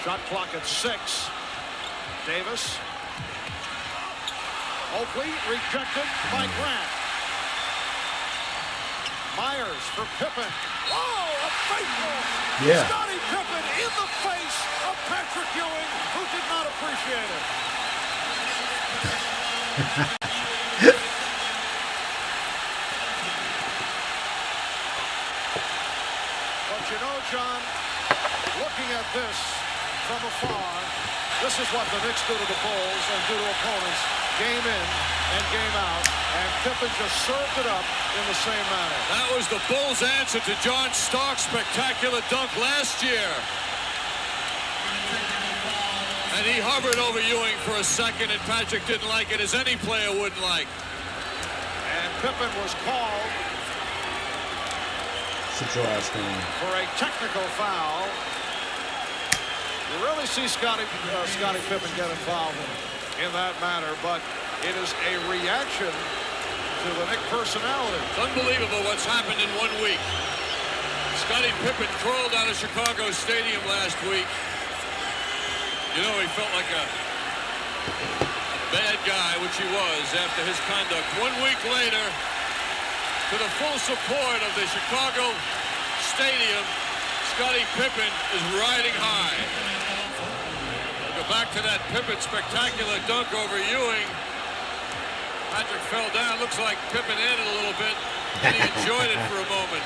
Shot clock at 6. Davis. Oakley rejected by Grant. Myers for Pippen. Oh, a faithful Scottie Pippen in the face of Patrick Ewing, who did not appreciate it. But you know, John, looking at this from afar, this is what the Knicks do to the Bulls and do to opponents game in and game out, and Pippen just served it up in the same manner. That was the Bulls' answer to John Stark's spectacular dunk last year. And he hovered over Ewing for a second, and Patrick didn't like it, as any player wouldn't like. And Pippen was called for a technical foul. You really see Scottie Pippen get involved in that manner, but it is a reaction to the Knick personality. It's unbelievable what's happened in 1 week. Scottie Pippen crawled out of Chicago Stadium last week. You know, he felt like a bad guy, which he was after his conduct. 1 week later, to the full support of the Chicago Stadium, Scottie Pippen is riding high. Go back to that Pippen spectacular dunk over Ewing. Patrick fell down. Looks like Pippen added a little bit, and he enjoyed it for a moment.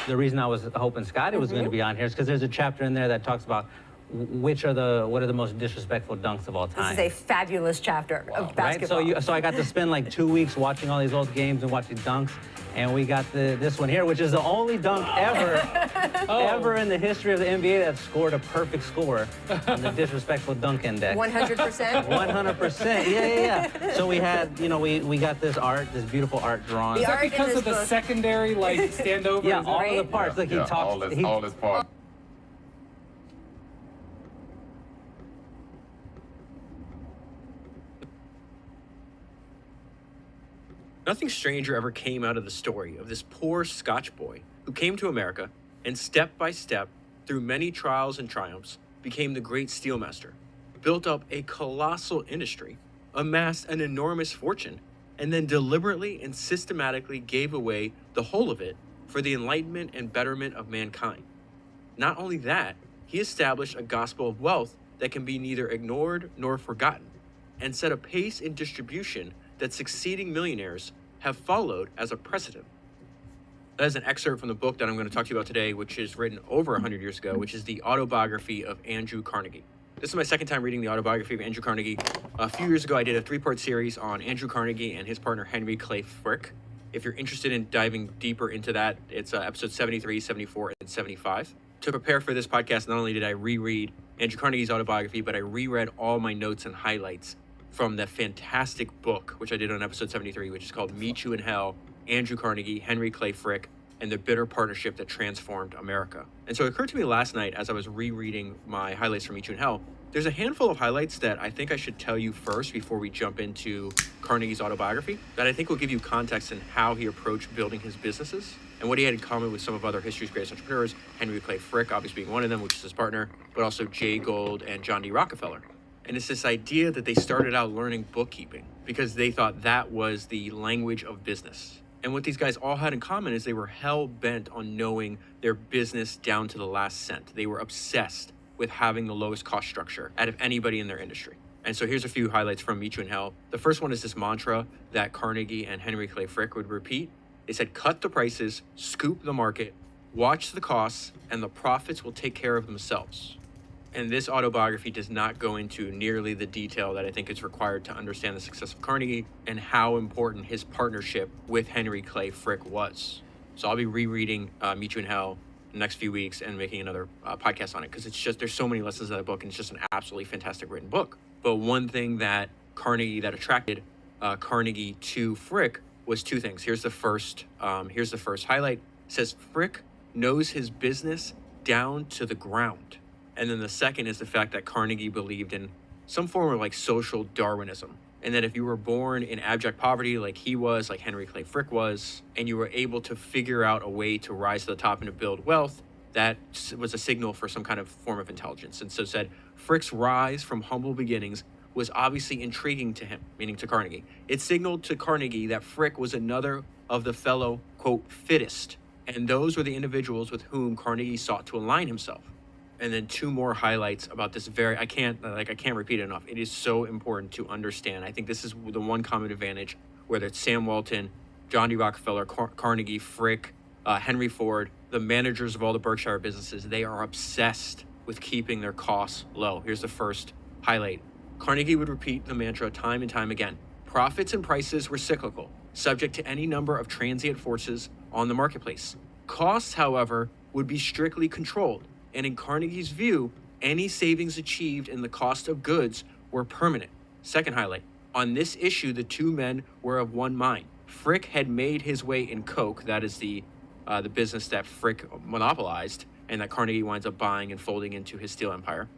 The reason I was hoping Scottie was going to be on here is because there's a chapter in there that talks about what are the most disrespectful dunks of all time. This is a fabulous chapter of basketball. Right? So I got to spend like 2 weeks watching all these old games and watching dunks, and we got this one here, which is the only dunk ever in the history of the NBA that scored a perfect score on the disrespectful dunk index. 100%? 100%. Yeah. So we had, we got this beautiful art drawn. Is that because of the secondary, standover? Yeah, all of the parts. Like he talks. All this part. Nothing stranger ever came out of the story of this poor Scotch boy who came to America and step by step, through many trials and triumphs, became the great steelmaster, built up a colossal industry, amassed an enormous fortune, and then deliberately and systematically gave away the whole of it for the enlightenment and betterment of mankind. Not only that, he established a gospel of wealth that can be neither ignored nor forgotten, and set a pace in distribution that succeeding millionaires have followed as a precedent. That is an excerpt from the book that I'm going to talk to you about today, which is written over 100 years ago, which is the autobiography of Andrew Carnegie. This is my second time reading the autobiography of Andrew Carnegie. A few years ago, I did a 3-part series on Andrew Carnegie and his partner Henry Clay Frick. If you're interested in diving deeper into that, it's episode 73, 74, and 75. To prepare for this podcast, not only did I reread Andrew Carnegie's autobiography, but I reread all my notes and highlights from the fantastic book, which I did on episode 73, which is called Meet You in Hell, Andrew Carnegie, Henry Clay Frick, and the Bitter Partnership That Transformed America. And so it occurred to me last night as I was rereading my highlights from Meet You in Hell, there's a handful of highlights that I think I should tell you first before we jump into Carnegie's autobiography, that I think will give you context in how he approached building his businesses and what he had in common with some of other history's greatest entrepreneurs, Henry Clay Frick obviously being one of them, which is his partner, but also Jay Gould and John D. Rockefeller. And it's this idea that they started out learning bookkeeping because they thought that was the language of business. And what these guys all had in common is they were hell-bent on knowing their business down to the last cent. They were obsessed with having the lowest cost structure out of anybody in their industry. And so here's a few highlights from Meet You in Hell. The first one is this mantra that Carnegie and Henry Clay Frick would repeat. They said, cut the prices, scoop the market, watch the costs, and the profits will take care of themselves. And this autobiography does not go into nearly the detail that I think is required to understand the success of Carnegie and how important his partnership with Henry Clay Frick was. So I'll be rereading Meet You in Hell the next few weeks and making another podcast on it because it's just, there's so many lessons in that book and it's just an absolutely fantastic written book. But one thing that attracted Carnegie to Frick was two things. Here's the first highlight. It says, Frick knows his business down to the ground. And then the second is the fact that Carnegie believed in some form of social Darwinism. And that if you were born in abject poverty like he was, like Henry Clay Frick was, and you were able to figure out a way to rise to the top and to build wealth, that was a signal for some kind of form of intelligence. And so said, Frick's rise from humble beginnings was obviously intriguing to him, meaning to Carnegie. It signaled to Carnegie that Frick was another of the fellow, quote, fittest. And those were the individuals with whom Carnegie sought to align himself. And then two more highlights about this I can't repeat it enough. It is so important to understand. I think this is the one common advantage, whether it's Sam Walton, John D. Rockefeller, Carnegie, Frick, Henry Ford, the managers of all the Berkshire businesses, they are obsessed with keeping their costs low. Here's the first highlight. Carnegie would repeat the mantra time and time again. Profits and prices were cyclical, subject to any number of transient forces on the marketplace. Costs, however, would be strictly controlled, and in Carnegie's view, any savings achieved in the cost of goods were permanent. Second highlight. On this issue, the two men were of one mind. Frick had made his way in Coke, that is the business that Frick monopolized and that Carnegie winds up buying and folding into his steel empire.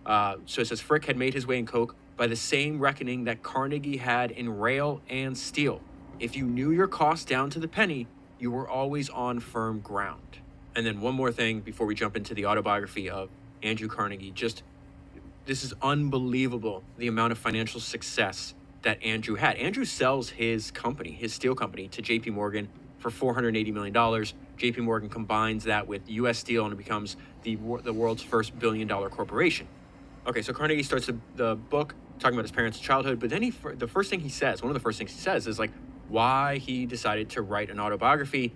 So it says Frick had made his way in Coke by the same reckoning that Carnegie had in rail and steel. If you knew your costs down to the penny, you were always on firm ground. And then one more thing before we jump into the autobiography of Andrew Carnegie. This is unbelievable, the amount of financial success that Andrew had. Andrew sells his company, his steel company, to J.P. Morgan for $480 million. J.P. Morgan combines that with U.S. Steel and it becomes the world's first billion-dollar corporation. Okay, so Carnegie starts the book talking about his parents' childhood, but then one of the first things he says is like why he decided to write an autobiography.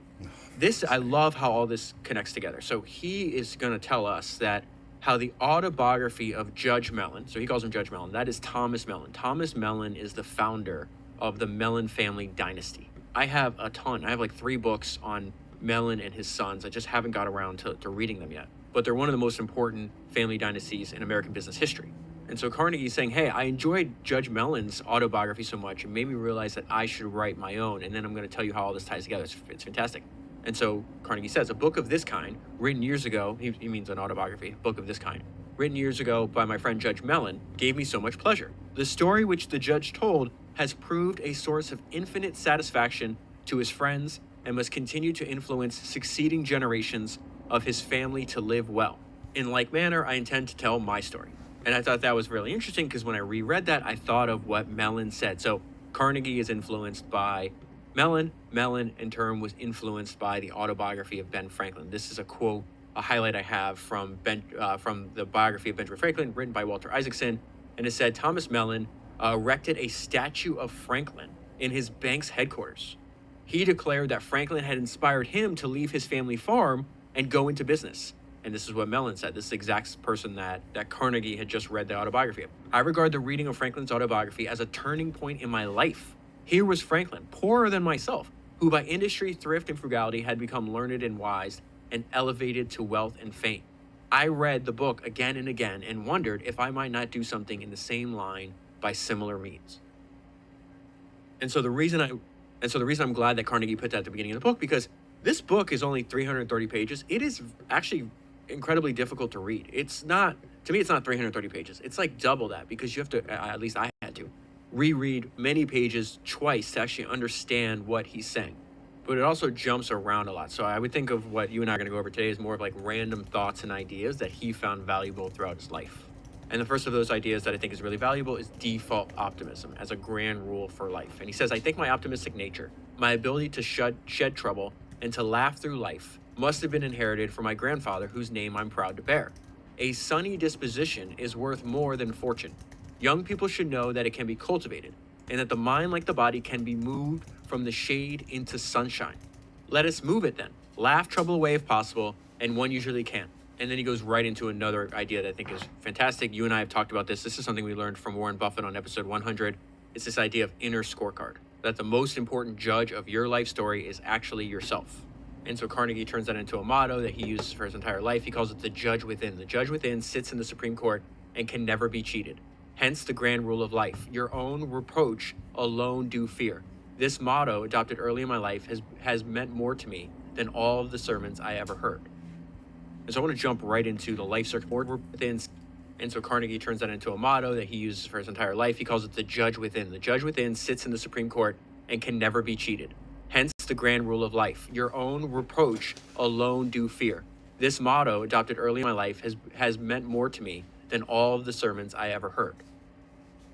I love how all this connects together. So he is going to tell us that how the autobiography of Judge Mellon, so he calls him Judge Mellon, that is Thomas Mellon. Thomas Mellon is the founder of the Mellon family dynasty. I have a ton. I have like 3 books on Mellon and his sons. I just haven't got around to reading them yet. But they're one of the most important family dynasties in American business history. And so Carnegie is saying, hey, I enjoyed Judge Mellon's autobiography so much, it made me realize that I should write my own. And then I'm going to tell you how all this ties together. It's fantastic. And so Carnegie says, a book of this kind, written years ago, he means an autobiography, book of this kind, written years ago by my friend Judge Mellon, gave me so much pleasure. The story which the judge told has proved a source of infinite satisfaction to his friends and must continue to influence succeeding generations of his family to live well. In like manner, I intend to tell my story. And I thought that was really interesting because when I reread that, I thought of what Mellon said. So Carnegie is influenced by Mellon. Mellon, in turn, was influenced by the autobiography of Ben Franklin. This is a quote, a highlight I have from the biography of Benjamin Franklin, written by Walter Isaacson. And it said, Thomas Mellon erected a statue of Franklin in his bank's headquarters. He declared that Franklin had inspired him to leave his family farm and go into business. And this is what Mellon said. This is the exact person that Carnegie had just read the autobiography of. I regard the reading of Franklin's autobiography as a turning point in my life. Here was Franklin, poorer than myself, who by industry, thrift, and frugality had become learned and wise and elevated to wealth and fame. I read the book again and again and wondered if I might not do something in the same line by similar means. And so the reason I'm glad that Carnegie put that at the beginning of the book, because this book is only 330 pages. It is actually incredibly difficult to read. It's not 330 pages. It's like double that because you have to, at least I had to, reread many pages twice to actually understand what he's saying. But it also jumps around a lot. So I would think of what you and I are going to go over today as more of like random thoughts and ideas that he found valuable throughout his life. And the first of those ideas that I think is really valuable is default optimism as a grand rule for life. And he says, I think my optimistic nature, my ability to shed trouble and to laugh through life must have been inherited from my grandfather, whose name I'm proud to bear. A sunny disposition is worth more than fortune. Young people should know that it can be cultivated, and that the mind, like the body, can be moved from the shade into sunshine. Let us move it then. Laugh trouble away if possible, and one usually can. And then he goes right into another idea that I think is fantastic. You and I have talked about this. This is something we learned from Warren Buffett on episode 100. It's this idea of inner scorecard, that the most important judge of your life story is actually yourself. And so Carnegie turns that into a motto that he uses for his entire life. He calls it the judge within. The judge within sits in the Supreme Court and can never be cheated. Hence the grand rule of life. Your own reproach alone do fear. This motto, adopted early in my life, has meant more to me than all of the sermons I ever heard. And so I want to jump right into the life circle within. And so Carnegie turns that into a motto that he uses for his entire life. He calls it the judge within. The judge within sits in the Supreme Court and can never be cheated. Hence the grand rule of life. Your own reproach alone do fear. This motto, adopted early in my life, has meant more to me than all of the sermons I ever heard.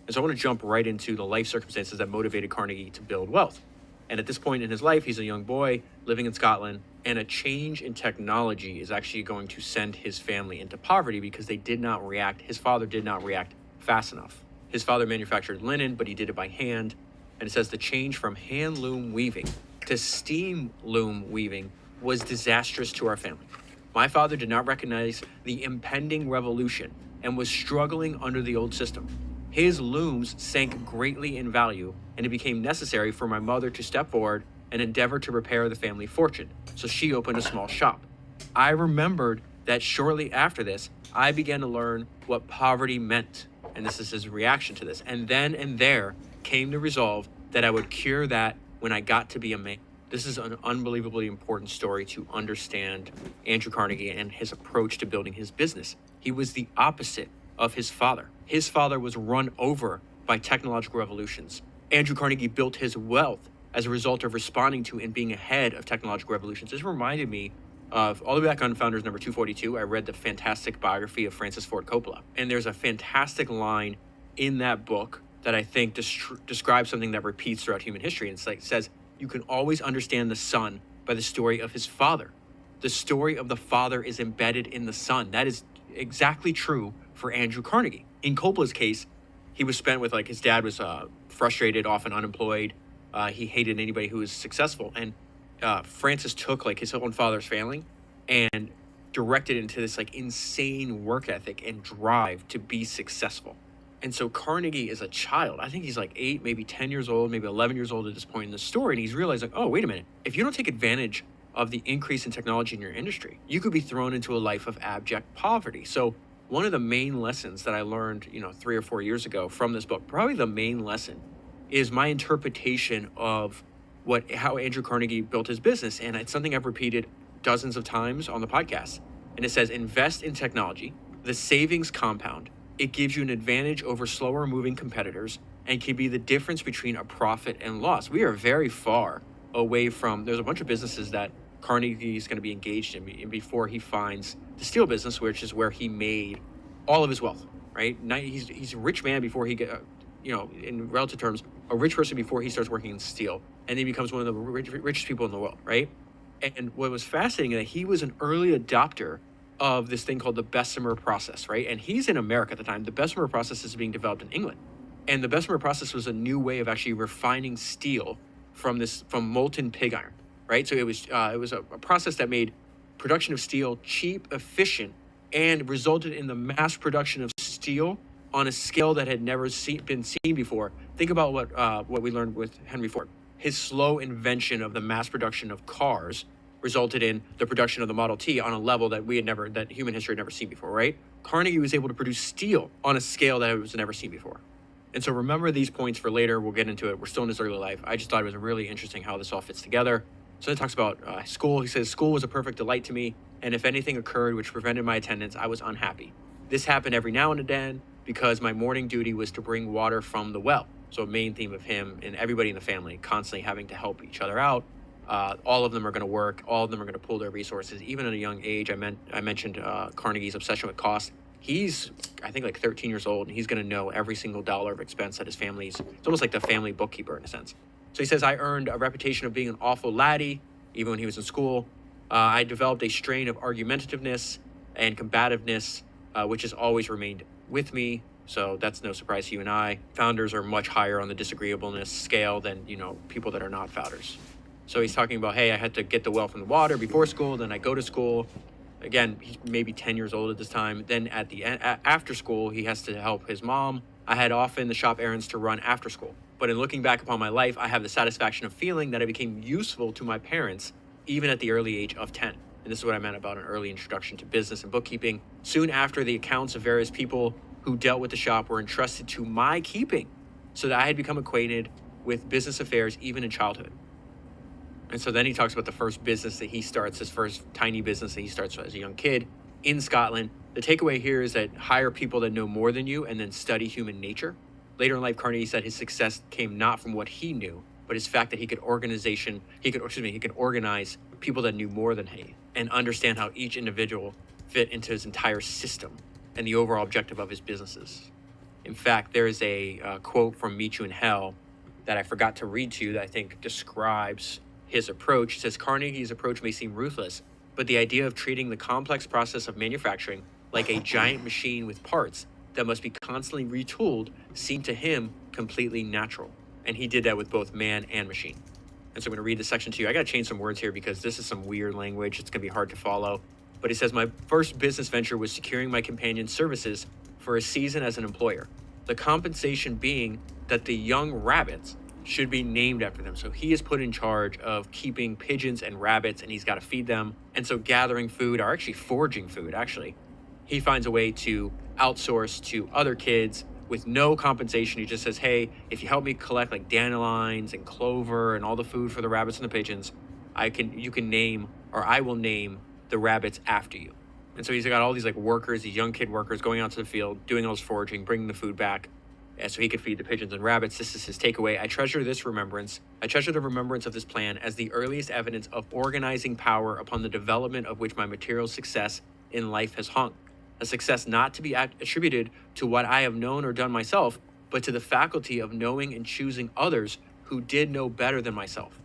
And so I want to jump right into the life circumstances that motivated Carnegie to build wealth. And at this point in his life, he's a young boy living in Scotland, and a change in technology is actually going to send his family into poverty because his father did not react fast enough. His father manufactured linen, but he did it by hand. And it says the change from hand loom weaving to steam loom weaving was disastrous to our family. My father did not recognize the impending revolution and was struggling under the old system. His looms sank greatly in value, and it became necessary for my mother to step forward and endeavor to repair the family fortune. So she opened a small shop. I remembered that shortly after this, I began to learn what poverty meant. And this is his reaction to this. And then and there came the resolve that I would cure that when I got to be a man. This is an unbelievably important story to understand Andrew Carnegie and his approach to building his business. He was the opposite of his father. His father was run over by technological revolutions. Andrew Carnegie built his wealth as a result of responding to and being ahead of technological revolutions. This reminded me of, all the way back on Founders number 242, I read the fantastic biography of Francis Ford Coppola. And there's a fantastic line in that book that I think describes something that repeats throughout human history. And it says, you can always understand the son by the story of his father. The story of the father is embedded in the son. That is exactly true for Andrew Carnegie. In Coppola's case, he was spent with, his dad was frustrated, often unemployed. He hated anybody who was successful. And Francis took his own father's failing and directed it into this insane work ethic and drive to be successful. And so Carnegie is a child. I think he's 8, maybe 10 years old, maybe 11 years old at this point in the story. And he's realizing, oh, wait a minute. If you don't take advantage of the increase in technology in your industry, you could be thrown into a life of abject poverty. So one of the main lessons that I learned, 3 or 4 years ago from this book, probably the main lesson, is my interpretation of how Andrew Carnegie built his business. And it's something I've repeated dozens of times on the podcast. And it says, invest in technology, the savings compound. It gives you an advantage over slower moving competitors and can be the difference between a profit and loss. We are very far away from, there's a bunch of businesses that Carnegie is going to be engaged in before he finds the steel business, which is where he made all of his wealth, right? He's a rich man before he in relative terms, a rich person before he starts working in steel, and then he becomes one of the richest people in the world, right? And what was fascinating is that he was an early adopter of this thing called the Bessemer process, right? And he's in America at the time. The Bessemer process is being developed in England. And the Bessemer process was a new way of actually refining steel from molten pig iron, right? So it was a process that made production of steel cheap, efficient, and resulted in the mass production of steel on a scale that had never been seen before. Think about what we learned with Henry Ford. His slow invention of the mass production of cars resulted in the production of the Model T on a level that human history had never seen before, right? Carnegie was able to produce steel on a scale that was never seen before. And so remember these points for later. We'll get into it. We're still in his early life. I just thought it was really interesting how this all fits together. So it talks about school. He says, school was a perfect delight to me, and if anything occurred which prevented my attendance, I was unhappy. This happened every now and then because my morning duty was to bring water from the well. So a main theme of him and everybody in the family constantly having to help each other out. All of them are going to work. All of them are going to pool their resources. Even at a young age, I mentioned Carnegie's obsession with cost. He's, I think, 13 years old, and he's going to know every single dollar of expense that his family's. It's almost like the family bookkeeper in a sense. So he says, I earned a reputation of being an awful laddie, even when he was in school. I developed a strain of argumentativeness and combativeness, which has always remained with me. So that's no surprise to you and I. Founders are much higher on the disagreeableness scale than, people that are not founders. So he's talking about, hey, I had to get the well from the water before school, then I go to school. Again, he's maybe 10 years old at this time. Then at the end, after school, he has to help his mom. I had often the shop errands to run after school. But in looking back upon my life, I have the satisfaction of feeling that I became useful to my parents, even at the early age of 10. And this is what I meant about an early introduction to business and bookkeeping. Soon after, the accounts of various people who dealt with the shop were entrusted to my keeping, so that I had become acquainted with business affairs even in childhood. And so then he talks about the first business that he starts, his first tiny business that he starts as a young kid in Scotland. The takeaway here is that hire people that know more than you and then study human nature. Later in life, Carnegie said his success came not from what he knew, but his fact that he could organize people that knew more than he and understand how each individual fit into his entire system and the overall objective of his businesses. In fact, there is a quote from Meet You in Hell that I forgot to read to you that I think describes his approach. It says, Carnegie's approach may seem ruthless, but the idea of treating the complex process of manufacturing like a giant machine with parts that must be constantly retooled seemed to him completely natural. And he did that with both man and machine. And so I'm going to read this section to you. I got to change some words here because this is some weird language. It's going to be hard to follow. But he says, my first business venture was securing my companion's services for a season as an employer. The compensation being that the young rabbits should be named after them. So he is put in charge of keeping pigeons and rabbits, and he's got to feed them. And so gathering food, or actually foraging food, he finds a way to outsource to other kids with no compensation. He just says, hey, if you help me collect like dandelions and clover and all the food for the rabbits and the pigeons, I will name the rabbits after you. And so he's got all these like workers, these young kid workers going out to the field, doing all this foraging, bringing the food back, so he could feed the pigeons and rabbits. This is his takeaway. I treasure this remembrance. I treasure the remembrance of this plan as the earliest evidence of organizing power upon the development of which my material success in life has hung. A success not to be attributed to what I have known or done myself, but to the faculty of knowing and choosing others who did know better than myself.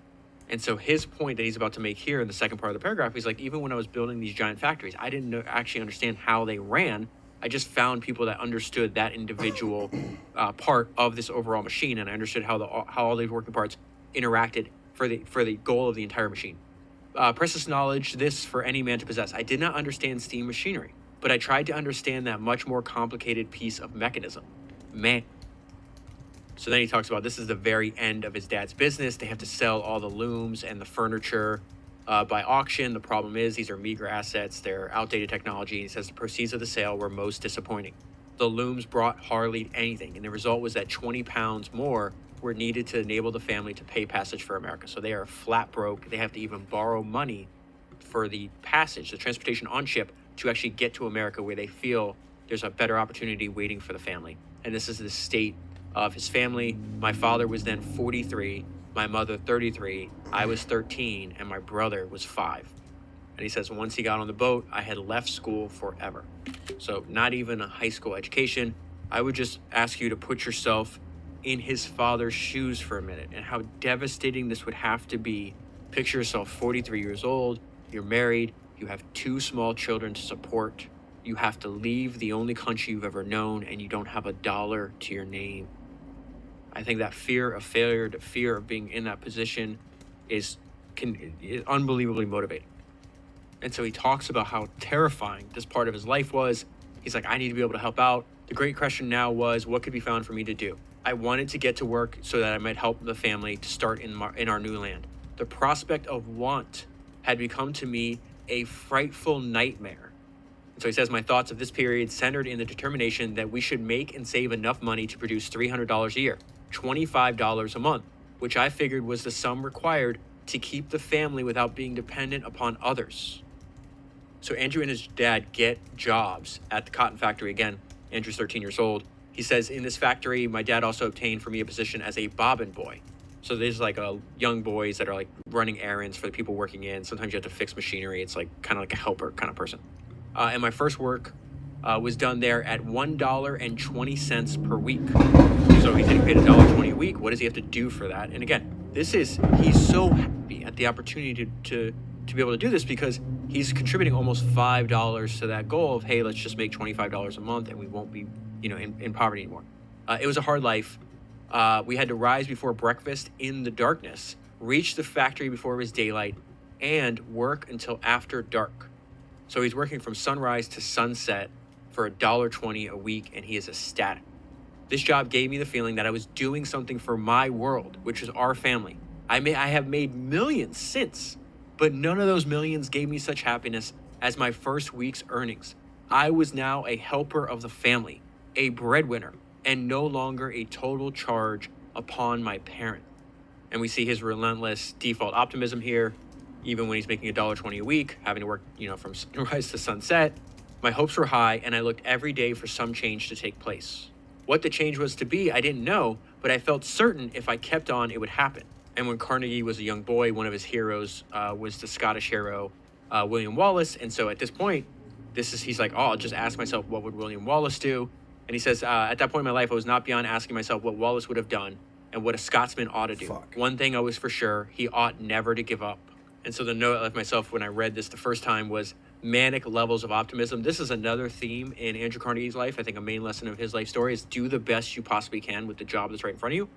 And so his point that he's about to make here in the second part of the paragraph, he's like, even when I was building these giant factories, I didn't actually understand how they ran. I just found people that understood that individual part of this overall machine, and I understood how all these working parts interacted for the goal of the entire machine. Precious knowledge, this for any man to possess. I did not understand steam machinery, but I tried to understand that much more complicated piece of mechanism, man. So then he talks about this is the very end of his dad's business. They have to sell all the looms and the furniture by auction. The problem is these are meager assets. They're outdated technology. He says the proceeds of the sale were most disappointing. The looms brought hardly anything, and the result was that 20 pounds more were needed to enable the family to pay passage for America. So they are flat broke. They have to even borrow money for the passage, the transportation on ship, to actually get to America, where they feel there's a better opportunity waiting for the family. And this is the state of his family. My father was then 43, my mother 33, I was 13, and my brother was 5. And he says once he got on the boat, I had left school forever. So not even a high school education. I would just ask you to put yourself in his father's shoes for a minute and how devastating this would have to be. Picture yourself 43 years old, you're married, you have 2 small children to support, you have to leave the only country you've ever known, and you don't have a dollar to your name. I think that fear of failure, the fear of being in that position is unbelievably motivating. And so he talks about how terrifying this part of his life was. He's like, I need to be able to help out. The great question now was, what could be found for me to do? I wanted to get to work so that I might help the family to start in our new land. The prospect of want had become to me a frightful nightmare. And so he says, my thoughts of this period centered in the determination that we should make and save enough money to produce $300 a year, $25 a month, which I figured was the sum required to keep the family without being dependent upon others. So Andrew and his dad get jobs at the cotton factory. Again, Andrew's 13 years old. He says, in this factory, my dad also obtained for me a position as a bobbin boy. So there's like young boys that are like running errands for the people working in. Sometimes you have to fix machinery. It's like kind of like a helper kind of person. And my first work was done there at $1.20 per week. So he's getting paid $1.20 a week. What does he have to do for that? And again, he's so happy at the opportunity to be able to do this because he's contributing almost $5 to that goal of, hey, let's just make $25 a month and we won't be, in poverty anymore. It was a hard life. We had to rise before breakfast in the darkness, reach the factory before it was daylight, and work until after dark. So he's working from sunrise to sunset for $1.20 a week, and he is ecstatic. This job gave me the feeling that I was doing something for my world, which is our family. I have made millions since, but none of those millions gave me such happiness as my first week's earnings. I was now a helper of the family, a breadwinner, and no longer a total charge upon my parent. And we see his relentless default optimism here, even when he's making $1.20 a week, having to work, from sunrise to sunset. My hopes were high, and I looked every day for some change to take place. What the change was to be, I didn't know, but I felt certain if I kept on, it would happen. And when Carnegie was a young boy, one of his heroes was the Scottish hero William Wallace. And so at this point, he's like, oh, I'll just ask myself, what would William Wallace do? And he says, at that point in my life, I was not beyond asking myself what Wallace would have done and what a Scotsman ought to do. One thing I was for sure, he ought never to give up. And so the note I left myself when I read this the first time was manic levels of optimism. This is another theme in Andrew Carnegie's life. I think a main lesson of his life story is do the best you possibly can with the job that's right in front of you.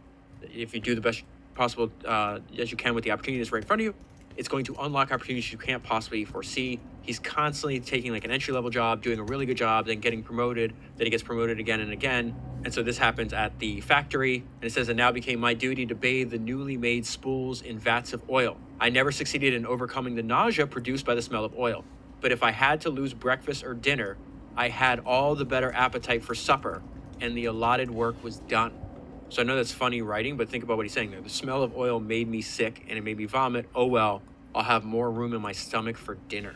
If you do the best possible as you can with the opportunity that's right in front of you, it's going to unlock opportunities you can't possibly foresee. He's constantly taking like an entry-level job, doing a really good job, then getting promoted, then he gets promoted again and again. And so this happens at the factory, and it says, it now became my duty to bathe the newly made spools in vats of oil. I never succeeded in overcoming the nausea produced by the smell of oil. But if I had to lose breakfast or dinner, I had all the better appetite for supper, and the allotted work was done. So I know that's funny writing, but think about what he's saying there. The smell of oil made me sick and it made me vomit. Oh well, I'll have more room in my stomach for dinner.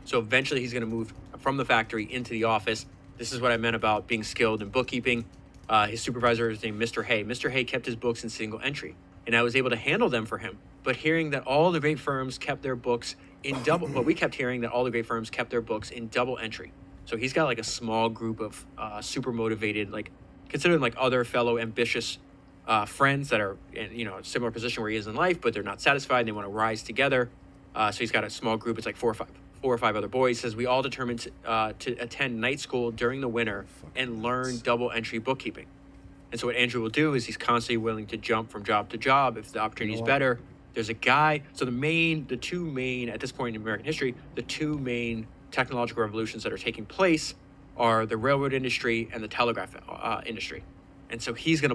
So eventually he's going to move from the factory into the office. This is what I meant about being skilled in bookkeeping. His supervisor is named Mr. Hay. Mr. Hay kept his books in single entry, and I was able to handle them for him. But hearing that all the great firms kept their books in double, well, we kept hearing that all the great firms kept their books in double entry. So he's got like a small group of super motivated, like considered like other fellow ambitious friends that are in a similar position where he is in life, but they're not satisfied and they want to rise together. So he's got a small group. It's like four or five other boys. He says we all determined to attend night school during the winter and learn double entry bookkeeping. And so what Andrew will do is he's constantly willing to jump from job to job if the opportunity is better. There's a guy. So the two main at this point in American history, the two main technological revolutions that are taking place are the railroad industry and the telegraph industry. And so Carnegie's going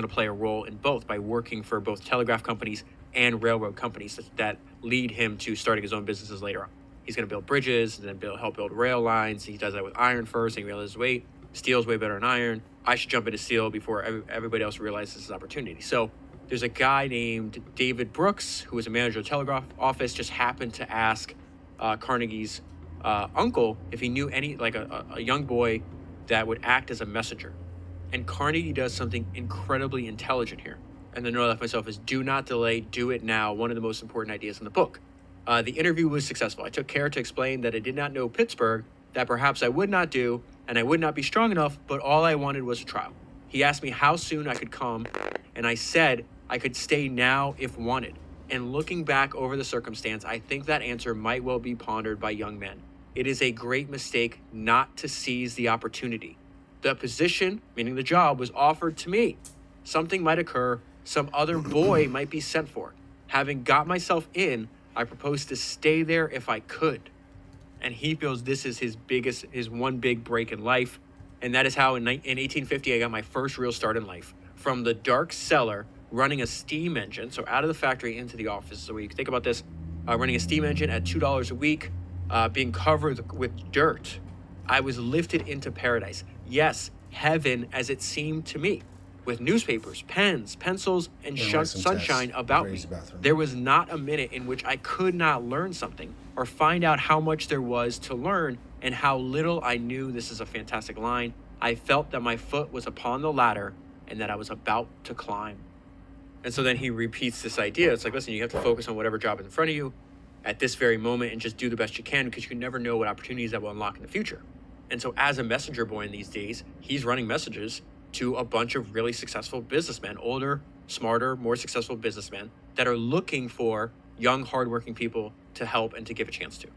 to play a role in both by working for both telegraph companies and railroad companies that lead him to starting his own businesses later on. He's going to build bridges and then help build rail lines. He does that with iron first, and he realizes, wait, steel's way better than iron. I should jump into steel before everybody else realizes this opportunity. So there's a guy named David Brooks, who was a manager of the telegraph office, just happened to ask Carnegie's uncle if he knew any, like a young boy that would act as a messenger. And Carnegie does something incredibly intelligent here. And the note I left myself is do not delay, do it now, one of the most important ideas in the book. The interview was successful. I took care to explain that I did not know Pittsburgh, that perhaps I would not do, and I would not be strong enough, but all I wanted was a trial. He asked me how soon I could come, and I said I could stay now if wanted. And looking back over the circumstance, I think that answer might well be pondered by young men. It is a great mistake not to seize the opportunity. The position, meaning the job, was offered to me. Something might occur, some other boy might be sent for. Having got myself in, I proposed to stay there if I could. And he feels this is his one big break in life. And that is how in 1850, I got my first real start in life. From the dark cellar, running a steam engine, so out of the factory into the office. So when you think about this, running a steam engine at $2 a week, being covered with dirt, I was lifted into paradise. Yes, heaven as it seemed to me, with newspapers, pens, pencils, and sunshine about me. There was not a minute in which I could not learn something or find out how much there was to learn and how little I knew. This is a fantastic line. I felt that my foot was upon the ladder and that I was about to climb. And so then he repeats this idea. It's like, listen, you have to focus on whatever job is in front of you at this very moment and just do the best you can, because you never know what opportunities that will unlock in the future. And so as a messenger boy in these days, he's running messages to a bunch of really successful businessmen, older, smarter, more successful businessmen that are looking for young, hardworking people to help and to give a chance to.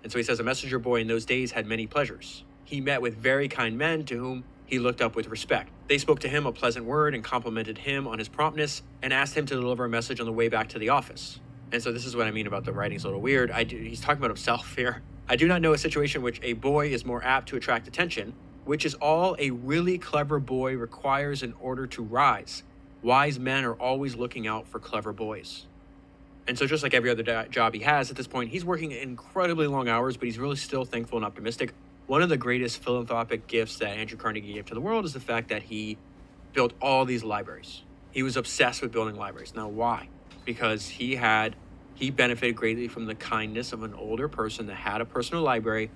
And so he says a messenger boy in those days had many pleasures. He met with very kind men to whom he looked up with respect. They spoke to him a pleasant word and complimented him on his promptness and asked him to deliver a message on the way back to the office. And so this is what I mean about the writing's a little weird. He's talking about himself here. I do not know a situation in which a boy is more apt to attract attention, which is all a really clever boy requires in order to rise. Wise men are always looking out for clever boys. And so just like every other job he has at this point, he's working incredibly long hours, but he's really still thankful and optimistic. One of the greatest philanthropic gifts that Andrew Carnegie gave to the world is the fact that he built all these libraries. He was obsessed with building libraries. Now, why? Because he benefited greatly from the kindness of an older person that had a personal library.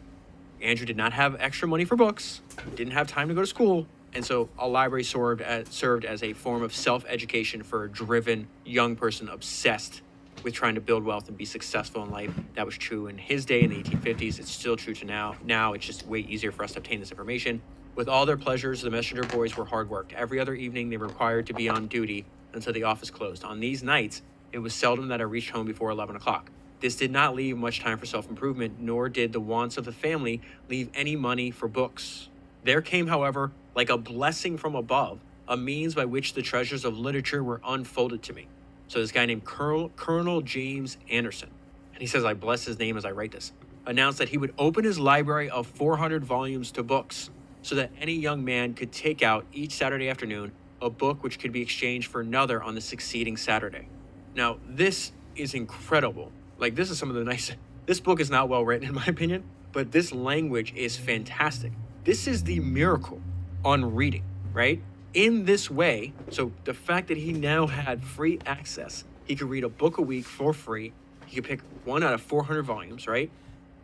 Andrew did not have extra money for books, didn't have time to go to school, And so a library served as a form of self-education for a driven young person obsessed with trying to build wealth and be successful in life. That was true in his day in the 1850s. It's still true to now. Now it's just way easier for us to obtain this information. With all their pleasures, the messenger boys were hard worked. Every other evening, they were required to be on duty until the office closed. On these nights, it was seldom that I reached home before 11 o'clock. This did not leave much time for self-improvement, nor did the wants of the family leave any money for books. There came, however, like a blessing from above, a means by which the treasures of literature were unfolded to me. So this guy named Colonel James Anderson, and he says, I bless his name as I write this, announced that he would open his library of 400 volumes to books so that any young man could take out each Saturday afternoon a book which could be exchanged for another on the succeeding Saturday. Now, this is incredible. Like, this is some of the nice... This book is not well written, in my opinion, but this language is fantastic. This is the miracle on reading, right? In this way, so the fact that he now had free access, he could read a book a week for free. He could pick one out of 400 volumes, right?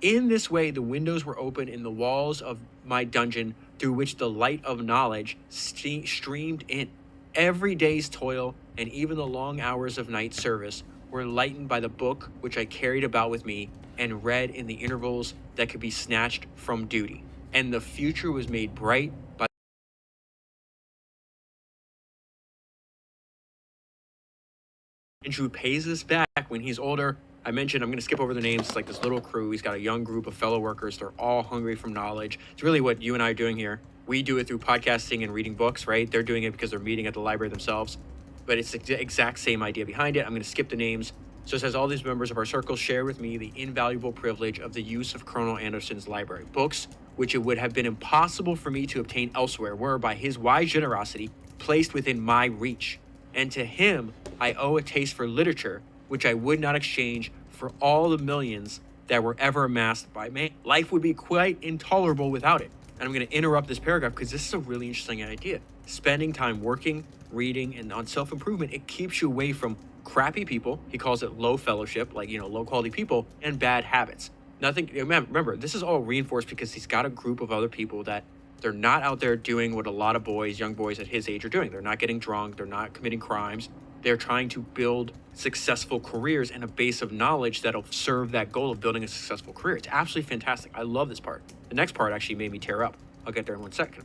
In this way, the windows were open in the walls of my dungeon through which the light of knowledge streamed in. Every day's toil and even the long hours of night service were lightened by the book which I carried about with me and read in the intervals that could be snatched from duty. And the future was made bright by Andrew pays this back when he's older. I mentioned, I'm going to skip over the names. It's like this little crew. He's got a young group of fellow workers. They're all hungry from knowledge. It's really what you and I are doing here. We do it through podcasting and reading books, right? They're doing it because they're meeting at the library themselves. But it's the exact same idea behind it. I'm going to skip the names. So it says, all these members of our circle share with me the invaluable privilege of the use of Colonel Anderson's library. Books, which it would have been impossible for me to obtain elsewhere, were, by his wise generosity, placed within my reach. And to him, I owe a taste for literature, which I would not exchange for all the millions that were ever amassed by man. Life would be quite intolerable without it. And I'm going to interrupt this paragraph because this is a really interesting idea. Spending time working, reading, and on self-improvement, it keeps you away from crappy people. He calls it low fellowship, like, low quality people, and bad habits. Remember, this is all reinforced because he's got a group of other people that they're not out there doing what a lot of young boys at his age are doing. They're not getting drunk. They're not committing crimes. They're trying to build successful careers and a base of knowledge that'll serve that goal of building a successful career. It's absolutely fantastic. I love this part. The next part actually made me tear up. I'll get there in 1 second.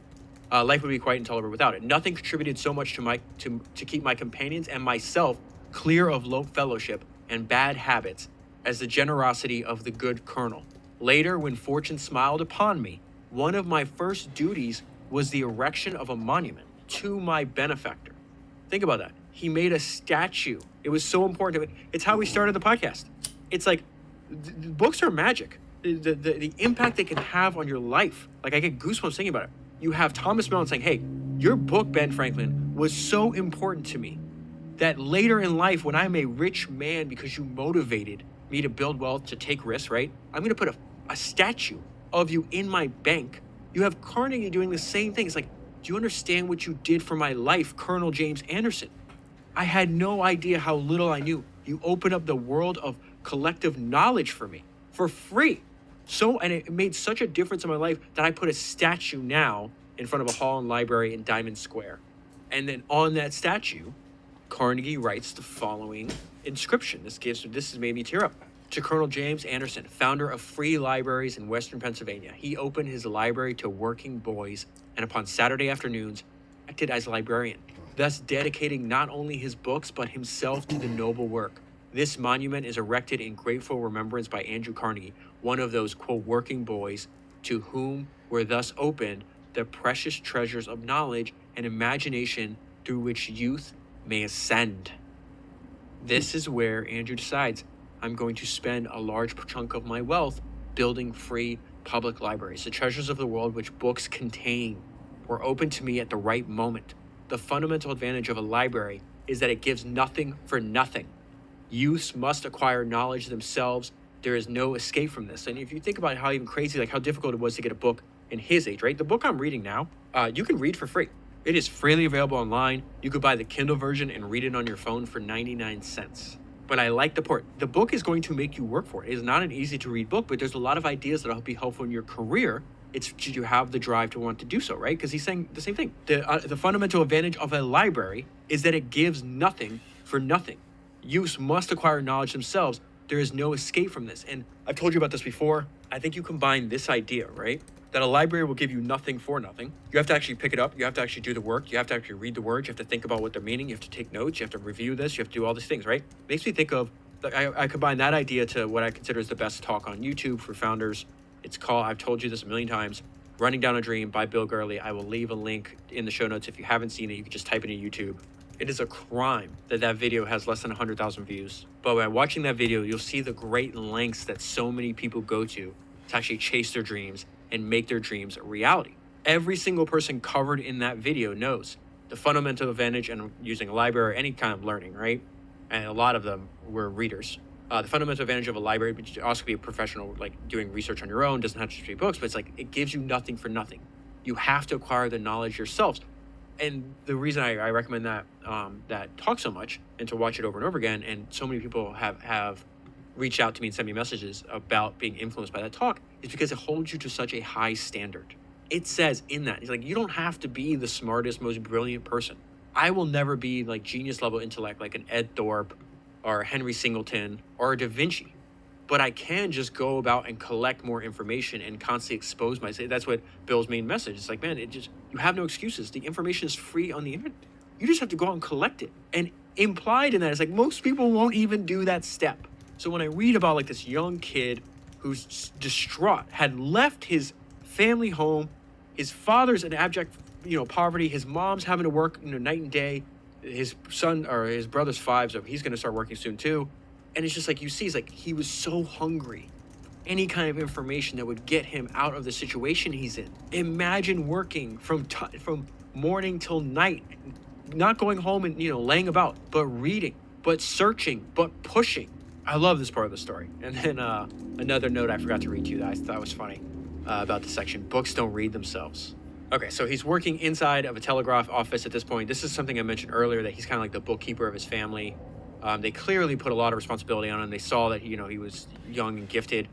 Life would be quite intolerable without it. Nothing contributed so much to keep my companions and myself clear of low fellowship and bad habits as the generosity of the good colonel. Later, when fortune smiled upon me, one of my first duties was the erection of a monument to my benefactor. Think about that. He made a statue. It was so important to me. It's how we started the podcast. It's like, books are magic. The impact they can have on your life. Like, I get goosebumps thinking about it. You have Thomas Mellon saying, hey, your book, Ben Franklin, was so important to me that later in life, when I'm a rich man because you motivated me to build wealth, to take risks, right? I'm going to put a statue of you in my bank. You have Carnegie doing the same thing. It's like, do you understand what you did for my life, Colonel James Anderson? I had no idea how little I knew. You opened up the world of collective knowledge for me for free. And it made such a difference in my life that I put a statue now in front of a hall and library in Diamond Square. And then on that statue, Carnegie writes the following inscription. This has made me tear up. To Colonel James Anderson, founder of free libraries in Western Pennsylvania. He opened his library to working boys and upon Saturday afternoons acted as librarian, thus dedicating not only his books but himself to the noble work. This monument is erected in grateful remembrance by Andrew Carnegie, one of those, quote, working boys to whom were thus opened the precious treasures of knowledge and imagination through which youth may ascend. This is where Andrew decides, I'm going to spend a large chunk of my wealth building free public libraries. The treasures of the world which books contain were open to me at the right moment. The fundamental advantage of a library is that it gives nothing for nothing. Youths must acquire knowledge themselves. There is no escape from this. And if you think about how even crazy, like how difficult it was to get a book in his age, right? The book I'm reading now, you can read for free. It is freely available online. You could buy the Kindle version and read it on your phone for 99 cents. But I like the part. The book is going to make you work for it. It is not an easy to read book, but there's a lot of ideas that'll be helpful in your career It's should you have the drive to want to do so, right? Because he's saying the same thing. The fundamental advantage of a library is that it gives nothing for nothing. Youths must acquire knowledge themselves. There is no escape from this. And I've told you about this before. I think you combine this idea, right? That a library will give you nothing for nothing. You have to actually pick it up. You have to actually do the work. You have to actually read the words. You have to think about what they're meaning. You have to take notes. You have to review this. You have to do all these things, right? Makes me think of, I combine that idea to what I consider is the best talk on YouTube for founders. It's called, I've told you this a million times, Running Down a Dream by Bill Gurley. I will leave a link in the show notes. If you haven't seen it, you can just type it in YouTube. It is a crime that video has less than 100,000 views. But by watching that video, you'll see the great lengths that so many people go to actually chase their dreams and make their dreams a reality. Every single person covered in that video knows the fundamental advantage in using a library or any kind of learning, right? And a lot of them were readers. The fundamental advantage of a library, but you also be a professional, like doing research on your own, doesn't have to just be books, but it's like, it gives you nothing for nothing. You have to acquire the knowledge yourselves. And the reason I recommend that talk so much and to watch it over and over again, and so many people have reached out to me and sent me messages about being influenced by that talk, is because it holds you to such a high standard. It says in that, it's like, you don't have to be the smartest, most brilliant person. I will never be like genius level intellect like an Ed Thorpe or Henry Singleton or a Da Vinci. But I can just go about and collect more information and constantly expose myself. That's what Bill's main message. It's like, man, you have no excuses. The information is free on the internet. You just have to go out and collect it. And implied in that is like, most people won't even do that step. So when I read about like this young kid who's distraught, had left his family home, his father's in abject, poverty, his mom's having to work, night and day, his son or his brother's 5, so he's going to start working soon too. And it's just like, you see, it's like he was so hungry. Any kind of information that would get him out of the situation he's in. Imagine working from morning till night, not going home and, laying about, but reading, but searching, but pushing. I love this part of the story. And then another note I forgot to read to you that I thought was funny about this section. Books don't read themselves. Okay, so he's working inside of a telegraph office at this point. This is something I mentioned earlier, that he's kind of like the bookkeeper of his family. They clearly put a lot of responsibility on him. They saw that, he was young and gifted.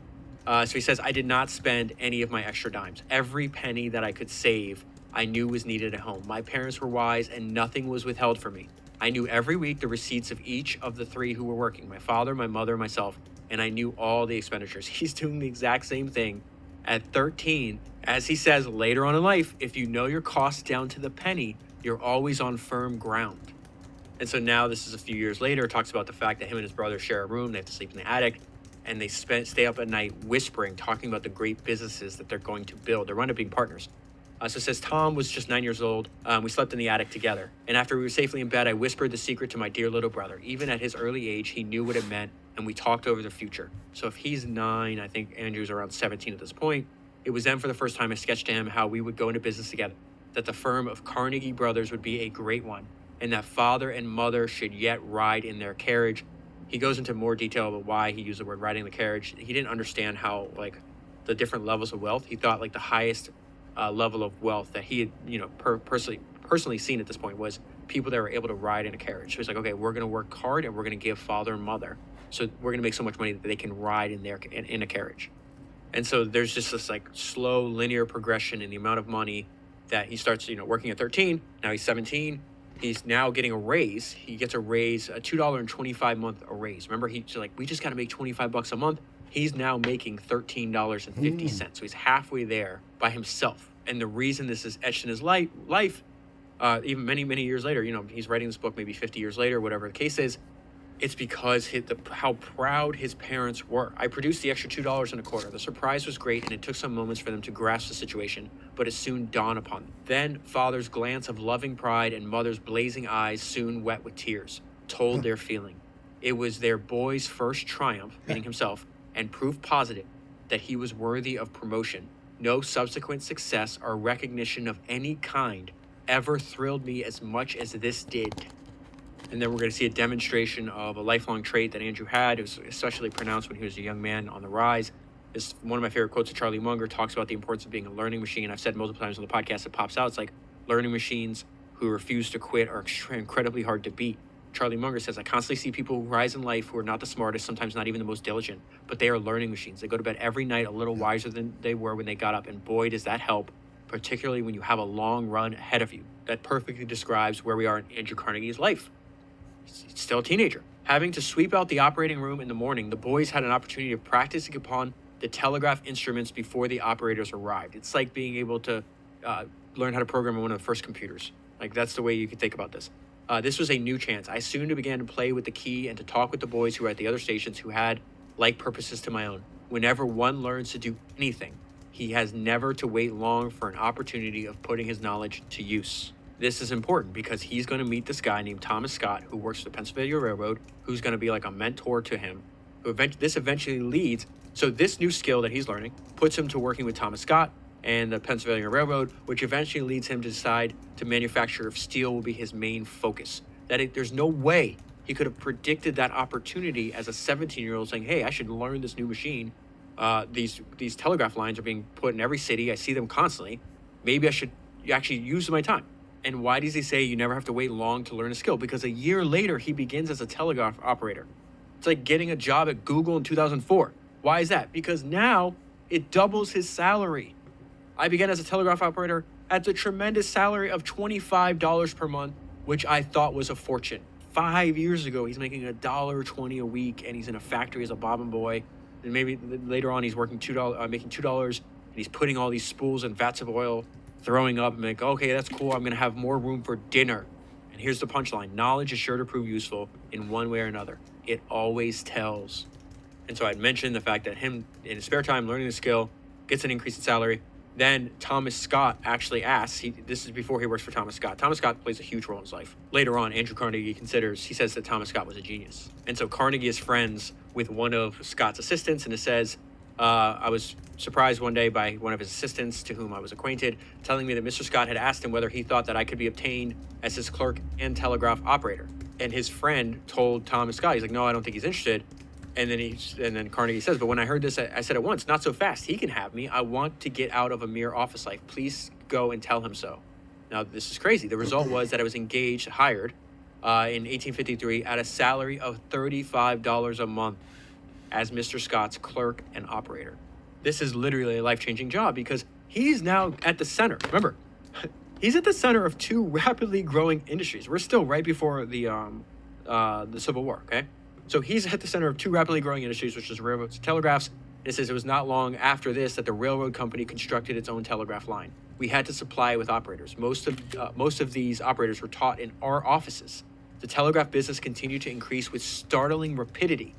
So he says, I did not spend any of my extra dimes. Every penny that I could save, I knew was needed at home. My parents were wise and nothing was withheld from me. I knew every week the receipts of each of the 3 who were working, my father, my mother, myself, and I knew all the expenditures. He's doing the exact same thing at 13. As he says later on in life, if you know your costs down to the penny, you're always on firm ground. And so now this is a few years later, talks about the fact that him and his brother share a room. They have to sleep in the attic, and they stay up at night whispering, talking about the great businesses that they're going to build. They wind up being partners. So it says, Tom was just 9 years old. We slept in the attic together. And after we were safely in bed, I whispered the secret to my dear little brother. Even at his early age, he knew what it meant, and we talked over the future. So if he's 9, I think Andrew's around 17 at this point. It was then for the first time I sketched to him how we would go into business together, that the firm of Carnegie Brothers would be a great one, and that father and mother should yet ride in their carriage. He goes into more detail about why he used the word riding the carriage. He didn't understand how, like, the different levels of wealth. He thought, like, the highest level of wealth that he had, personally seen at this point was people that were able to ride in a carriage. So he's like, okay, we're going to work hard and we're going to give father and mother. So we're going to make so much money that they can ride in a carriage. And so there's just this like slow linear progression in the amount of money that he starts, working at 13. Now he's 17. He's now getting a raise. He gets a raise, a $2.25 month a raise. Remember, he's like, we just got to make $25 a month. He's now making $13.50. So he's halfway there by himself. And the reason this is etched in his life, even many, many years later, he's writing this book maybe 50 years later, whatever the case is, it's because how proud his parents were. I produced the extra $2.25. The surprise was great, and it took some moments for them to grasp the situation, but it soon dawned upon them. Then father's glance of loving pride and mother's blazing eyes, soon wet with tears, told their feeling. It was their boy's first triumph, meaning himself, and proof positive that he was worthy of promotion. No subsequent success or recognition of any kind ever thrilled me as much as this did. And then we're going to see a demonstration of a lifelong trait that Andrew had. It was especially pronounced when he was a young man on the rise. It's one of my favorite quotes of Charlie Munger, talks about the importance of being a learning machine. I've said multiple times on the podcast, it pops out. It's like learning machines who refuse to quit are incredibly hard to beat. Charlie Munger says, I constantly see people who rise in life who are not the smartest, sometimes not even the most diligent, but they are learning machines. They go to bed every night a little wiser than they were when they got up, and boy, does that help, particularly when you have a long run ahead of you. That perfectly describes where we are in Andrew Carnegie's life. He's still a teenager. Having to sweep out the operating room in the morning, the boys had an opportunity of practicing upon the telegraph instruments before the operators arrived. It's like being able to learn how to program on one of the first computers. Like, that's the way you could think about this. This was a new chance. I soon began to play with the key and to talk with the boys who were at the other stations who had like purposes to my own. Whenever one learns to do anything, he has never to wait long for an opportunity of putting his knowledge to use. This is important because he's going to meet this guy named Thomas Scott, who works for the Pennsylvania Railroad, who's going to be like a mentor to him. This eventually leads, so this new skill that he's learning puts him to working with Thomas Scott and the Pennsylvania Railroad, which eventually leads him to decide to manufacture of steel will be his main focus. There's no way he could have predicted that opportunity as a 17-year-old saying, hey, I should learn this new machine. These telegraph lines are being put in every city. I see them constantly. Maybe I should actually use my time. And why does he say you never have to wait long to learn a skill? Because a year later, he begins as a telegraph operator. It's like getting a job at Google in 2004. Why is that? Because now it doubles his salary. I began as a telegraph operator at the tremendous salary of $25 per month, which I thought was a fortune. 5 years ago, he's making $1.20 a week, and he's in a factory as a bobbin boy. And maybe later on, he's working making $2, and he's putting all these spools and vats of oil, throwing up, and like, okay, that's cool. I'm going to have more room for dinner. And here's the punchline. Knowledge is sure to prove useful in one way or another. It always tells. And so I'd mentioned the fact that him, in his spare time, learning the skill, gets an increase in salary. Then Thomas Scott actually asks, this is before he works for Thomas Scott. Thomas Scott plays a huge role in his life. Later on, Andrew Carnegie he says that Thomas Scott was a genius. And so Carnegie is friends with one of Scott's assistants, and it says, I was surprised one day by one of his assistants to whom I was acquainted, telling me that Mr. Scott had asked him whether he thought that I could be obtained as his clerk and telegraph operator. And his friend told Thomas Scott, he's like, no, I don't think he's interested. And then Carnegie says, but when I heard this, I said at once, not so fast. He can have me. I want to get out of a mere office life. Please go and tell him so. Now, this is crazy. The result was that I was hired in 1853 at a salary of $35 a month as Mr. Scott's clerk and operator. This is literally a life-changing job because he's now at the center. Remember, he's at the center of two rapidly growing industries. We're still right before the Civil War, okay? So he's at the center of two rapidly growing industries, which is railroads and telegraphs. And it says it was not long after this that the railroad company constructed its own telegraph line. We had to supply with operators. Most of these operators were taught in our offices. The telegraph business continued to increase with startling rapidity.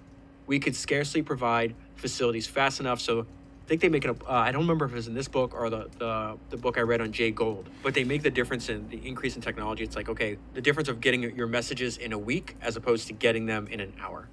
We could scarcely provide facilities fast enough, so I think they make it up. I don't remember if it was in this book or the book I read on Jay Gould, but they make the difference in the increase in technology. It's like, okay, the difference of getting your messages in a week as opposed to getting them in an hour.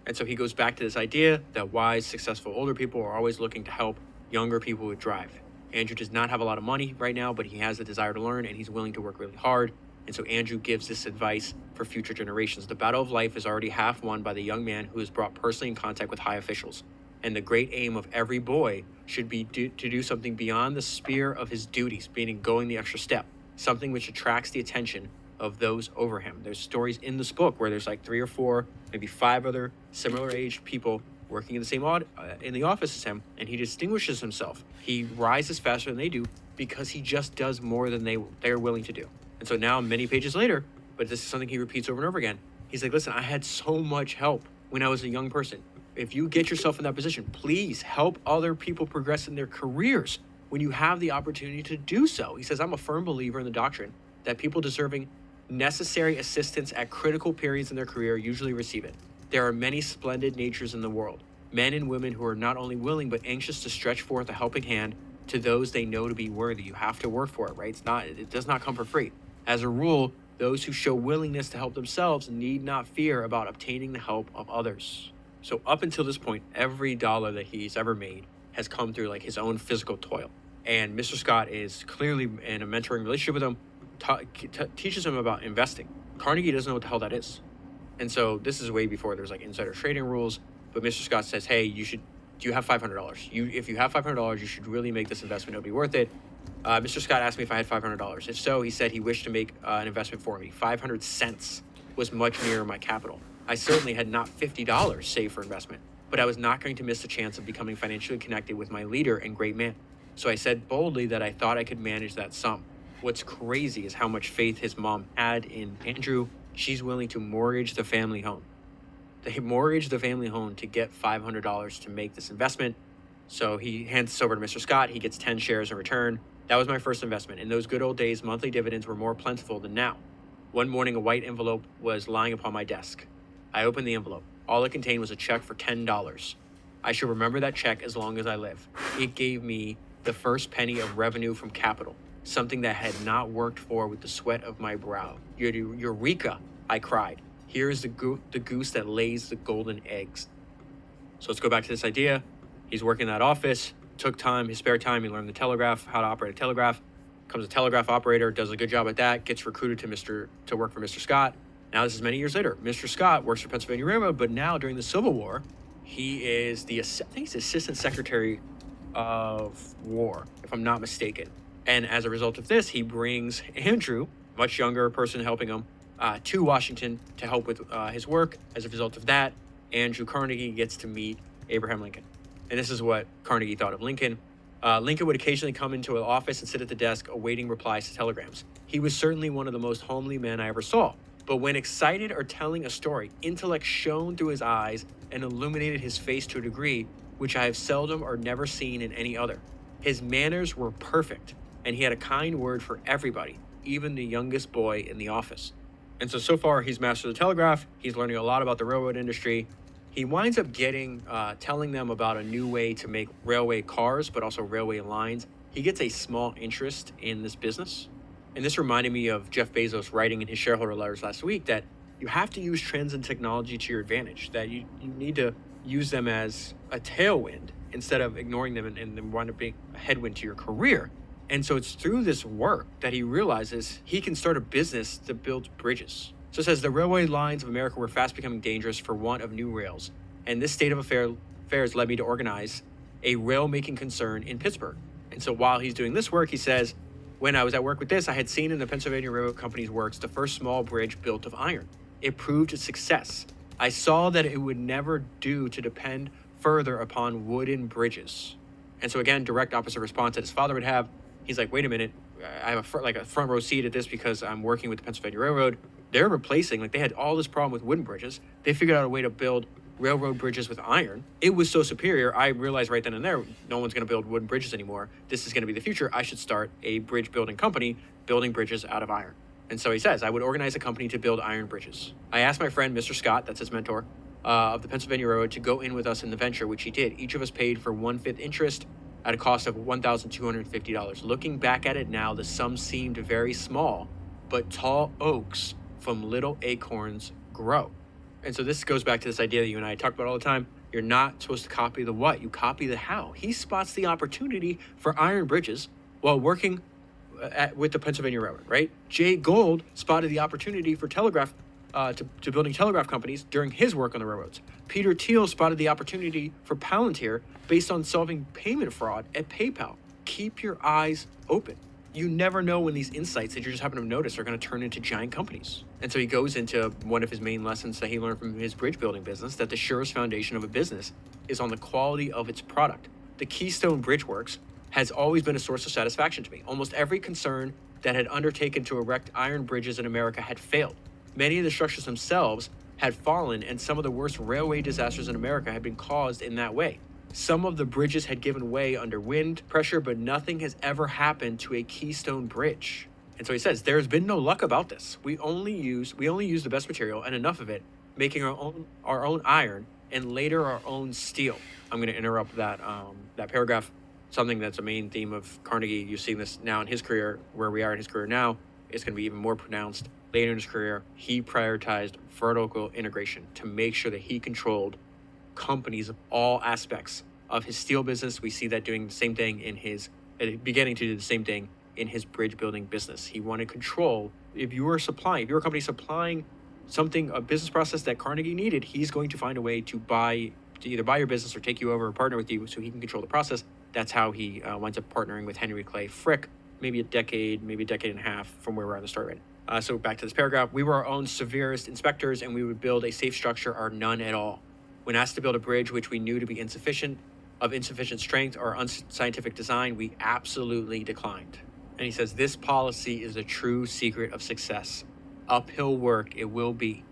And so he goes back to this idea that wise, successful older people are always looking to help younger people with drive. Andrew does not have a lot of money right now, but he has a desire to learn and he's willing to work really hard. And so Andrew gives this advice for future generations. The battle of life is already half won by the young man who is brought personally in contact with high officials. And the great aim of every boy should be to do something beyond the sphere of his duties, meaning going the extra step, something which attracts the attention of those over him. There's stories in this book where there's like 3 or 4, maybe 5 other similar aged people working in the same in the office as him, and he distinguishes himself. He rises faster than they do because he just does more than they're willing to do. And so now, many pages later, but this is something he repeats over and over again, he's like, listen, I had so much help when I was a young person. If you get yourself in that position, please help other people progress in their careers when you have the opportunity to do so. He says, I'm a firm believer in the doctrine that people deserving necessary assistance at critical periods in their career usually receive it. There are many splendid natures in the world, men and women who are not only willing but anxious to stretch forth a helping hand to those they know to be worthy. You have to work for it, right? It does not come for free. As a rule, those who show willingness to help themselves need not fear about obtaining the help of others. So up until this point, every dollar that he's ever made has come through like his own physical toil. And Mr. Scott is clearly in a mentoring relationship with him, teaches him about investing. Carnegie doesn't know what the hell that is. And so this is way before there's like insider trading rules. But Mr. Scott says, hey, do you have $500? If you have $500, you should really make this investment. It'll be worth it. Mr. Scott asked me if I had $500. If so, he said he wished to make an investment for me, 500 cents. was much nearer my capital. I certainly had not $50 saved for investment, but I was not going to miss the chance of becoming financially connected with my leader and great man. So I said boldly that I thought I could manage that sum. What's crazy is how much faith his mom had in Andrew. She's willing to mortgage the family home. They mortgaged the family home to get $500 to make this investment. So he hands this over to Mr. Scott. He gets 10 shares in return. That was my first investment. In those good old days, monthly dividends were more plentiful than now. One morning, a white envelope was lying upon my desk. I opened the envelope. All it contained was a check for $10. I should remember that check as long as I live. It gave me the first penny of revenue from capital, something that had not worked for with the sweat of my brow. Eureka, I cried. Here is the goose that lays the golden eggs. So let's go back to this idea. He's working in that office, took time, his spare time, he learned the telegraph, how to operate a telegraph, becomes a telegraph operator, does a good job at that, gets recruited to work for Mr. Scott. Now this is many years later. Mr. Scott works for Pennsylvania Railroad, but now during the Civil War, he is I think he's Assistant Secretary of War, if I'm not mistaken. And as a result of this, he brings Andrew, much younger person helping him, to Washington to help with his work. As a result of that, Andrew Carnegie gets to meet Abraham Lincoln. And this is what Carnegie thought of Lincoln. Lincoln would occasionally come into an office and sit at the desk awaiting replies to telegrams. He was certainly one of the most homely men I ever saw. But when excited or telling a story, intellect shone through his eyes and illuminated his face to a degree which I have seldom or never seen in any other. His manners were perfect, and he had a kind word for everybody, even the youngest boy in the office. And so far, he's mastered the telegraph. He's learning a lot about the railroad industry. He winds up telling them about a new way to make railway cars, but also railway lines. He gets a small interest in this business. And this reminded me of Jeff Bezos writing in his shareholder letters last week that you have to use trends in technology to your advantage, that you need to use them as a tailwind instead of ignoring them and then wind up being a headwind to your career. And so it's through this work that he realizes he can start a business that builds bridges. So it says the railway lines of America were fast becoming dangerous for want of new rails. And this state of affairs led me to organize a rail-making concern in Pittsburgh. And so while he's doing this work, he says, when I was at work with this, I had seen in the Pennsylvania Railroad Company's works the first small bridge built of iron. It proved a success. I saw that it would never do to depend further upon wooden bridges. And so again, direct opposite response that his father would have. He's like, wait a minute, I have a front row seat at this because I'm working with the Pennsylvania Railroad. They're replacing, they had all this problem with wooden bridges. They figured out a way to build railroad bridges with iron. It was so superior, I realized right then and there, no one's going to build wooden bridges anymore. This is going to be the future. I should start a bridge building company building bridges out of iron. And so he says, I would organize a company to build iron bridges. I asked my friend, Mr. Scott, that's his mentor, of the Pennsylvania Railroad to go in with us in the venture, which he did. Each of us paid for 1/5 interest at a cost of $1,250. Looking back at it now, the sum seemed very small, but tall oaks from little acorns grow. And so this goes back to this idea that you and I talk about all the time. You're not supposed to copy the what, you copy the how. He spots the opportunity for iron bridges while working with the Pennsylvania Railroad, right? Jay Gould spotted the opportunity for telegraph to building telegraph companies during his work on the railroads. Peter Thiel spotted the opportunity for Palantir based on solving payment fraud at PayPal. Keep your eyes open. You never know when these insights that you're just happening to notice are going to turn into giant companies. And so he goes into one of his main lessons that he learned from his bridge building business, that the surest foundation of a business is on the quality of its product. The Keystone Bridge Works has always been a source of satisfaction to me. Almost every concern that had undertaken to erect iron bridges in America had failed. Many of the structures themselves had fallen, and some of the worst railway disasters in America had been caused in that way. Some of the bridges had given way under wind pressure, but nothing has ever happened to a Keystone Bridge. And so he says, there's been no luck about this. We only use the best material and enough of it, making our own iron and later our own steel. I'm going to interrupt that paragraph. Something that's a main theme of Carnegie. You've seen this now in his career, where we are in his career now. It's going to be even more pronounced later in his career. He prioritized vertical integration to make sure that he controlled companies of all aspects of his steel business. We see that doing the same thing beginning to do the same thing in his bridge building business. He wanted control. If you're a company supplying something, a business process that Carnegie needed, he's going to find a way to either buy your business or take you over or partner with you so he can control the process. That's how he winds up partnering with Henry Clay Frick, maybe a decade and a half from where we're at the start right now. So back to this paragraph, we were our own severest inspectors, and we would build a safe structure or none at all. When asked to build a bridge which we knew to be insufficient strength or unscientific design, we absolutely declined. And he says, this policy is the true secret of success. Uphill work it will be.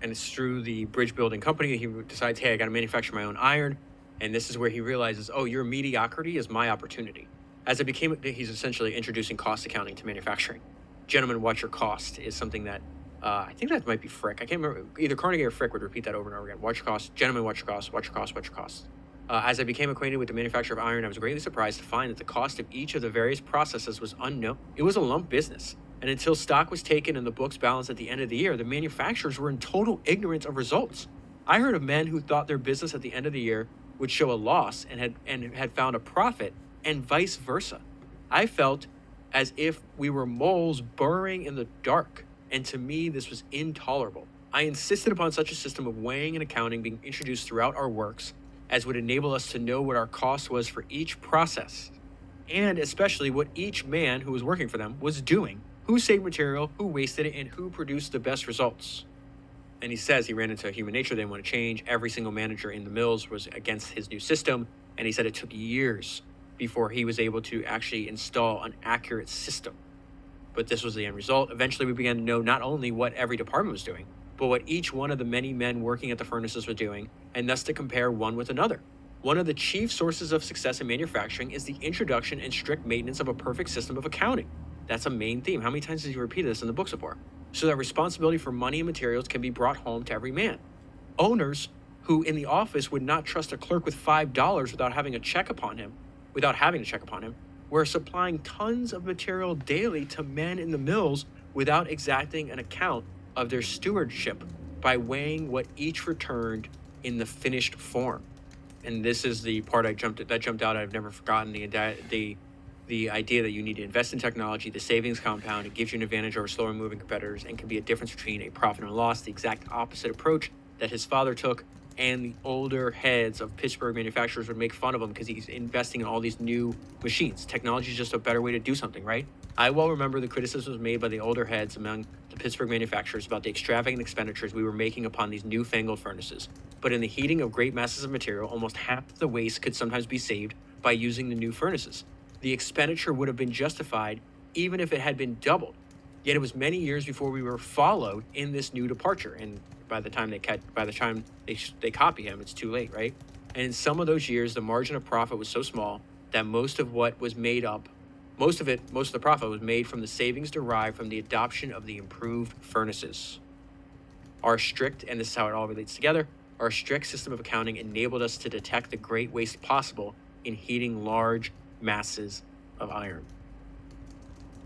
And it's through the bridge building company that he decides, hey, I got to manufacture my own iron. And this is where he realizes, oh, your mediocrity is my opportunity. He's essentially introducing cost accounting to manufacturing. Gentlemen, watch your cost is something that, I think that might be Frick. I can't remember, either Carnegie or Frick would repeat that over and over again. Watch your cost, gentlemen, watch your cost, watch your cost, watch your cost. As I became acquainted with the manufacture of iron, I was greatly surprised to find that the cost of each of the various processes was unknown. It was a lump business. And until stock was taken and the books balanced at the end of the year, the manufacturers were in total ignorance of results. I heard of men who thought their business at the end of the year would show a loss and had found a profit, and vice versa. I felt as if we were moles burrowing in the dark, and to me this was intolerable. I insisted upon such a system of weighing and accounting being introduced throughout our works as would enable us to know what our cost was for each process, and especially what each man who was working for them was doing, who saved material, who wasted it, and who produced the best results. And he says he ran into human nature they didn't want to change. Every single manager in the mills was against his new system, and he said it took years before he was able to actually install an accurate system. But this was the end result. Eventually, we began to know not only what every department was doing, but what each one of the many men working at the furnaces were doing, and thus to compare one with another. One of the chief sources of success in manufacturing is the introduction and strict maintenance of a perfect system of accounting. That's a main theme. How many times has he repeated this in the book so far? So that responsibility for money and materials can be brought home to every man. Owners who in the office would not trust a clerk with $5 without having to check upon him, were supplying tons of material daily to men in the mills without exacting an account of their stewardship by weighing what each returned in the finished form. And this is the part that jumped out. I've never forgotten the idea that you need to invest in technology. The savings compound, it gives you an advantage over slower moving competitors and can be a difference between a profit and a loss. The exact opposite approach that his father took, and the older heads of Pittsburgh manufacturers would make fun of him because he's investing in all these new machines. Technology is just a better way to do something, right? I well remember the criticisms made by the older heads among the Pittsburgh manufacturers about the extravagant expenditures we were making upon these newfangled furnaces. But in the heating of great masses of material, almost half the waste could sometimes be saved by using the new furnaces. The expenditure would have been justified even if it had been doubled. Yet it was many years before we were followed in this new departure. And by the time they copy him, it's too late, right? And in some of those years, the margin of profit was so small that most of the profit was made from the savings derived from the adoption of the improved furnaces. Our strict, and this is how it all relates together, our strict system of accounting enabled us to detect the great waste possible in heating large masses of iron.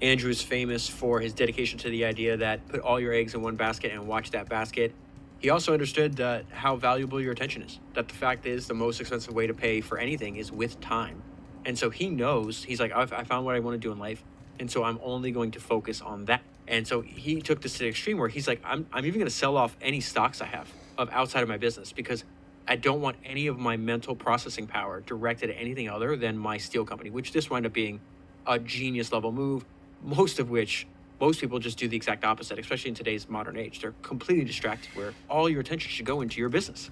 Andrew is famous for his dedication to the idea that put all your eggs in one basket and watch that basket. He also understood how valuable your attention is. That the fact is the most expensive way to pay for anything is with time. And so he knows, he's like, I found what I want to do in life. And so I'm only going to focus on that. And so he took this to the extreme where he's like, I'm even going to sell off any stocks I have of outside of my business because I don't want any of my mental processing power directed at anything other than my steel company, which this wound up being a genius level move, most people just do the exact opposite, especially in today's modern age. They're completely distracted where all your attention should go into your business.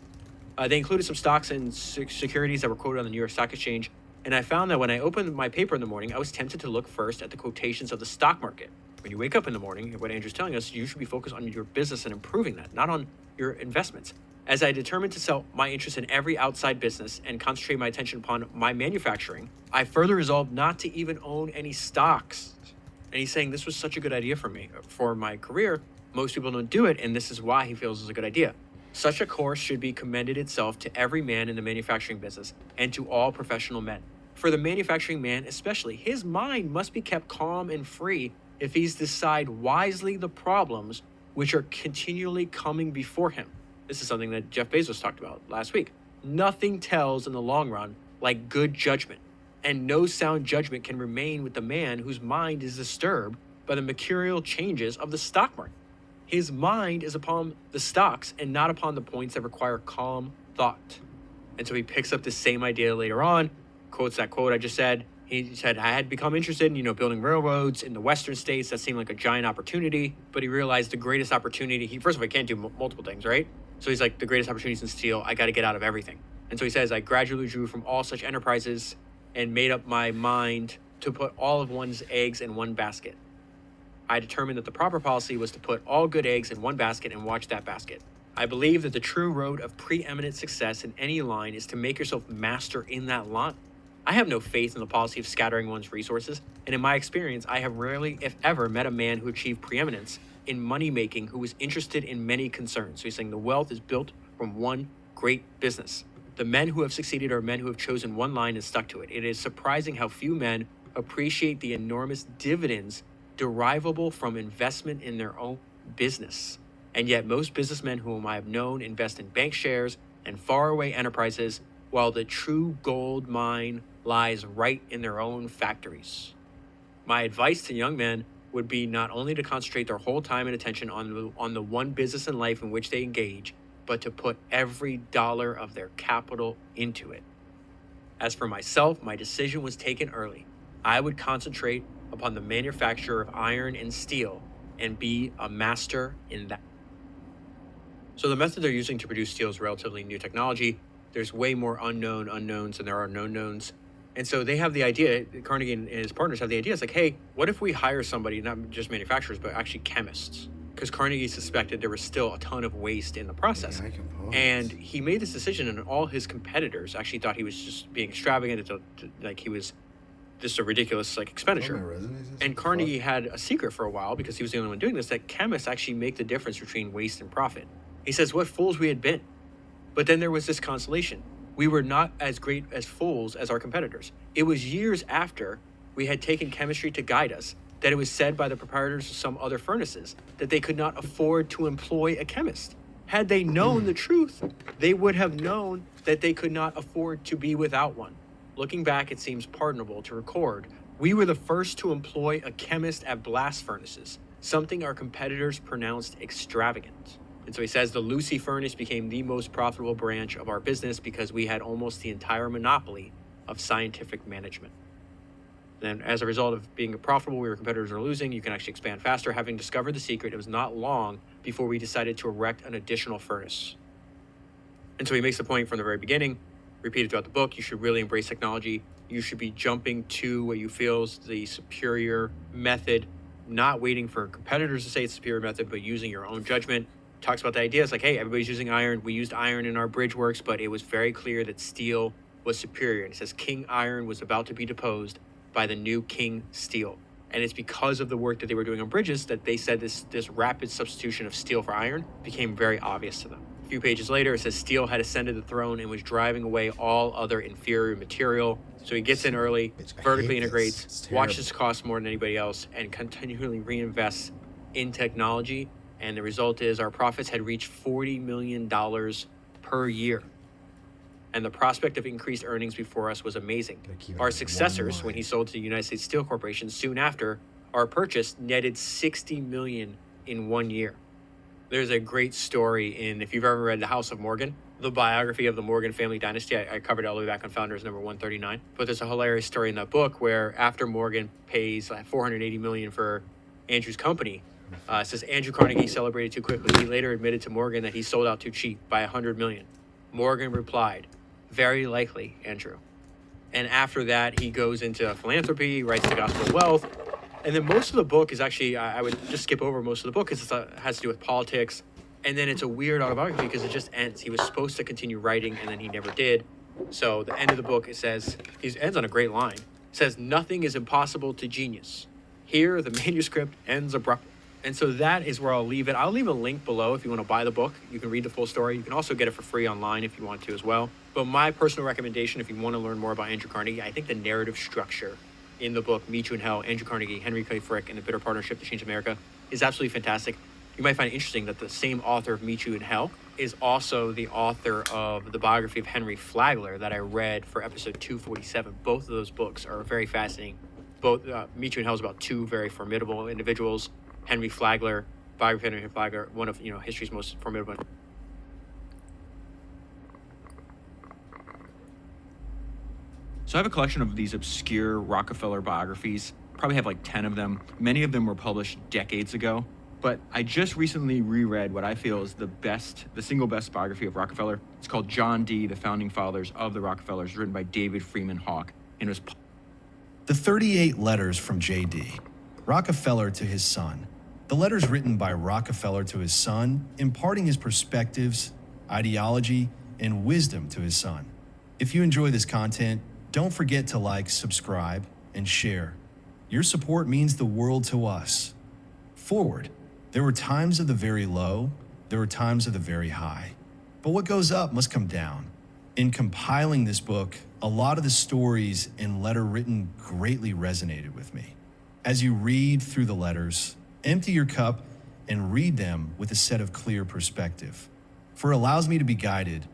They included some stocks and securities that were quoted on the New York Stock Exchange. And I found that when I opened my paper in the morning, I was tempted to look first at the quotations of the stock market. When you wake up in the morning, what Andrew's telling us, you should be focused on your business and improving that, not on your investments. As I determined to sell my interest in every outside business and concentrate my attention upon my manufacturing, I further resolved not to even own any stocks. And he's saying this was such a good idea for me, for my career. Most people don't do it, and this is why he feels it's a good idea. Such a course should be commended itself to every man in the manufacturing business and to all professional men. For the manufacturing man especially, his mind must be kept calm and free if he's to decide wisely the problems which are continually coming before him. This is something that Jeff Bezos talked about last week. Nothing tells in the long run like good judgment. And no sound judgment can remain with the man whose mind is disturbed by the mercurial changes of the stock market. His mind is upon the stocks and not upon the points that require calm thought. And so he picks up the same idea later on, quotes that quote I just said. He said, I had become interested in, building railroads in the western states. That seemed like a giant opportunity, but he realized the greatest opportunity, first of all, he can't do multiple things, right? So he's like, the greatest opportunities in steel, I got to get out of everything. And so he says, I gradually drew from all such enterprises and made up my mind to put all of one's eggs in one basket. I determined that the proper policy was to put all good eggs in one basket and watch that basket. I believe that the true road of preeminent success in any line is to make yourself master in that line. I have no faith in the policy of scattering one's resources, and in my experience, I have rarely, if ever, met a man who achieved preeminence in money-making who was interested in many concerns. So he's saying the wealth is built from one great business. The men who have succeeded are men who have chosen one line and stuck to it. It is surprising how few men appreciate the enormous dividends derivable from investment in their own business. And yet most businessmen whom I have known invest in bank shares and faraway enterprises, while the true gold mine lies right in their own factories. My advice to young men would be not only to concentrate their whole time and attention on the one business in life in which they engage, but to put every dollar of their capital into it. As for myself, my decision was taken early. I would concentrate upon the manufacture of iron and steel and be a master in that. So the method they're using to produce steel is relatively new technology. There's way more unknowns than there are known knowns. And so they have the idea, Carnegie and his partners have the idea, it's like, hey, what if we hire somebody, not just manufacturers, but actually chemists? Because Carnegie suspected there was still a ton of waste in the process. And he made this decision, and all his competitors actually thought he was just being extravagant, like he was just a ridiculous expenditure. And Carnegie had a secret for a while, because he was the only one doing this, that chemists actually make the difference between waste and profit. He says, what fools we had been. But then there was this consolation. We were not as great as fools as our competitors. It was years after we had taken chemistry to guide us that it was said by the proprietors of some other furnaces that they could not afford to employ a chemist. Had they known the truth, they would have known that they could not afford to be without one. Looking back, it seems pardonable to record, we were the first to employ a chemist at blast furnaces, something our competitors pronounced extravagant. And so he says the Lucy furnace became the most profitable branch of our business because we had almost the entire monopoly of scientific management. And as a result of being profitable, where your competitors are losing, you can actually expand faster. Having discovered the secret, it was not long before we decided to erect an additional furnace. And so he makes the point from the very beginning, repeated throughout the book, you should really embrace technology. You should be jumping to what you feel is the superior method, not waiting for competitors to say it's the superior method, but using your own judgment. Talks about the idea. It's like, hey, everybody's using iron. We used iron in our bridge works, but it was very clear that steel was superior. And it says King Iron was about to be deposed by the new King Steel. And it's because of the work that they were doing on bridges that they said this rapid substitution of steel for iron became very obvious to them. A few pages later, it says steel had ascended the throne and was driving away all other inferior material. So he gets in early, vertically integrates, watches cost more than anybody else, and continually reinvests in technology. And the result is our profits had reached $40 million per year. And the prospect of increased earnings before us was amazing. Our successors, when he sold to the United States Steel Corporation soon after, our purchase netted $60 million in 1 year. There's a great story if you've ever read The House of Morgan, the biography of the Morgan family dynasty. I covered it all the way back on Founders number 139. But there's a hilarious story in that book where after Morgan pays $480 million for Andrew's company, it says Andrew Carnegie celebrated too quickly. He later admitted to Morgan that he sold out too cheap by $100 million. Morgan replied, very likely, Andrew. And after that, he goes into philanthropy, he writes The Gospel of Wealth. And then most of the book is actually, I would just skip over most of the book because it has to do with politics. And then it's a weird autobiography because it just ends. He was supposed to continue writing and then he never did. So the end of the book, it says, he ends on a great line. It says, nothing is impossible to genius. Here, the manuscript ends abruptly. And so that is where I'll leave it. I'll leave a link below if you want to buy the book. You can read the full story. You can also get it for free online if you want to as well. But my personal recommendation, if you want to learn more about Andrew Carnegie, I think the narrative structure in the book, Meet You in Hell, Andrew Carnegie, Henry Clay Frick, and the Bitter Partnership to Change America is absolutely fantastic. You might find it interesting that the same author of Meet You in Hell is also the author of the biography of Henry Flagler that I read for episode 247. Both of those books are very fascinating. Both Meet You in Hell is about two very formidable individuals. Henry Flagler, biography of Henry Flagler, one of history's most formidable. So I have a collection of these obscure Rockefeller biographies. Probably have like 10 of them. Many of them were published decades ago. But I just recently reread what I feel is the single best biography of Rockefeller. It's called John D., The Founding Fathers of the Rockefellers, written by David Freeman Hawke. And it was The 38 letters from J.D., Rockefeller to his son. The letters written by Rockefeller to his son, imparting his perspectives, ideology, and wisdom to his son. If you enjoy this content, don't forget to like, subscribe, and share. Your support means the world to us. Forward. There were times of the very low, there were times of the very high. But what goes up must come down. In compiling this book, a lot of the stories and letter written greatly resonated with me. As you read through the letters, empty your cup and read them with a set of clear perspective. For it allows me to be guided.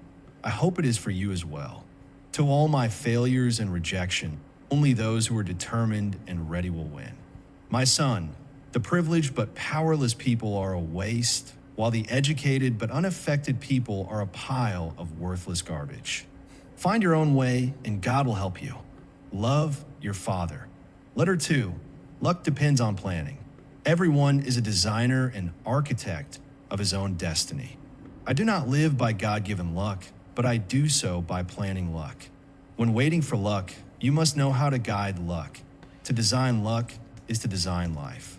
I hope it is for you as well. To all my failures and rejection, only those who are determined and ready will win. My son, the privileged but powerless people are a waste, while the educated but unaffected people are a pile of worthless garbage. Find your own way, and God will help you. Love your father. Letter 2. Luck depends on planning. Everyone is a designer and architect of his own destiny. I do not live by God-given luck, but I do so by planning luck. When waiting for luck, you must know how to guide luck. To design luck is to design life.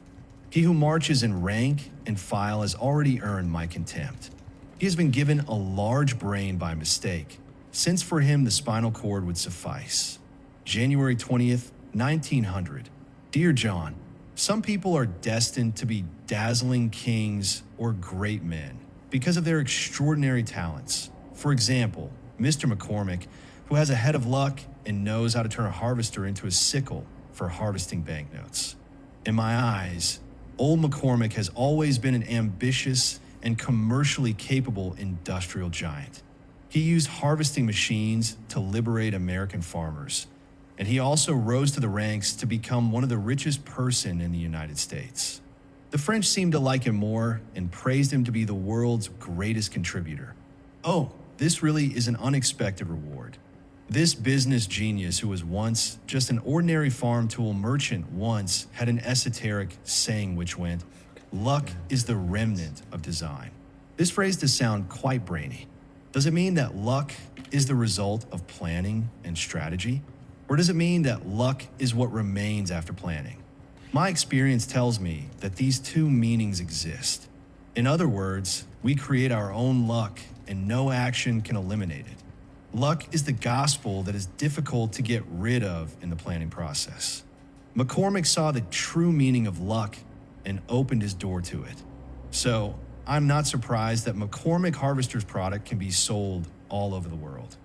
He who marches in rank and file has already earned my contempt. He has been given a large brain by mistake, since for him the spinal cord would suffice. January 20th, 1900. Dear John, some people are destined to be dazzling kings or great men because of their extraordinary talents. For example, Mr. McCormick, who has a head of luck and knows how to turn a harvester into a sickle for harvesting banknotes. In my eyes, old McCormick has always been an ambitious and commercially capable industrial giant. He used harvesting machines to liberate American farmers, and he also rose to the ranks to become one of the richest person in the United States. The French seemed to like him more and praised him to be the world's greatest contributor. Oh, this really is an unexpected reward. This business genius, who was once just an ordinary farm tool merchant, once had an esoteric saying which went, "Luck is the remnant of design." This phrase does sound quite brainy. Does it mean that luck is the result of planning and strategy? Or does it mean that luck is what remains after planning? My experience tells me that these two meanings exist. In other words, we create our own luck and no action can eliminate it. Luck is the gospel that is difficult to get rid of in the planning process. McCormick saw the true meaning of luck and opened his door to it. So, I'm not surprised that McCormick Harvester's product can be sold all over the world.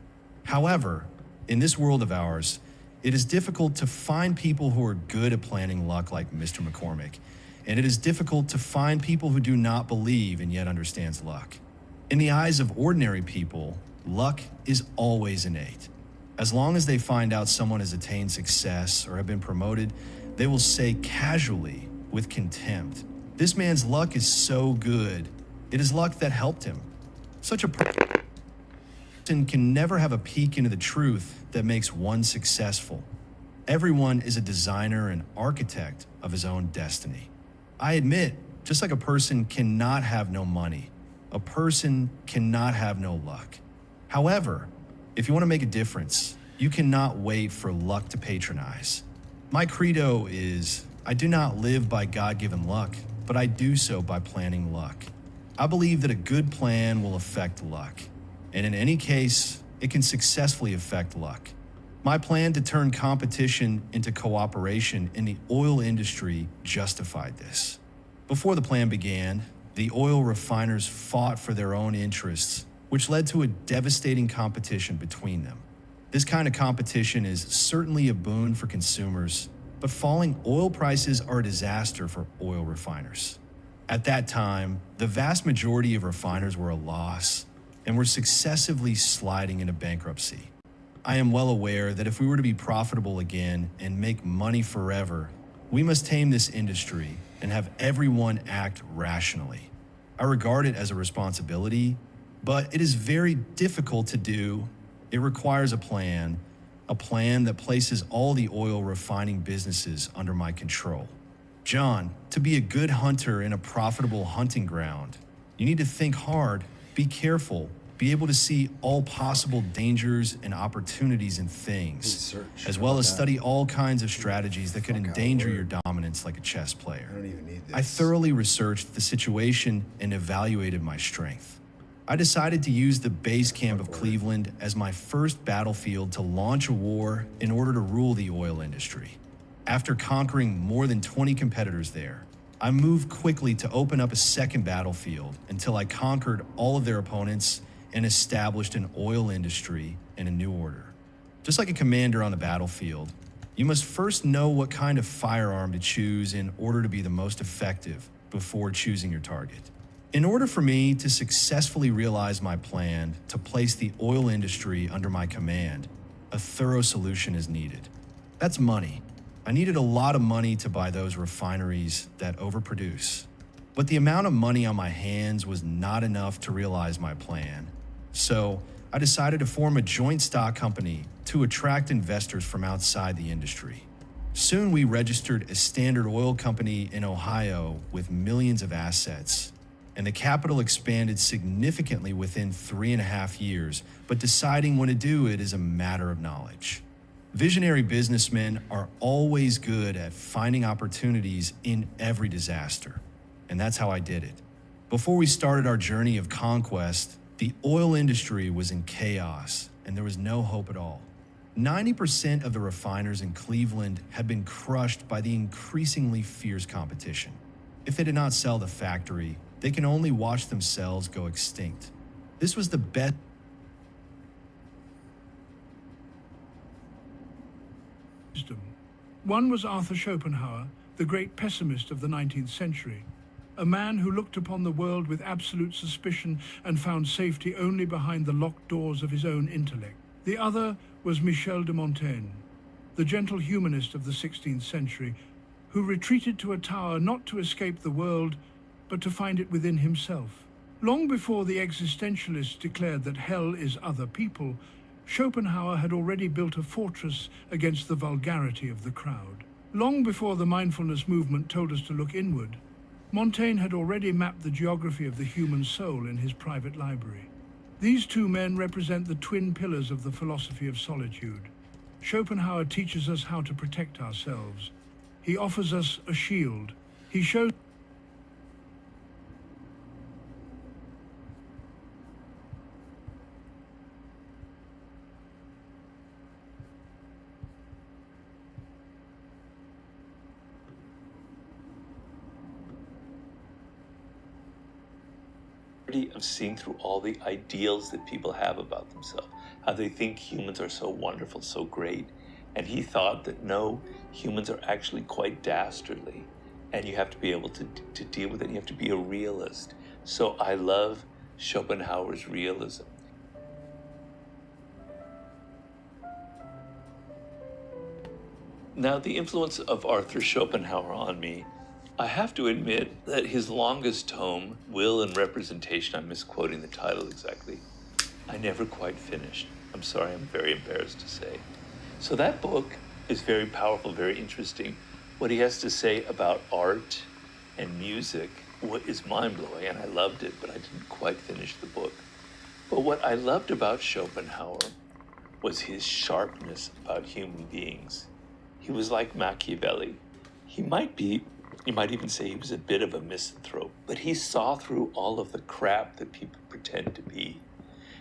However, in this world of ours, it is difficult to find people who are good at planning luck like Mr. McCormick, and it is difficult to find people who do not believe and yet understands luck. In the eyes of ordinary people, luck is always innate. As long as they find out someone has attained success or have been promoted, they will say casually, with contempt, "This man's luck is so good. It is luck that helped him." Such a person can never have a peek into the truth that makes one successful. Everyone is a designer and architect of his own destiny. I admit, just like a person cannot have no money, a person cannot have no luck. However, if you want to make a difference, you cannot wait for luck to patronize. My credo is, I do not live by God-given luck, but I do so by planning luck. I believe that a good plan will affect luck, and in any case, it can successfully affect luck. My plan to turn competition into cooperation in the oil industry justified this. Before the plan began, the oil refiners fought for their own interests, which led to a devastating competition between them. This kind of competition is certainly a boon for consumers, but falling oil prices are a disaster for oil refiners. At that time, the vast majority of refiners were a loss and were successively sliding into bankruptcy. I am well aware that if we were to be profitable again and make money forever, we must tame this industry and have everyone act rationally. I regard it as a responsibility, but it is very difficult to do. It requires a a plan that places all the oil refining businesses under my control. John, to be a good hunter in a profitable hunting ground, you need to think hard, be careful, be able to see all possible dangers and opportunities in things, as well as study all kinds of strategies that could endanger your dominance like a chess player. I thoroughly researched the situation and evaluated my strength. I decided to use the base camp of Cleveland as my first battlefield to launch a war in order to rule the oil industry. After conquering more than 20 competitors there, I moved quickly to open up a second battlefield until I conquered all of their opponents and established an oil industry in a new order. Just like a commander on the battlefield, you must first know what kind of firearm to choose in order to be the most effective before choosing your target. In order for me to successfully realize my plan to place the oil industry under my command, a thorough solution is needed. That's money. I needed a lot of money to buy those refineries that overproduce. But the amount of money on my hands was not enough to realize my plan. So I decided to form a joint stock company to attract investors from outside the industry. Soon we registered a Standard Oil company in Ohio with millions of assets, and the capital expanded significantly within 3.5 years, but deciding when to do it is a matter of knowledge. Visionary businessmen are always good at finding opportunities in every disaster, and that's how I did it. Before we started our journey of conquest, the oil industry was in chaos, and there was no hope at all. 90% of the refiners in Cleveland had been crushed by the increasingly fierce competition. If they did not sell the factory, they can only watch themselves go extinct. This was the best. One was Arthur Schopenhauer, the great pessimist of the 19th century, a man who looked upon the world with absolute suspicion and found safety only behind the locked doors of his own intellect. The other was Michel de Montaigne, the gentle humanist of the 16th century, who retreated to a tower not to escape the world, but to find it within himself. Long before the existentialists declared that hell is other people, Schopenhauer had already built a fortress against the vulgarity of the crowd. Long before the mindfulness movement told us to look inward, Montaigne had already mapped the geography of the human soul in his private library. These two men represent the twin pillars of the philosophy of solitude. Schopenhauer teaches us how to protect ourselves. He offers us a shield. He shows of seeing through all the ideals that people have about themselves, how they think humans are so wonderful, so great. And he thought that no, humans are actually quite dastardly, and you have to be able to deal with it. You have to be a realist. So I love Schopenhauer's realism. Now, the influence of Arthur Schopenhauer on me, I have to admit that his longest tome, Will and Representation, I'm misquoting the title exactly, I never quite finished. I'm sorry, I'm very embarrassed to say. So that book is very powerful, very interesting. What he has to say about art and music is mind-blowing, and I loved it, but I didn't quite finish the book. But what I loved about Schopenhauer was his sharpness about human beings. He was like Machiavelli. You might even say he was a bit of a misanthrope, but he saw through all of the crap that people pretend to be.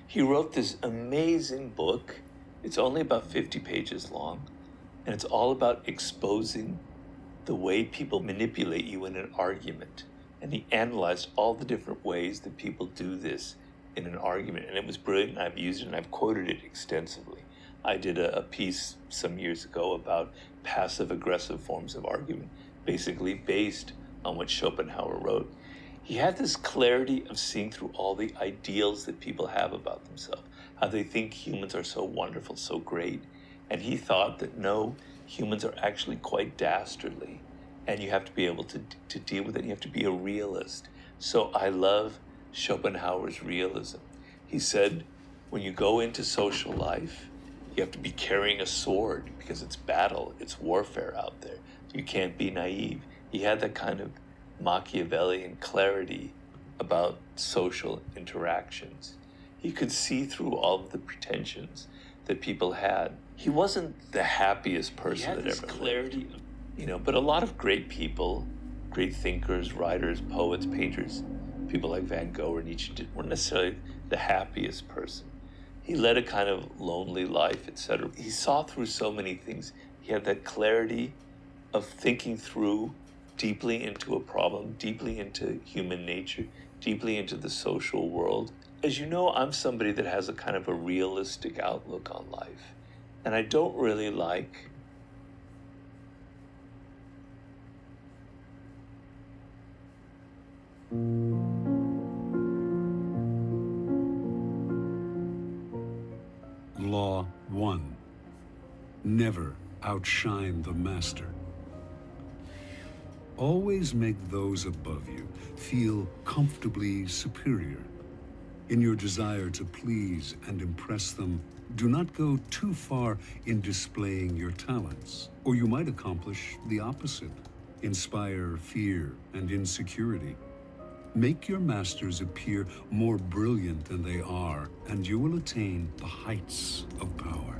He wrote this amazing book. It's only about 50 pages long, and it's all about exposing the way people manipulate you in an argument. And he analyzed all the different ways that people do this in an argument, and it was brilliant. I've used it, and I've quoted it extensively. I did a piece some years ago about passive-aggressive forms of argument, basically based on what Schopenhauer wrote. He had this clarity of seeing through all the ideals that people have about themselves, how they think humans are so wonderful, so great. And he thought that no, humans are actually quite dastardly, and you have to be able to deal with it. You have to be a realist. So I love Schopenhauer's realism. He said, when you go into social life, You have to be carrying a sword because it's battle, it's warfare out there. You can't be naive. He had that kind of Machiavellian clarity about social interactions. He could see through all of the pretensions that people had. He wasn't the happiest person that ever lived. You know, but a lot of great people, great thinkers, writers, poets, painters, people like Van Gogh or Nietzsche weren't necessarily the happiest person. He led a kind of lonely life, etc. He saw through so many things. He had that clarity of thinking through deeply into a problem, deeply into human nature, deeply into the social world. As you know, I'm somebody that has a kind of a realistic outlook on life. And I don't really like Law 1. Never outshine the master. Always make those above you feel comfortably superior. In your desire to please and impress them, do not go too far in displaying your talents, or you might accomplish the opposite, inspire fear and insecurity. Make your masters appear more brilliant than they are, and you will attain the heights of power.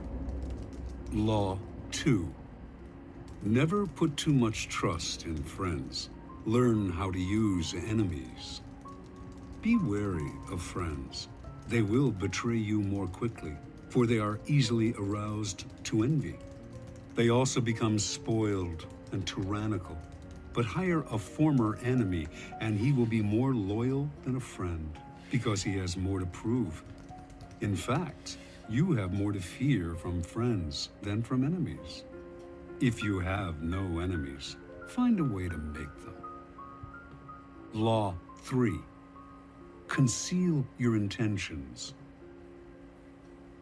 Law 2. Never put too much trust in friends. Learn how to use enemies. Be wary of friends. They will betray you more quickly, for they are easily aroused to envy. They also become spoiled and tyrannical. But hire a former enemy, and he will be more loyal than a friend, because he has more to prove. In fact, you have more to fear from friends than from enemies. If you have no enemies, find a way to make them. Law 3. Conceal your intentions.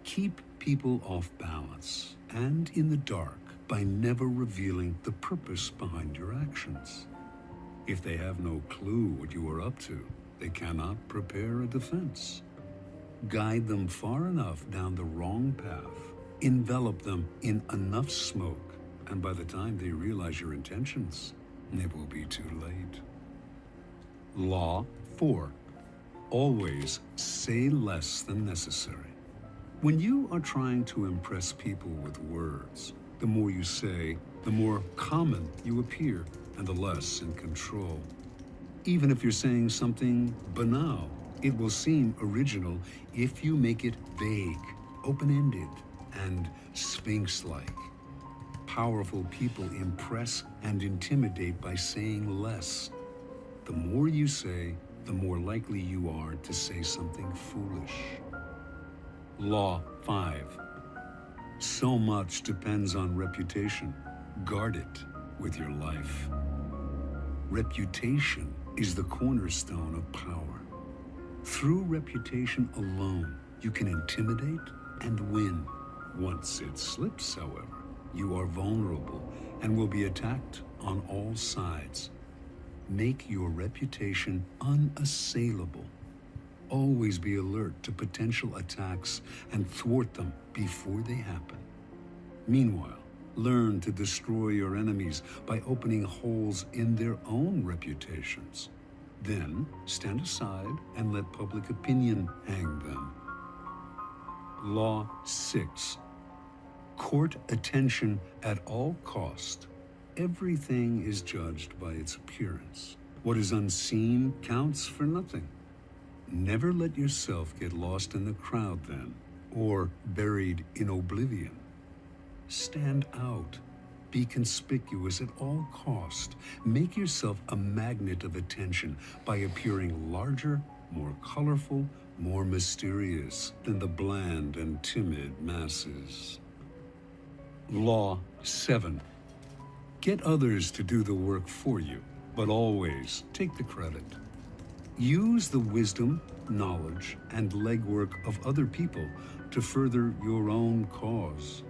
Keep people off balance and in the dark by never revealing the purpose behind your actions. If they have no clue what you are up to, they cannot prepare a defense. Guide them far enough down the wrong path, envelop them in enough smoke, and by the time they realize your intentions, it will be too late. Law 4. Always say less than necessary. When you are trying to impress people with words, the more you say, the more common you appear, and the less in control. Even if you're saying something banal, it will seem original if you make it vague, open-ended, and sphinx-like. Powerful people impress and intimidate by saying less. The more you say, the more likely you are to say something foolish. Law 5. So much depends on reputation. Guard it with your life. Reputation is the cornerstone of power. Through reputation alone, you can intimidate and win. Once it slips, however, you are vulnerable and will be attacked on all sides. Make your reputation unassailable. Always be alert to potential attacks and thwart them before they happen. Meanwhile, learn to destroy your enemies by opening holes in their own reputations. Then, stand aside and let public opinion hang them. Law 6. Court attention at all cost. Everything is judged by its appearance. What is unseen counts for nothing. Never let yourself get lost in the crowd then, or buried in oblivion. Stand out. Be conspicuous at all cost. Make yourself a magnet of attention by appearing larger, more colorful, more mysterious than the bland and timid masses. Law 7. Get others to do the work for you, but always take the credit. Use the wisdom, knowledge, and legwork of other people to further your own cause.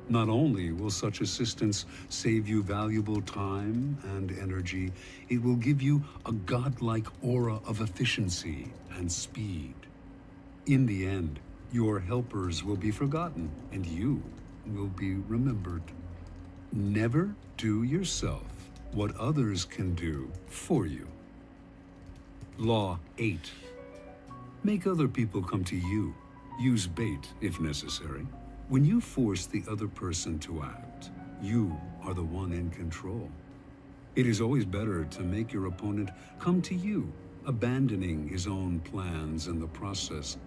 Not only will such assistance save you valuable time and energy, it will give you a godlike aura of efficiency and speed. In the end, Your helpers will be forgotten, and you will be remembered. Never do yourself what others can do for you. Law 8. Make other people come to you. Use bait if necessary. When you force the other person to act, you are the one in control. It is always better to make your opponent come to you, abandoning his own plans in the process.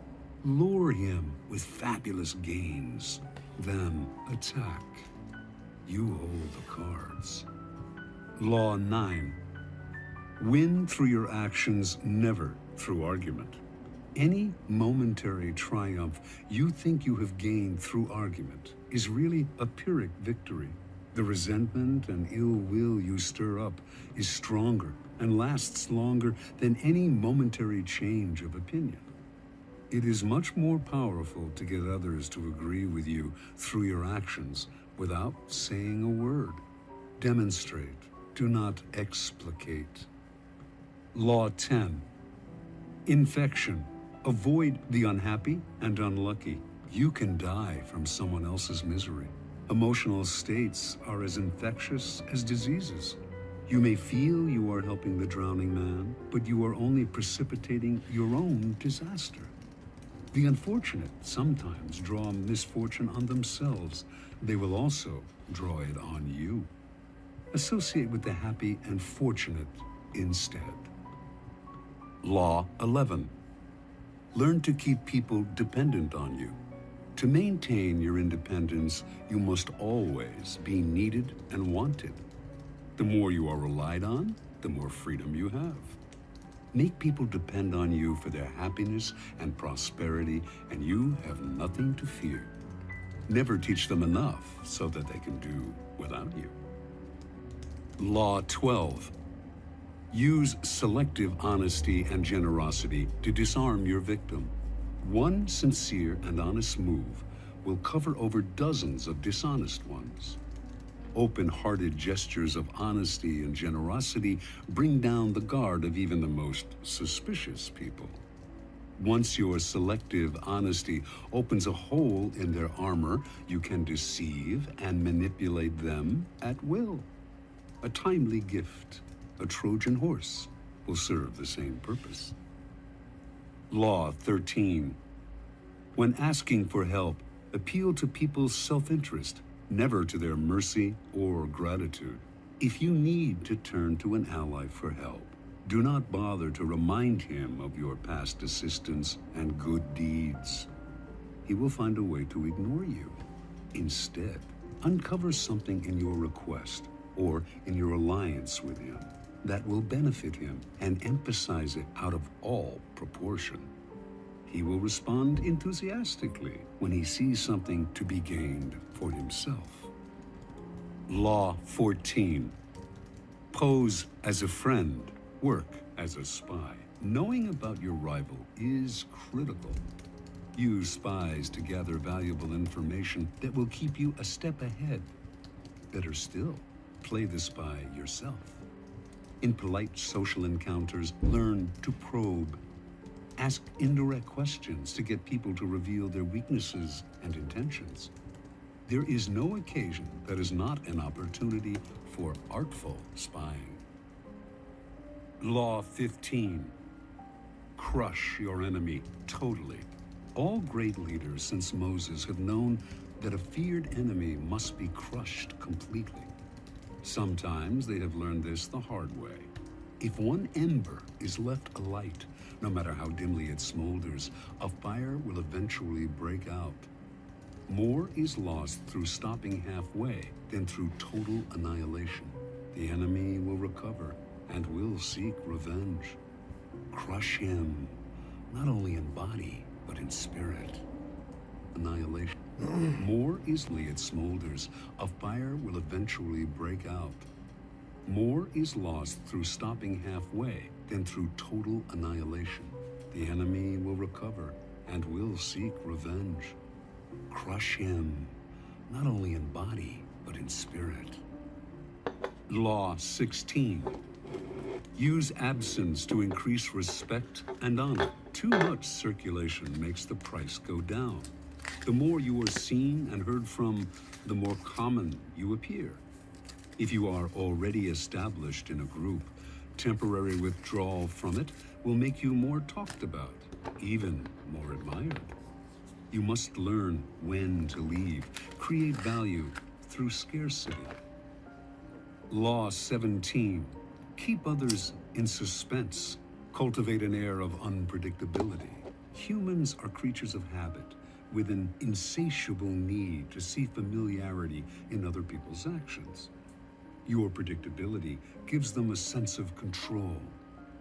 Lure him with fabulous gains, then attack. You hold the cards. Law 9. Win through your actions, never through argument. Any momentary triumph you think you have gained through argument is really a Pyrrhic victory. The resentment and ill will you stir up is stronger and lasts longer than any momentary change of opinion. It is much more powerful to get others to agree with you through your actions without saying a word. Demonstrate, do not explicate. Law 10. Infection. Avoid the unhappy and unlucky. You can die from someone else's misery. Emotional states are as infectious as diseases. You may feel you are helping the drowning man, but you are only precipitating your own disaster. The unfortunate sometimes draw misfortune on themselves. They will also draw it on you. Associate with the happy and fortunate instead. Law 11. Learn to keep people dependent on you. To maintain your independence, you must always be needed and wanted. The more you are relied on, the more freedom you have. Make people depend on you for their happiness and prosperity, and you have nothing to fear. Never teach them enough so that they can do without you. Law 12. Use selective honesty and generosity to disarm your victim. One sincere and honest move will cover over dozens of dishonest ones. Open-hearted gestures of honesty and generosity bring down the guard of even the most suspicious people. Once your selective honesty opens a hole in their armor, you can deceive and manipulate them at will. A timely gift, a Trojan horse, will serve the same purpose. Law 13. When asking for help, appeal to people's self-interest, never to their mercy or gratitude. If you need to turn to an ally for help, do not bother to remind him of your past assistance and good deeds. He will find a way to ignore you. Instead, uncover something in your request or in your alliance with him that will benefit him and emphasize it out of all proportion. He will respond enthusiastically when he sees something to be gained for himself. Law 14. Pose as a friend, work as a spy. Knowing about your rival is critical. Use spies to gather valuable information that will keep you a step ahead. Better still, play the spy yourself. In polite social encounters, learn to probe. Ask indirect questions to get people to reveal their weaknesses and intentions. There is no occasion that is not an opportunity for artful spying. Law 15. Crush your enemy totally. All great leaders since Moses have known that a feared enemy must be crushed completely. Sometimes they have learned this the hard way. If one ember is left alight, no matter how dimly it smolders, a fire will eventually break out. More is lost through stopping halfway than through total annihilation. The enemy will recover and will seek revenge. Crush him, not only in body, but in spirit. Annihilation. More easily it smolders, a fire will eventually break out. More is lost through stopping halfway than through total annihilation. The enemy will recover and will seek revenge. Crush him, not only in body, but in spirit. Law 16. Use absence to increase respect and honor. Too much circulation makes the price go down. The more you are seen and heard from, the more common you appear. If you are already established in a group, temporary withdrawal from it will make you more talked about, even more admired. You must learn when to leave, create value through scarcity. Law 17. Keep others in suspense. Cultivate an air of unpredictability. Humans are creatures of habit, with an insatiable need to see familiarity in other people's actions. Your predictability gives them a sense of control.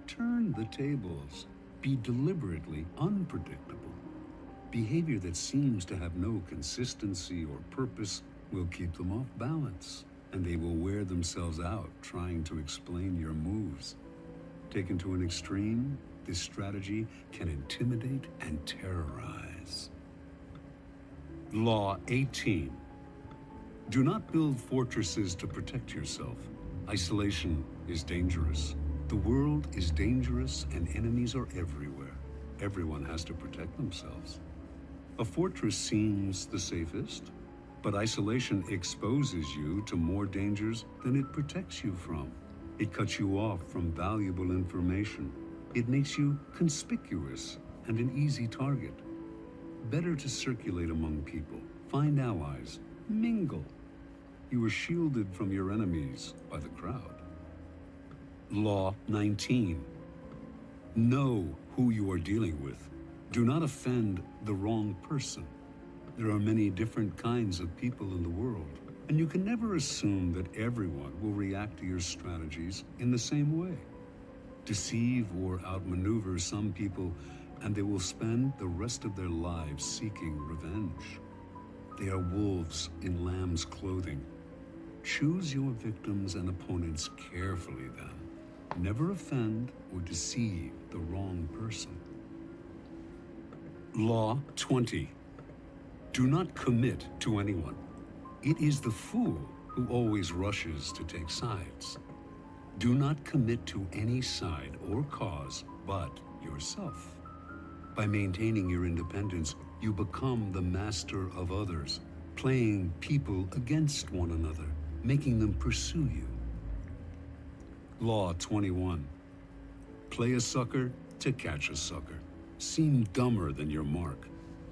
Turn the tables. Be deliberately unpredictable. Behavior that seems to have no consistency or purpose will keep them off balance, and they will wear themselves out trying to explain your moves. Taken to an extreme, this strategy can intimidate and terrorize. Law 18. Do not build fortresses to protect yourself. Isolation is dangerous. The world is dangerous and enemies are everywhere. Everyone has to protect themselves. A fortress seems the safest, but isolation exposes you to more dangers than it protects you from. It cuts you off from valuable information. It makes you conspicuous and an easy target. Better to circulate among people, find allies, mingle. You are shielded from your enemies by the crowd. Law 19. Know who you are dealing with. Do not offend the wrong person. There are many different kinds of people in the world, and you can never assume that everyone will react to your strategies in the same way. Deceive or outmaneuver some people, and they will spend the rest of their lives seeking revenge. They are wolves in lamb's clothing. Choose your victims and opponents carefully then. Never offend or deceive the wrong person. Law 20. Do not commit to anyone. It is the fool who always rushes to take sides. Do not commit to any side or cause but yourself. By maintaining your independence, you become the master of others, playing people against one another, making them pursue you. Law 21. Play a sucker to catch a sucker. Seem dumber than your mark.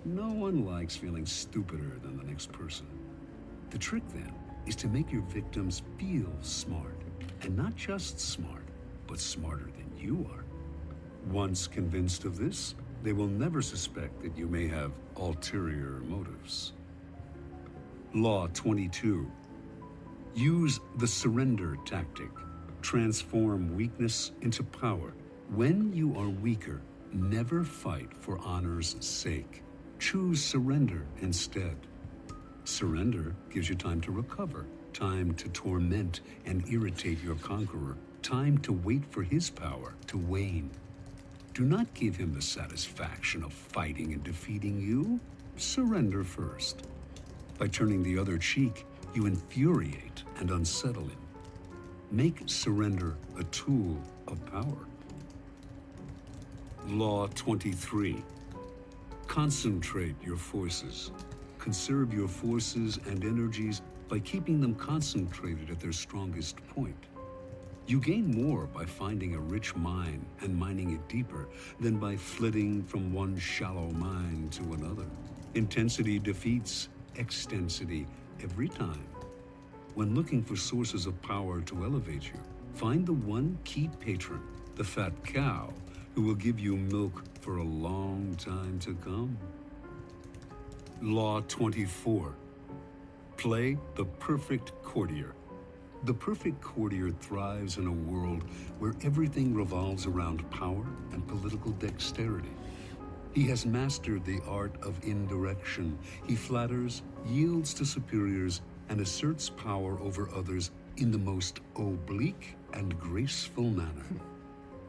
No one likes feeling stupider than the next person. The trick then is to make your victims feel smart, and not just smart, but smarter than you are. Once convinced of this, they will never suspect that you may have ulterior motives. Law 22. Use the surrender tactic. Transform weakness into power. When you are weaker, never fight for honor's sake. Choose surrender instead. Surrender gives you time to recover, time to torment and irritate your conqueror, time to wait for his power to wane. Do not give him the satisfaction of fighting and defeating you. Surrender first. By turning the other cheek, you infuriate and unsettle him. Make surrender a tool of power. Law 23. Concentrate your forces. Conserve your forces and energies by keeping them concentrated at their strongest point. You gain more by finding a rich mine and mining it deeper than by flitting from one shallow mine to another. Intensity defeats extensity every time. When looking for sources of power to elevate you, find the one key patron, the fat cow, who will give you milk for a long time to come. Law 24. Play the perfect courtier. The perfect courtier thrives in a world where everything revolves around power and political dexterity. He has mastered the art of indirection. He flatters, yields to superiors, and asserts power over others in the most oblique and graceful manner.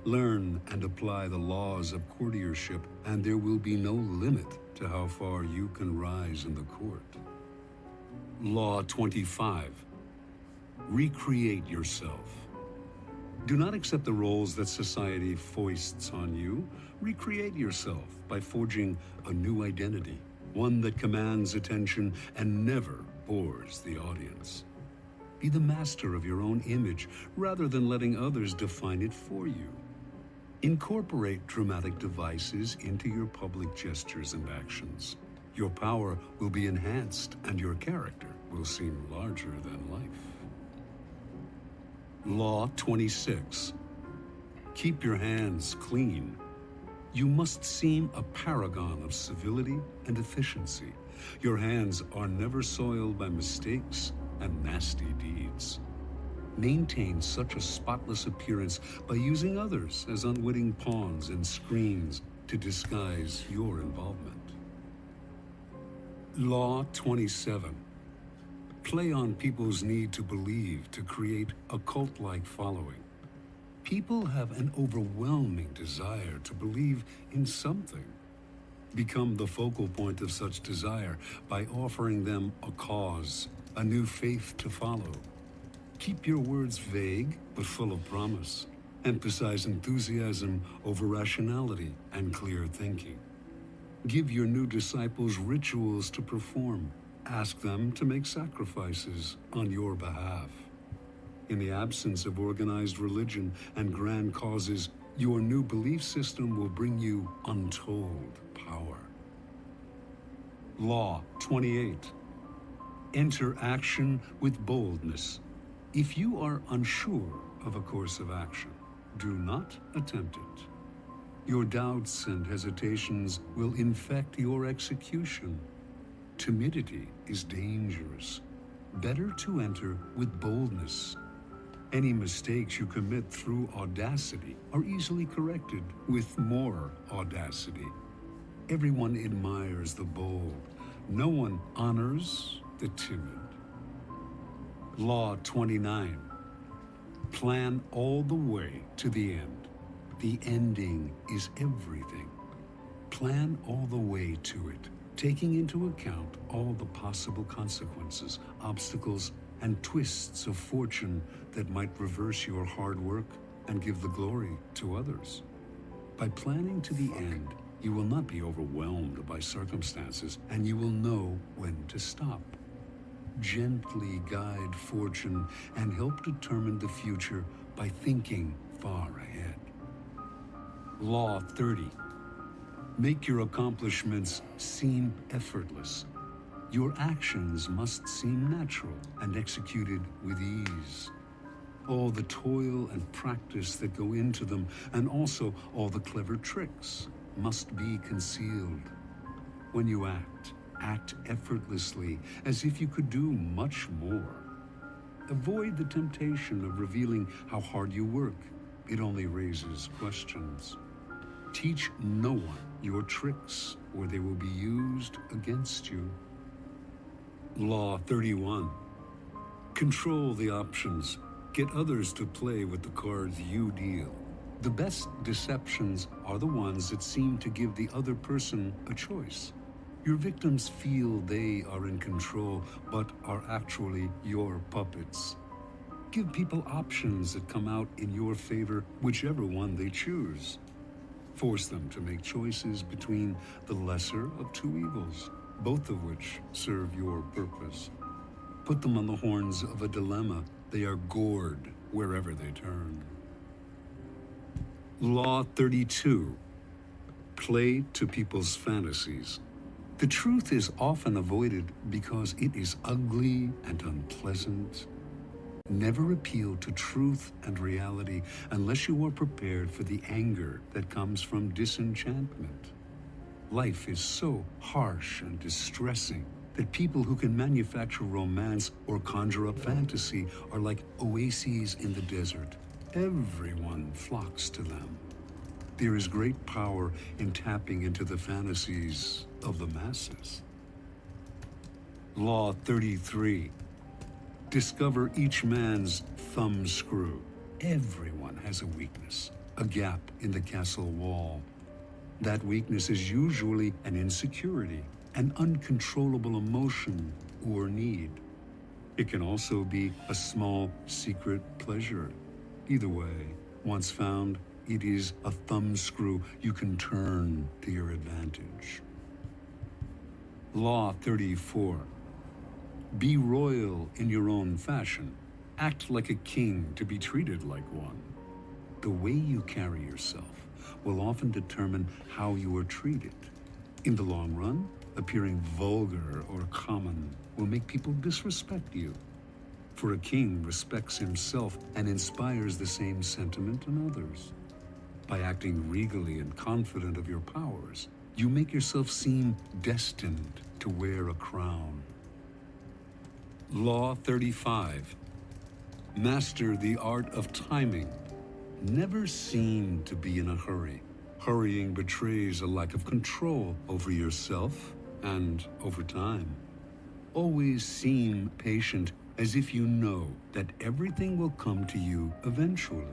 Learn and apply the laws of courtiership, and there will be no limit to how far you can rise in the court. Law 25. Recreate yourself. Do not accept the roles that society foists on you. Recreate yourself by forging a new identity, one that commands attention and never bores the audience. Be the master of your own image rather than letting others define it for you. Incorporate dramatic devices into your public gestures and actions. Your power will be enhanced and your character will seem larger than life. Law 26. Keep your hands clean. You must seem a paragon of civility and efficiency. Your hands are never soiled by mistakes and nasty deeds. Maintain such a spotless appearance by using others as unwitting pawns and screens to disguise your involvement. Law 27. Play on people's need to believe to create a cult-like following. People have an overwhelming desire to believe in something. Become the focal point of such desire by offering them a cause, a new faith to follow. Keep your words vague but full of promise. Emphasize enthusiasm over rationality and clear thinking. Give your new disciples rituals to perform. Ask them to make sacrifices on your behalf. In the absence of organized religion and grand causes, your new belief system will bring you untold power. Law 28. Enter action with boldness. If you are unsure of a course of action, do not attempt it. Your doubts and hesitations will infect your execution. Timidity is dangerous. Better to enter with boldness. Any mistakes you commit through audacity are easily corrected with more audacity. Everyone admires the bold. No one honors the timid. Law 29. Plan all the way to the end. The ending is everything. Plan all the way to it, taking into account all the possible consequences, obstacles, and twists of fortune that might reverse your hard work and give the glory to others. By planning to the end, you will not be overwhelmed by circumstances, and you will know when to stop. Gently guide fortune and help determine the future by thinking far ahead. Law 30. Make your accomplishments seem effortless. Your actions must seem natural and executed with ease. All the toil and practice that go into them, and also all the clever tricks, must be concealed. When you act, act effortlessly, as if you could do much more. Avoid the temptation of revealing how hard you work. It only raises questions. Teach no one your tricks, or they will be used against you. Law 31. Control the options. Get others to play with the cards you deal. The best deceptions are the ones that seem to give the other person a choice. Your victims feel they are in control, but are actually your puppets. Give people options that come out in your favor, whichever one they choose. Force them to make choices between the lesser of two evils, both of which serve your purpose. Put them on the horns of a dilemma. They are gored wherever they turn. Law 32. Play to people's fantasies. The truth is often avoided because it is ugly and unpleasant. Never appeal to truth and reality unless you are prepared for the anger that comes from disenchantment. Life is so harsh and distressing that people who can manufacture romance or conjure up fantasy are like oases in the desert. Everyone flocks to them. There is great power in tapping into the fantasies of the masses. Law 33. Discover each man's thumb screw. Everyone has a weakness, a gap in the castle wall. That weakness is usually an insecurity, an uncontrollable emotion or need. It can also be a small secret pleasure. Either way, once found, it is a thumbscrew you can turn to your advantage. Law 34. Be royal in your own fashion. Act like a king to be treated like one. The way you carry yourself will often determine how you are treated. In the long run, appearing vulgar or common will make people disrespect you. For a king respects himself and inspires the same sentiment in others. By acting regally and confident of your powers, you make yourself seem destined to wear a crown. Law 35. Master the art of timing. Never seem to be in a hurry. Hurrying betrays a lack of control over yourself and over time. Always seem patient, as if you know that everything will come to you eventually.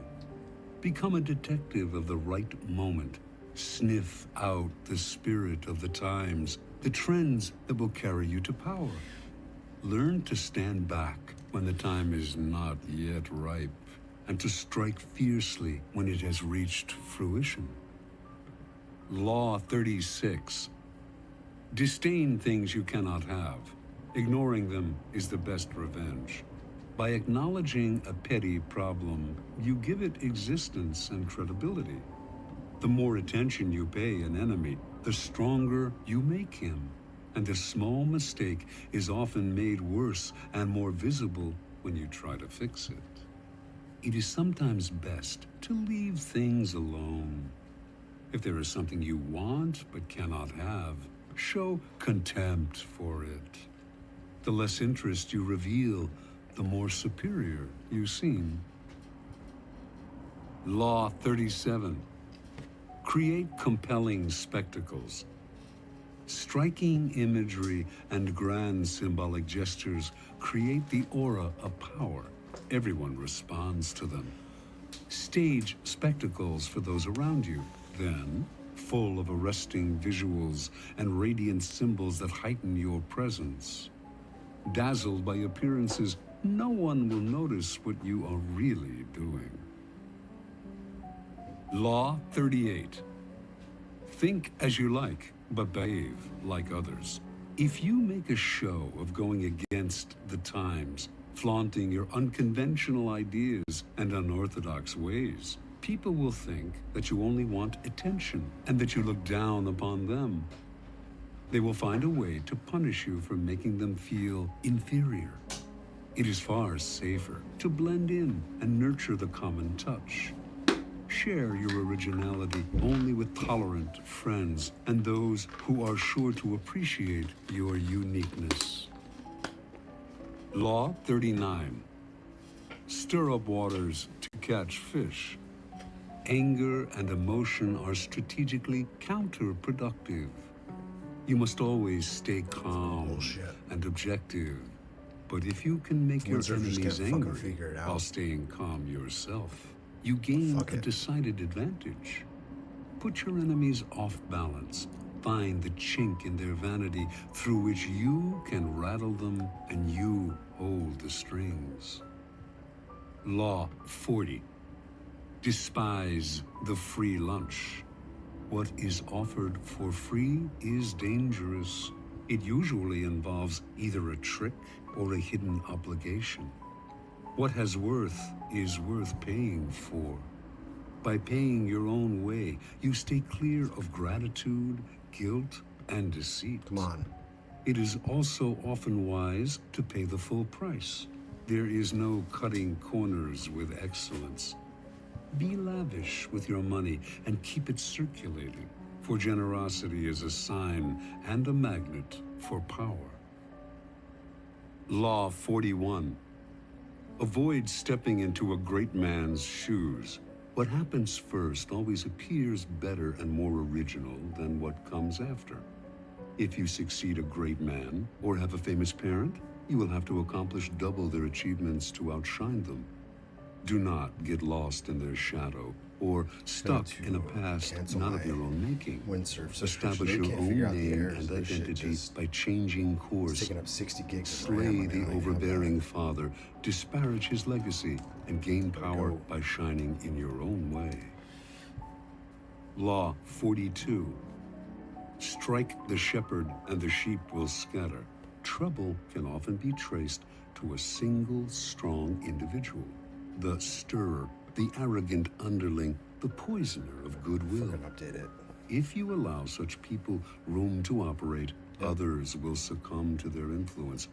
Become a detective of the right moment. Sniff out the spirit of the times, the trends that will carry you to power. Learn to stand back when the time is not yet ripe, and to strike fiercely when it has reached fruition. Law 36. Disdain things you cannot have. Ignoring them is the best revenge. By acknowledging a petty problem, you give it existence and credibility. The more attention you pay an enemy, the stronger you make him. And a small mistake is often made worse and more visible when you try to fix it. It is sometimes best to leave things alone. If there is something you want but cannot have, show contempt for it. The less interest you reveal, the more superior you seem. Law 37. Create compelling spectacles. Striking imagery and grand symbolic gestures create the aura of power. Everyone responds to them. Stage spectacles for those around you. Then, full of arresting visuals and radiant symbols that heighten your presence. Dazzled by appearances, no one will notice what you are really doing. Law 38. Think as you like, but behave like others. If you make a show of going against the times, flaunting your unconventional ideas and unorthodox ways, people will think that you only want attention and that you look down upon them. They will find a way to punish you for making them feel inferior. It is far safer to blend in and nurture the common touch. Share your originality only with tolerant friends and those who are sure to appreciate your uniqueness. Law 39. Stir up waters to catch fish. Anger and emotion are strategically counterproductive. You must always stay calm and objective. But if you can make your enemies angry while staying calm yourself, you gain a decided advantage. Put your enemies off balance. Find the chink in their vanity through which you can rattle them and you hold the strings. Law 40. Despise the free lunch. What is offered for free is dangerous. It usually involves either a trick or a hidden obligation. What has worth is worth paying for. By paying your own way, you stay clear of gratitude, guilt, and deceit. Come on. It is also often wise to pay the full price. There is no cutting corners with excellence. Be lavish with your money and keep it circulating, for generosity is a sign and a magnet for power. Law 41. Avoid stepping into a great man's shoes. What happens first always appears better and more original than what comes after. If you succeed a great man or have a famous parent, you will have to accomplish double their achievements to outshine them. Do not get lost in their shadow or stuck in a past not of your own making. Windsurf. Establish your own name and identity by changing course. Taking up 60 gigs. Slay the overbearing father, disparage his legacy, and gain power by shining in your own way. Law 42. Strike the shepherd and the sheep will scatter. Trouble can often be traced to a single strong individual. The stirrer, the arrogant underling, the poisoner of goodwill. Update it. If you allow such people room to operate, others will succumb to their influence.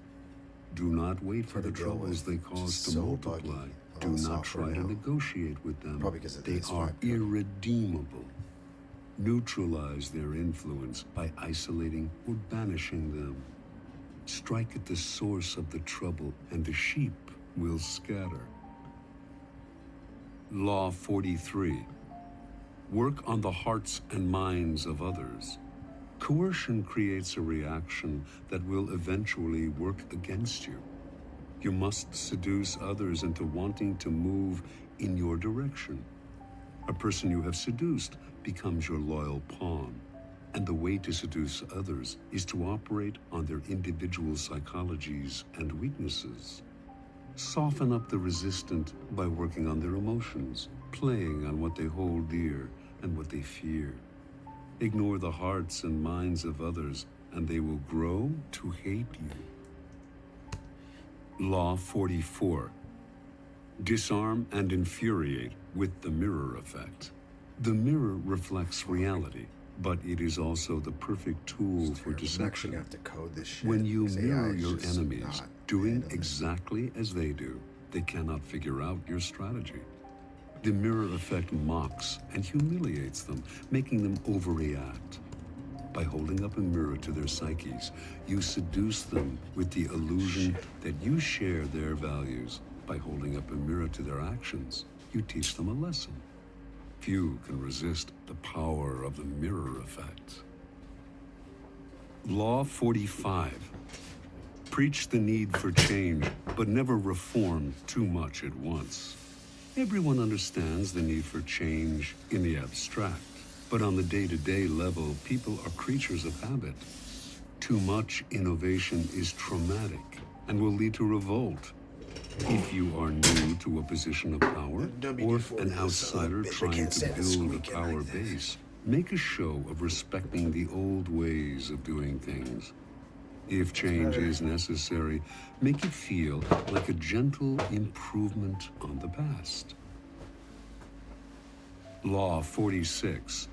Do not wait for the troubles they cause to multiply. Do not try to negotiate with them. They are irredeemable. Neutralize their influence by isolating or banishing them. Strike at the source of the trouble, and the sheep will scatter. Law 43. Work on the hearts and minds of others. Coercion creates a reaction that will eventually work against you. You must seduce others into wanting to move in your direction. A person you have seduced becomes your loyal pawn, and the way to seduce others is to operate on their individual psychologies and weaknesses. Soften up the resistant by working on their emotions, playing on what they hold dear and what they fear. Ignore the hearts and minds of others, and they will grow to hate you. Law 44. Disarm and infuriate with the mirror effect. The mirror reflects reality, but it is also the perfect tool for deception. Have to code this shit. When you mirror your enemies, doing exactly as they do, they cannot figure out your strategy. The mirror effect mocks and humiliates them, making them overreact. By holding up a mirror to their psyches, you seduce them with the illusion that you share their values. By holding up a mirror to their actions, you teach them a lesson. Few can resist the power of the mirror effect. Law 45. Preach the need for change, but never reform too much at once. Everyone understands the need for change in the abstract, but on the day-to-day level, people are creatures of habit. Too much innovation is traumatic and will lead to revolt. If you are new to a position of power or an outsider trying to build a power base, make a show of respecting the old ways of doing things. If change is necessary, make it feel like a gentle improvement on the past. Law 46.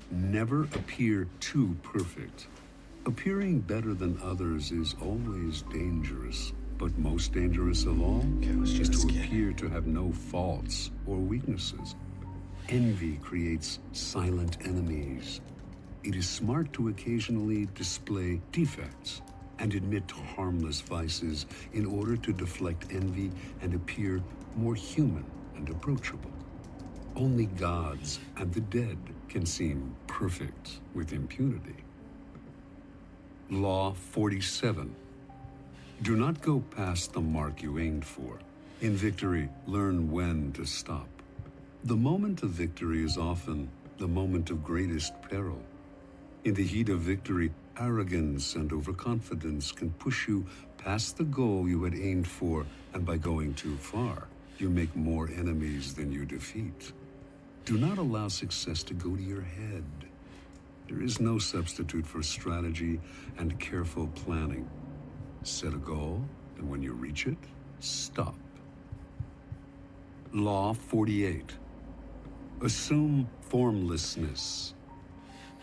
Never appear too perfect. Appearing better than others is always dangerous. But most dangerous of all is to appear to have no faults or weaknesses. Envy creates silent enemies. It is smart to occasionally display defects and admit to harmless vices in order to deflect envy and appear more human and approachable. Only gods and the dead can seem perfect with impunity. Law 47. Do not go past the mark you aimed for. In victory, learn when to stop. The moment of victory is often the moment of greatest peril. In the heat of victory, arrogance and overconfidence can push you past the goal you had aimed for, and by going too far, you make more enemies than you defeat. Do not allow success to go to your head. There is no substitute for strategy and careful planning. Set a goal, and when you reach it, stop. Law 48. Assume formlessness.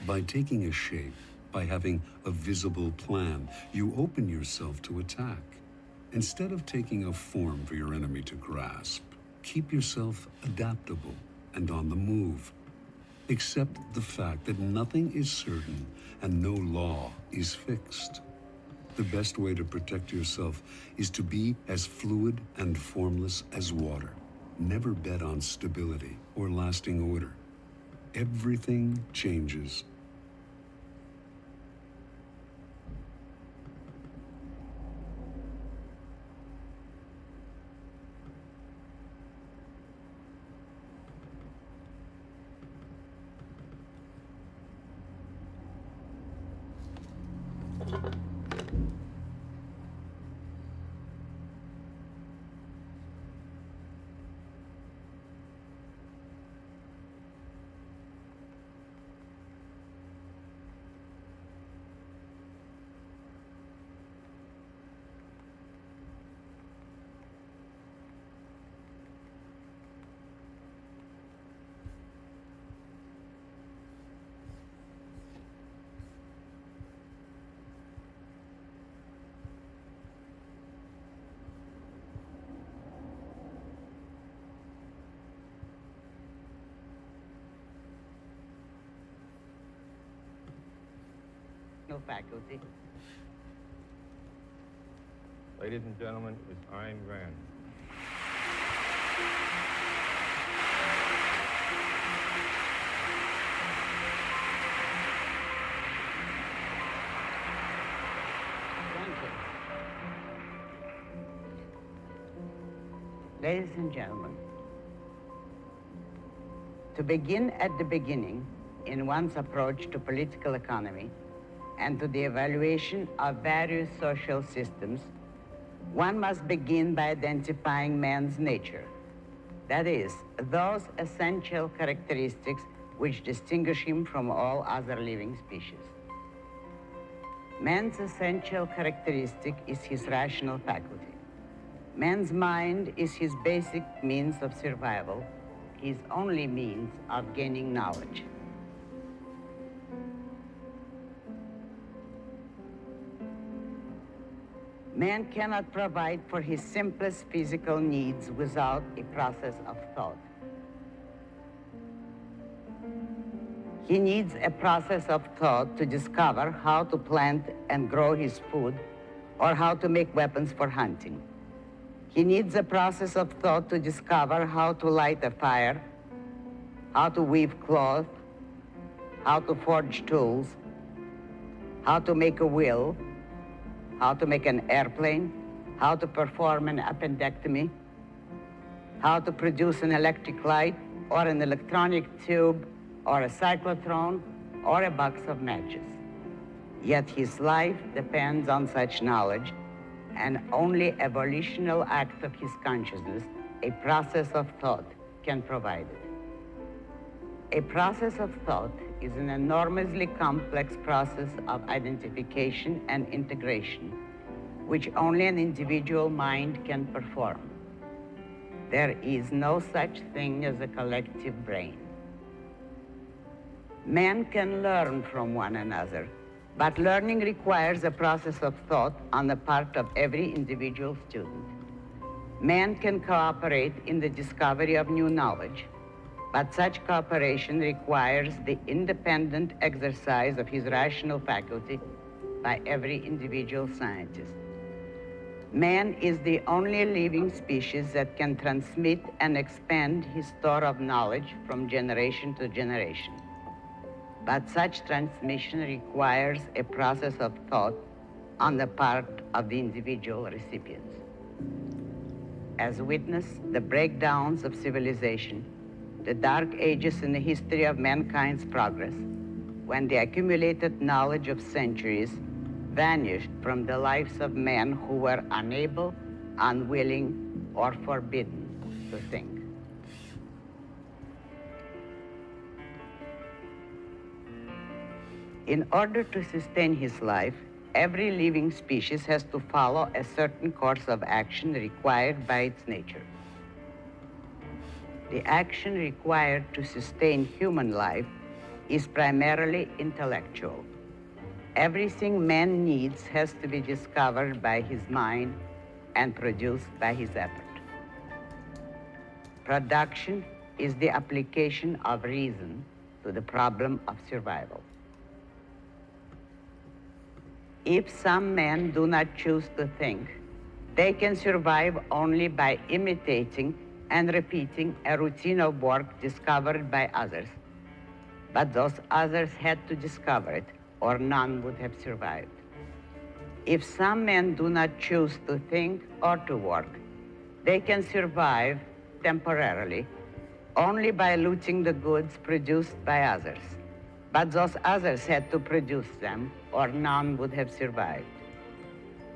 By taking a shape, by having a visible plan, you open yourself to attack. Instead of taking a form for your enemy to grasp, keep yourself adaptable and on the move. Accept the fact that nothing is certain and no law is fixed. The best way to protect yourself is to be as fluid and formless as water. Never bet on stability or lasting order. Everything changes. rational faculty. Ladies and gentlemen, it's Ayn Rand. Ladies and gentlemen, to begin at the beginning in one's approach to political economy and to the evaluation of various social systems, one must begin by identifying man's nature. That is, those essential characteristics which distinguish him from all other living species. Man's essential characteristic is his rational faculty. Man's mind is his basic means of survival, his only means of gaining knowledge. Man cannot provide for his simplest physical needs without a process of thought. He needs a process of thought to discover how to plant and grow his food or how to make weapons for hunting. He needs a process of thought to discover how to light a fire, how to weave cloth, how to forge tools, how to make a will, how to make an airplane, how to perform an appendectomy, how to produce an electric light or an electronic tube or a cyclotron or a box of matches. Yet his life depends on such knowledge, and only a volitional act of his consciousness, a process of thought, can provide it. A process of thought is an enormously complex process of identification and integration, which only an individual mind can perform. There is no such thing as a collective brain. Men can learn from one another, but learning requires a process of thought on the part of every individual student. Man can cooperate in the discovery of new knowledge, but such cooperation requires the independent exercise of his rational faculty by every individual scientist. Man is the only living species that can transmit and expand his store of knowledge from generation to generation. But such transmission requires a process of thought on the part of the individual recipients. As witness the breakdowns of civilization, the dark ages in the history of mankind's progress, when the accumulated knowledge of centuries vanished from the lives of men who were unable, unwilling, or forbidden to think. In order to sustain his life, every living species has to follow a certain course of action required by its nature. The action required to sustain human life is primarily intellectual. Everything man needs has to be discovered by his mind and produced by his effort. Production is the application of reason to the problem of survival. If some men do not choose to think, they can survive only by imitating and repeating a routine of work discovered by others. But those others had to discover it, or none would have survived. If some men do not choose to think or to work, they can survive temporarily only by looting the goods produced by others. But those others had to produce them, or none would have survived.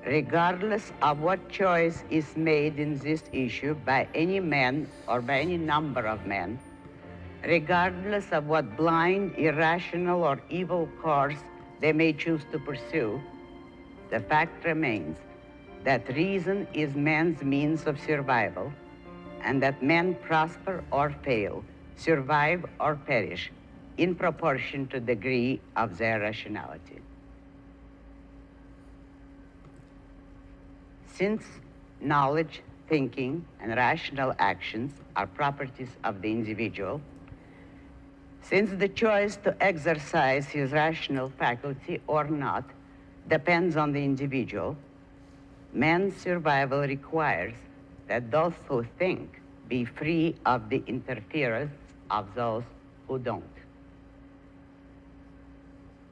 Regardless of what choice is made in this issue by any man or by any number of men, regardless of what blind, irrational, or evil course they may choose to pursue, the fact remains that reason is man's means of survival, and that men prosper or fail, survive or perish, in proportion to the degree of their rationality. Since knowledge, thinking, and rational actions are properties of the individual, Since the choice to exercise his rational faculty or not depends on the individual, man's survival requires that those who think be free of the interference of those who don't.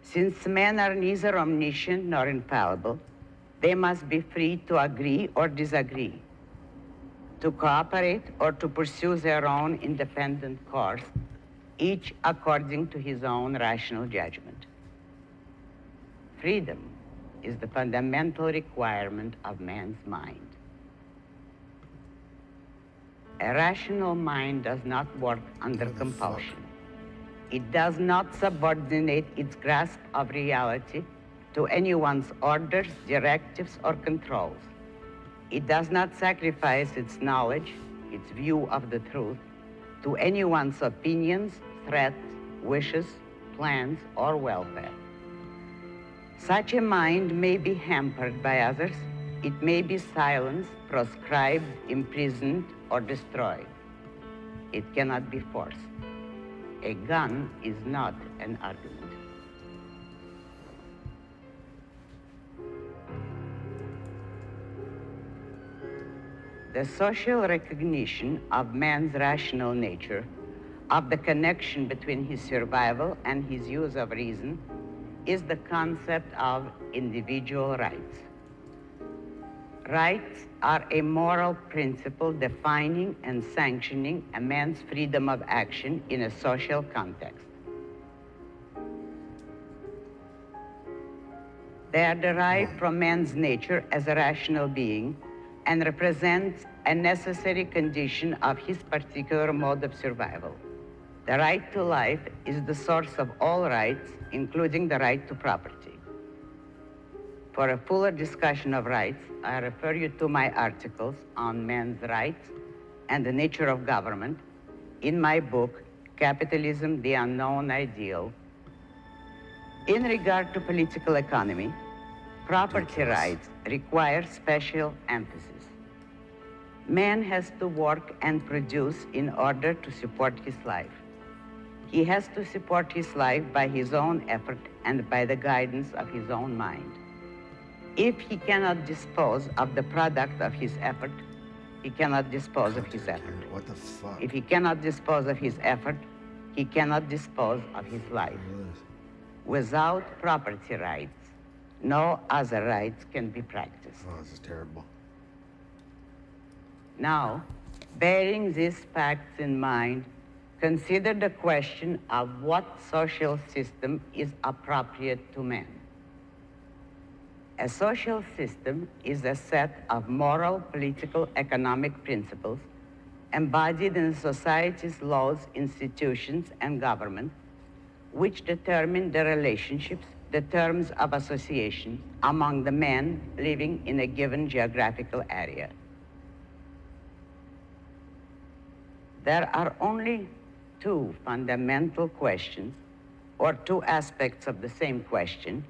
Since men are neither omniscient nor infallible, they must be free to agree or disagree, to cooperate or to pursue their own independent course, each according to his own rational judgment. Freedom is the fundamental requirement of man's mind. A rational mind does not work under compulsion. It does not subordinate its grasp of reality to anyone's orders, directives, or controls. It does not sacrifice its knowledge, its view of the truth, to anyone's opinions, threats, wishes, plans, or welfare. Such a mind may be hampered by others. It may be silenced, proscribed, imprisoned, or destroyed. It cannot be forced. A gun is not an argument. The social recognition of man's rational nature, of the connection between his survival and his use of reason, is the concept of individual rights. Rights are a moral principle defining and sanctioning a man's freedom of action in a social context. They are derived from man's nature as a rational being and represent a necessary condition of his particular mode of survival. The right to life is the source of all rights, including the right to property. For a fuller discussion of rights, I refer you to my articles on men's rights and the nature of government in my book, Capitalism, the Unknown Ideal. In regard to political economy, property rights require special emphasis. Man has to work and produce in order to support his life. He has to support his life by his own effort and by the guidance of his own mind. If he cannot dispose of the product of his effort, he cannot dispose of his effort. What the fuck? If he cannot dispose of his effort, he cannot dispose of his life. Without property rights, no other rights can be practiced. Oh, this is terrible. Now, bearing these facts in mind, consider the question of what social system is appropriate to man. A social system is a set of moral, political, economic principles embodied in society's laws, institutions, and government, which determine the relationships, the terms of association among the men living in a given geographical area. There are only two fundamental questions, or two aspects of the same question,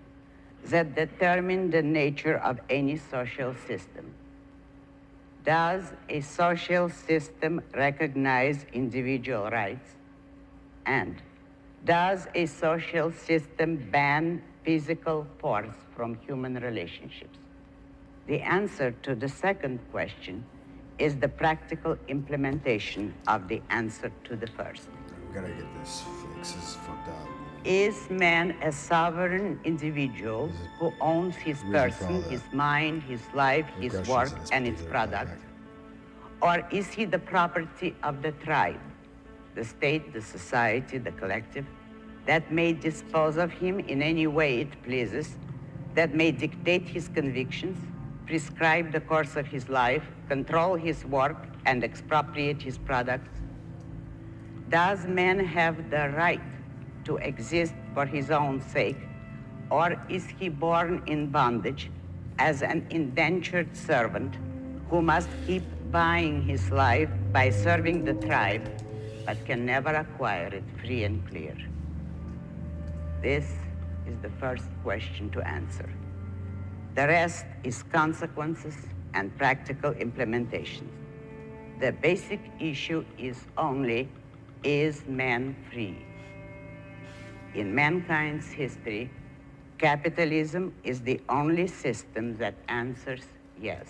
that determine the nature of any social system. Does a social system recognize individual rights? And does a social system ban physical force from human relationships? The answer to the second question is the practical implementation of the answer to the first. We gotta get this fixed. This is fucked up. Is man a sovereign individual who owns his person, his mind, his life, his work, and its product? Or is he the property of the tribe, the state, the society, the collective, that may dispose of him in any way it pleases, that may dictate his convictions, prescribe the course of his life, control his work, and expropriate his products? Does man have the right to exist for his own sake, or is he born in bondage as an indentured servant who must keep buying his life by serving the tribe, but can never acquire it free and clear? This is the first question to answer. The rest is consequences and practical implementations. The basic issue is only, is man free? In mankind's history, capitalism is the only system that answers yes.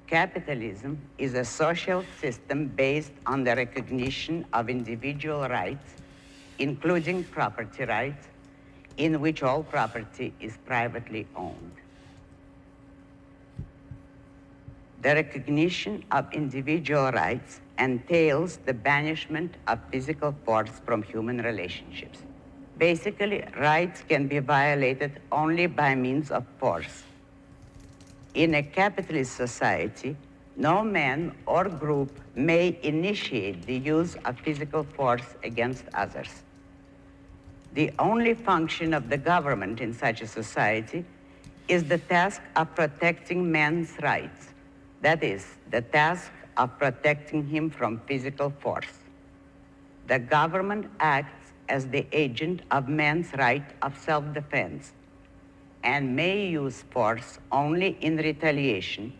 Capitalism is a social system based on the recognition of individual rights, including property rights, in which all property is privately owned. The recognition of individual rights entails the banishment of physical force from human relationships. Basically, rights can be violated only by means of force. In a capitalist society, no man or group may initiate the use of physical force against others. The only function of the government in such a society is the task of protecting man's rights. That is, the task of protecting him from physical force. The government acts as the agent of man's right of self-defense and may use force only in retaliation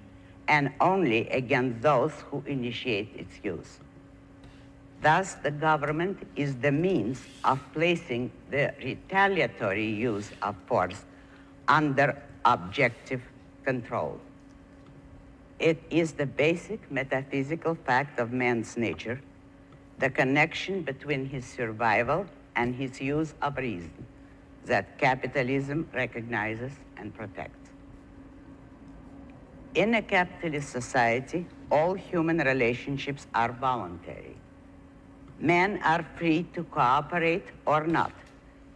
and only against those who initiate its use. Thus, the government is the means of placing the retaliatory use of force under objective control. It is the basic metaphysical fact of man's nature, the connection between his survival and his use of reason, that capitalism recognizes and protects. In a capitalist society, all human relationships are voluntary. Men are free to cooperate or not,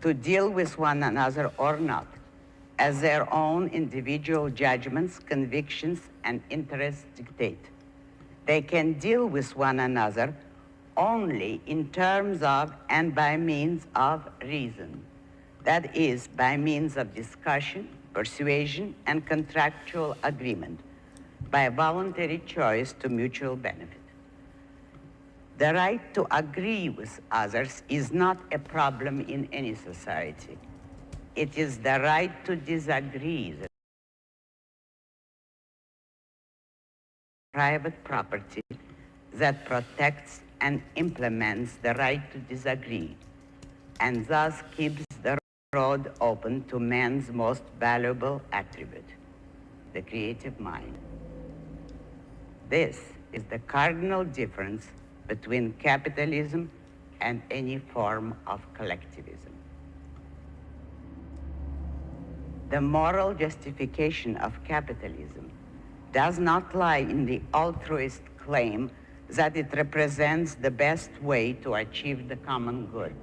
to deal with one another or not, as their own individual judgments, convictions, and interests dictate. They can deal with one another only in terms of and by means of reason. That is, by means of discussion, persuasion, and contractual agreement, by voluntary choice to mutual benefit. The right to agree with others is not a problem in any society. It is the right to disagree that private property that protects and implements the right to disagree, and thus keeps the road open to man's most valuable attribute, the creative mind. This is the cardinal difference between capitalism and any form of collectivism. The moral justification of capitalism does not lie in the altruist claim that it represents the best way to achieve the common good.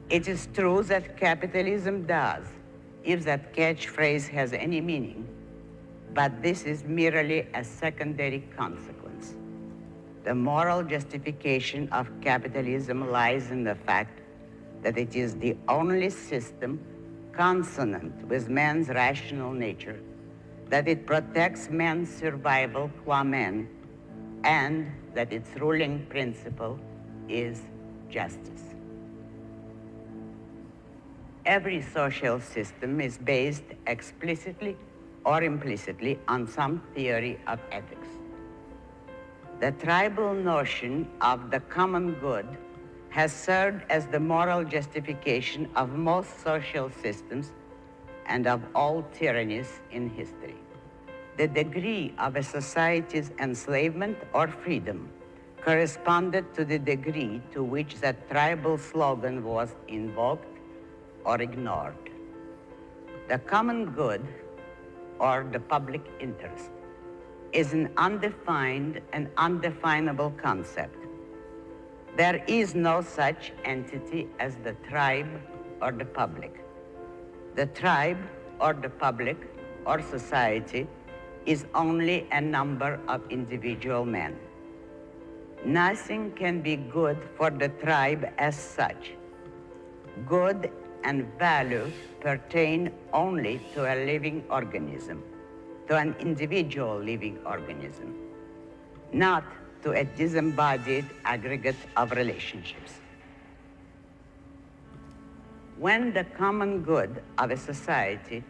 It is true that capitalism does, if that catchphrase has any meaning, but this is merely a secondary consequence. The moral justification of capitalism lies in the fact that it is the only system consonant with man's rational nature, that it protects man's survival qua man, and that its ruling principle is justice. Every social system is based explicitly or implicitly on some theory of ethics. The tribal notion of the common good has served as the moral justification of most social systems and of all tyrannies in history. The degree of a society's enslavement or freedom corresponded to the degree to which that tribal slogan was invoked or ignored. The common good, or the public interest, is an undefined and undefinable concept. There is no such entity as the tribe or the public. The tribe or the public or society is only a number of individual men. Nothing can be good for the tribe as such. Good and value pertain only to a living organism, to an individual living organism, not to a disembodied aggregate of relationships. When the common good of a society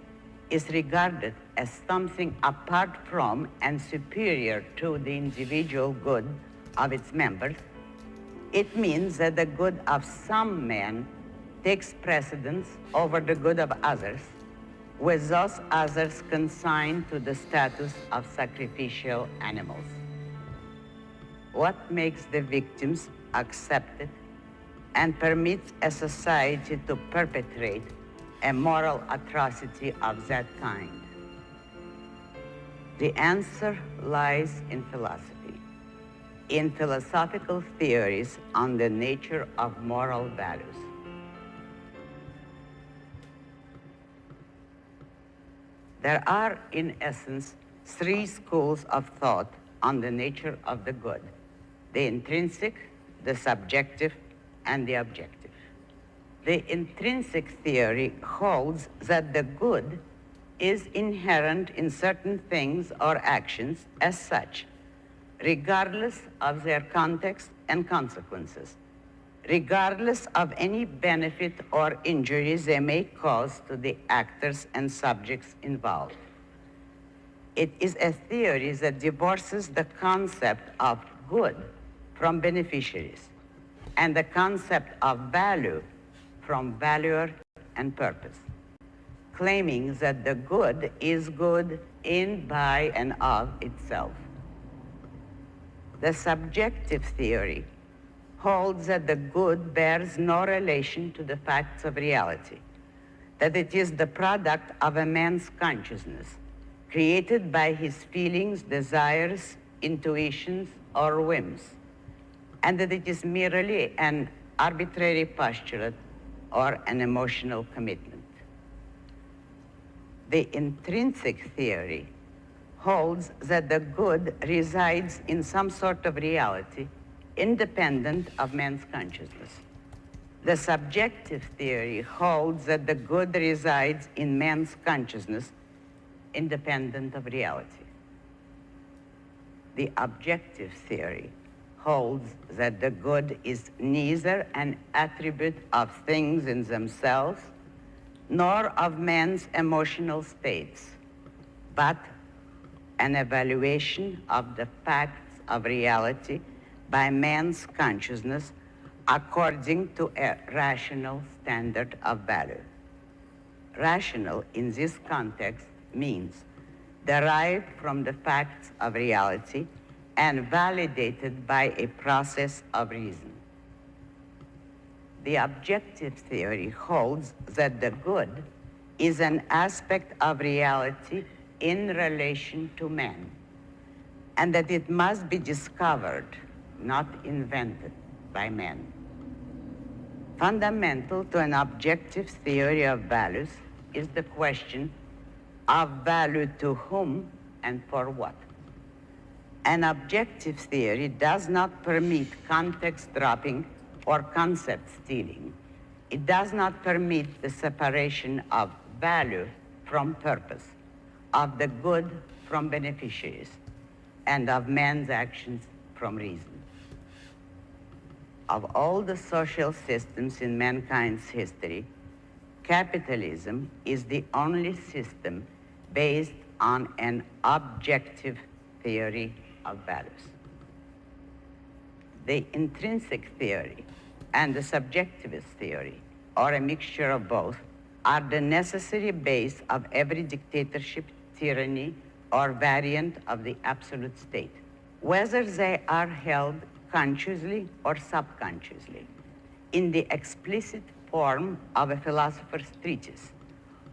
is regarded as something apart from and superior to the individual good of its members, It means that the good of some men takes precedence over the good of others, with those others consigned to the status of sacrificial animals. What makes the victims accepted and permits a society to perpetrate a moral atrocity of that kind? The answer lies in philosophy, in philosophical theories on the nature of moral values. There are, in essence, three schools of thought on the nature of the good: the intrinsic, the subjective, and the objective. The intrinsic theory holds that the good is inherent in certain things or actions as such, regardless of their context and consequences, regardless of any benefit or injuries they may cause to the actors and subjects involved. It is a theory that divorces the concept of good from beneficiaries and the concept of value from valuer and purpose, claiming that the good is good in, by, and of itself. The subjective theory holds that the good bears no relation to the facts of reality, that it is the product of a man's consciousness, created by his feelings, desires, intuitions, or whims, and that it is merely an arbitrary postulate or an emotional commitment. The intrinsic theory holds that the good resides in some sort of reality independent of man's consciousness. The subjective theory holds that the good resides in man's consciousness independent of reality. The objective theory holds that the good is neither an attribute of things in themselves nor of man's emotional states, but an evaluation of the facts of reality by man's consciousness according to a rational standard of value. Rational in this context means derived from the facts of reality and validated by a process of reason. The objective theory holds that the good is an aspect of reality in relation to man, and that it must be discovered, not invented by man. Fundamental to an objective theory of values is the question of value to whom and for what. An objective theory does not permit context dropping or concept stealing. It does not permit the separation of value from purpose, of the good from beneficiaries, and of man's actions from reason. Of all the social systems in mankind's history, capitalism is the only system based on an objective theory of values. The intrinsic theory and the subjectivist theory, or a mixture of both, are the necessary base of every dictatorship, tyranny, or variant of the absolute state, whether they are held consciously or subconsciously, in the explicit form of a philosopher's treatise,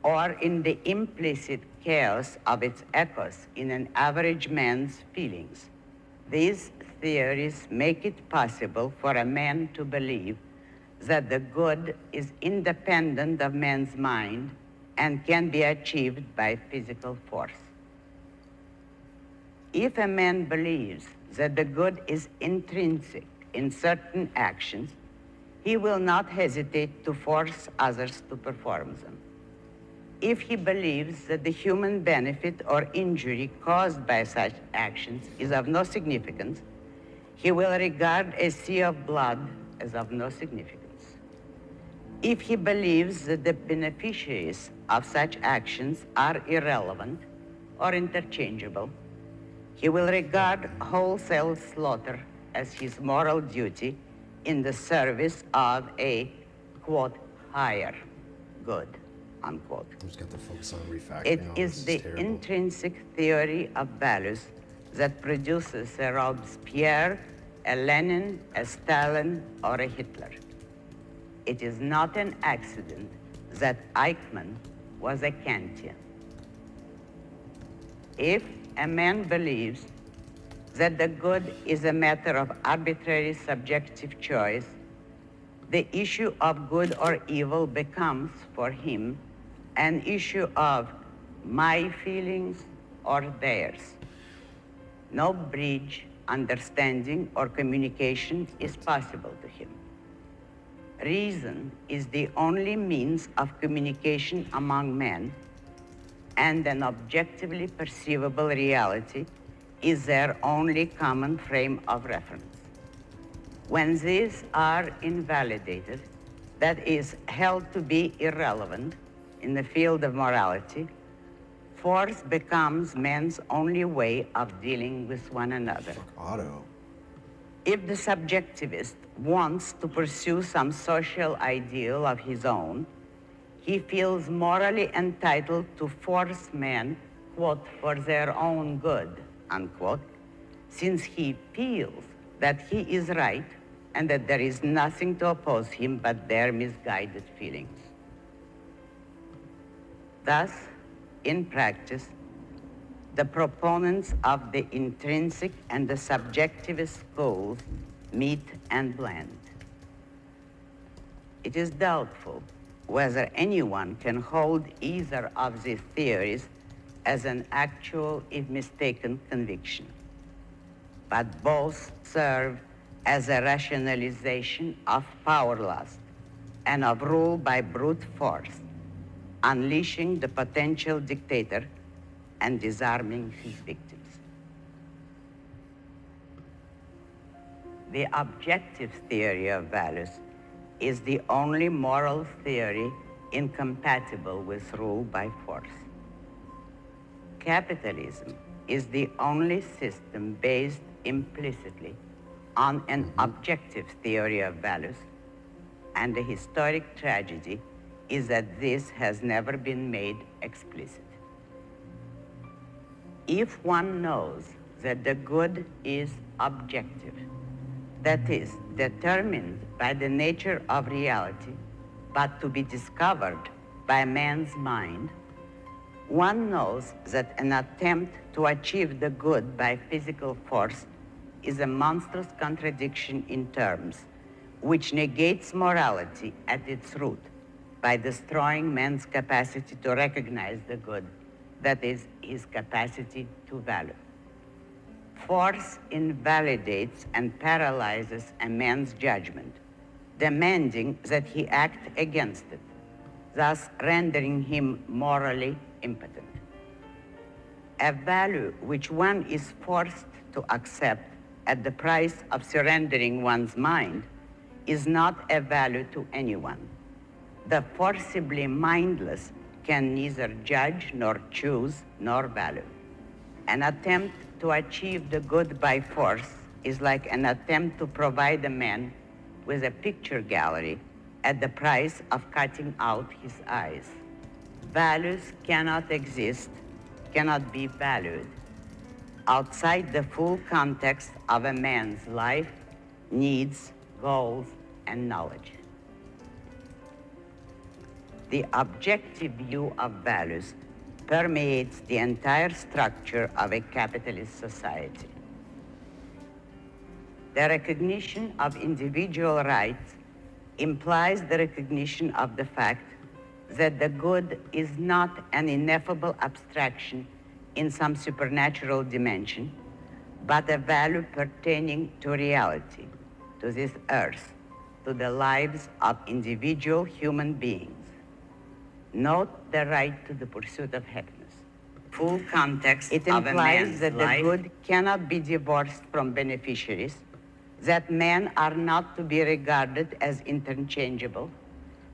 or in the implicit chaos of its echoes in an average man's feelings. These theories make it possible for a man to believe that the good is independent of man's mind and can be achieved by physical force. If a man believes that the good is intrinsic in certain actions, he will not hesitate to force others to perform them. If he believes that the human benefit or injury caused by such actions is of no significance, he will regard a sea of blood as of no significance. If he believes that the beneficiaries of such actions are irrelevant or interchangeable, he will regard wholesale slaughter as his moral duty in the service of a, quote, higher good, unquote. I'm just going to focus on refactoring. It is the intrinsic theory of values that produces a Robespierre, a Lenin, a Stalin, or a Hitler. It is not an accident that Eichmann was a Kantian. If a man believes that the good is a matter of arbitrary subjective choice, the issue of good or evil becomes, for him, an issue of my feelings or theirs. No bridge, understanding, or communication is possible to him. Reason is the only means of communication among men, and an objectively perceivable reality is their only common frame of reference. When these are invalidated, that is, held to be irrelevant in the field of morality, force becomes man's only way of dealing with one another. Otto. If the subjectivist wants to pursue some social ideal of his own, he feels morally entitled to force men, quote, for their own good, unquote, since he feels that he is right and that there is nothing to oppose him but their misguided feelings. Thus, in practice, the proponents of the intrinsic and the subjectivist schools meet and blend. It is doubtful whether anyone can hold either of these theories as an actual, if mistaken, conviction. But both serve as a rationalization of power lust and of rule by brute force, unleashing the potential dictator and disarming his victims. The objective theory of values is the only moral theory incompatible with rule by force. Capitalism is the only system based implicitly on an objective theory of values, and the historic tragedy is that this has never been made explicit. If one knows that the good is objective, that is, determined by the nature of reality, but to be discovered by man's mind, one knows that an attempt to achieve the good by physical force is a monstrous contradiction in terms, which negates morality at its root by destroying man's capacity to recognize the good, that is, his capacity to value. Force invalidates and paralyzes a man's judgment, demanding that he act against it, thus rendering him morally impotent. A value which one is forced to accept at the price of surrendering one's mind is not a value to anyone. The forcibly mindless can neither judge nor choose nor value. An attempt to achieve the good by force is like an attempt to provide a man with a picture gallery at the price of cutting out his eyes. Values cannot exist, cannot be valued outside the full context of a man's life, needs, goals, and knowledge. The objective view of values permeates the entire structure of a capitalist society. The recognition of individual rights implies the recognition of the fact that the good is not an ineffable abstraction in some supernatural dimension, but a value pertaining to reality, to this earth, to the lives of individual human beings. Note the right to the pursuit of happiness. Full context it implies that the good cannot be divorced from beneficiaries, that men are not to be regarded as interchangeable,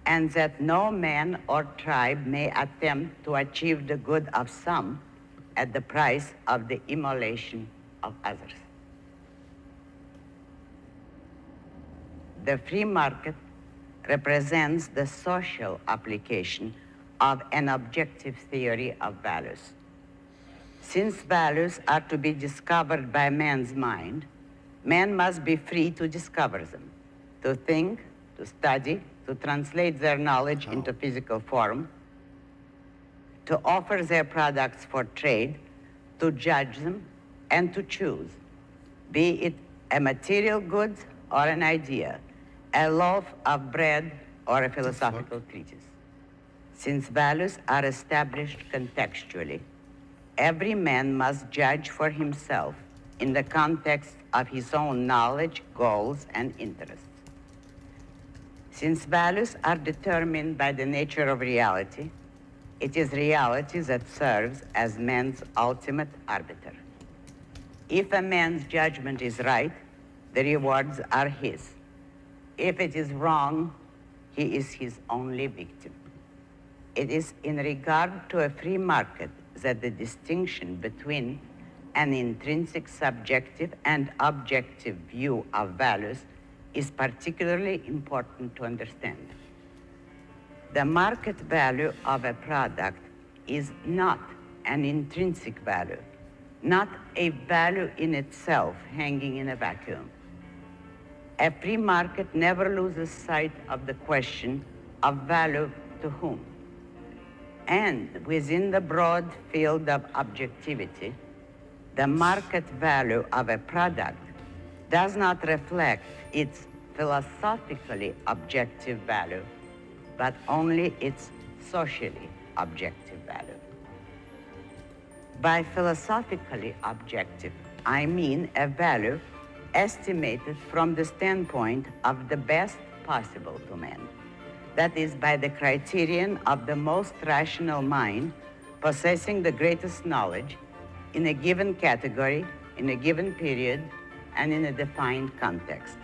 and that no man or tribe may attempt to achieve the good of some at the price of the immolation of others. the free market represents the social application of an objective theory of values. Since values are to be discovered by man's mind, man must be free to discover them, to think, to study, to translate their knowledge into physical form, to offer their products for trade, to judge them, and to choose, be it a material good or an idea, a loaf of bread or a philosophical treatise. Since values are established contextually, every man must judge for himself in the context of his own knowledge, goals, and interests. Since values are determined by the nature of reality, it is reality that serves as man's ultimate arbiter. If a man's judgment is right, the rewards are his. If it is wrong, he is his only victim. It is in regard to a free market that the distinction between an intrinsic subjective and objective view of values is particularly important to understand. The market value of a product is not an intrinsic value, not a value in itself hanging in a vacuum. A free market never loses sight of the question of value to whom. And within the broad field of objectivity, the market value of a product does not reflect its philosophically objective value, but only its socially objective value. By philosophically objective, I mean a value estimated from the standpoint of the best possible to man. That is, by the criterion of the most rational mind possessing the greatest knowledge in a given category, in a given period, and in a defined context.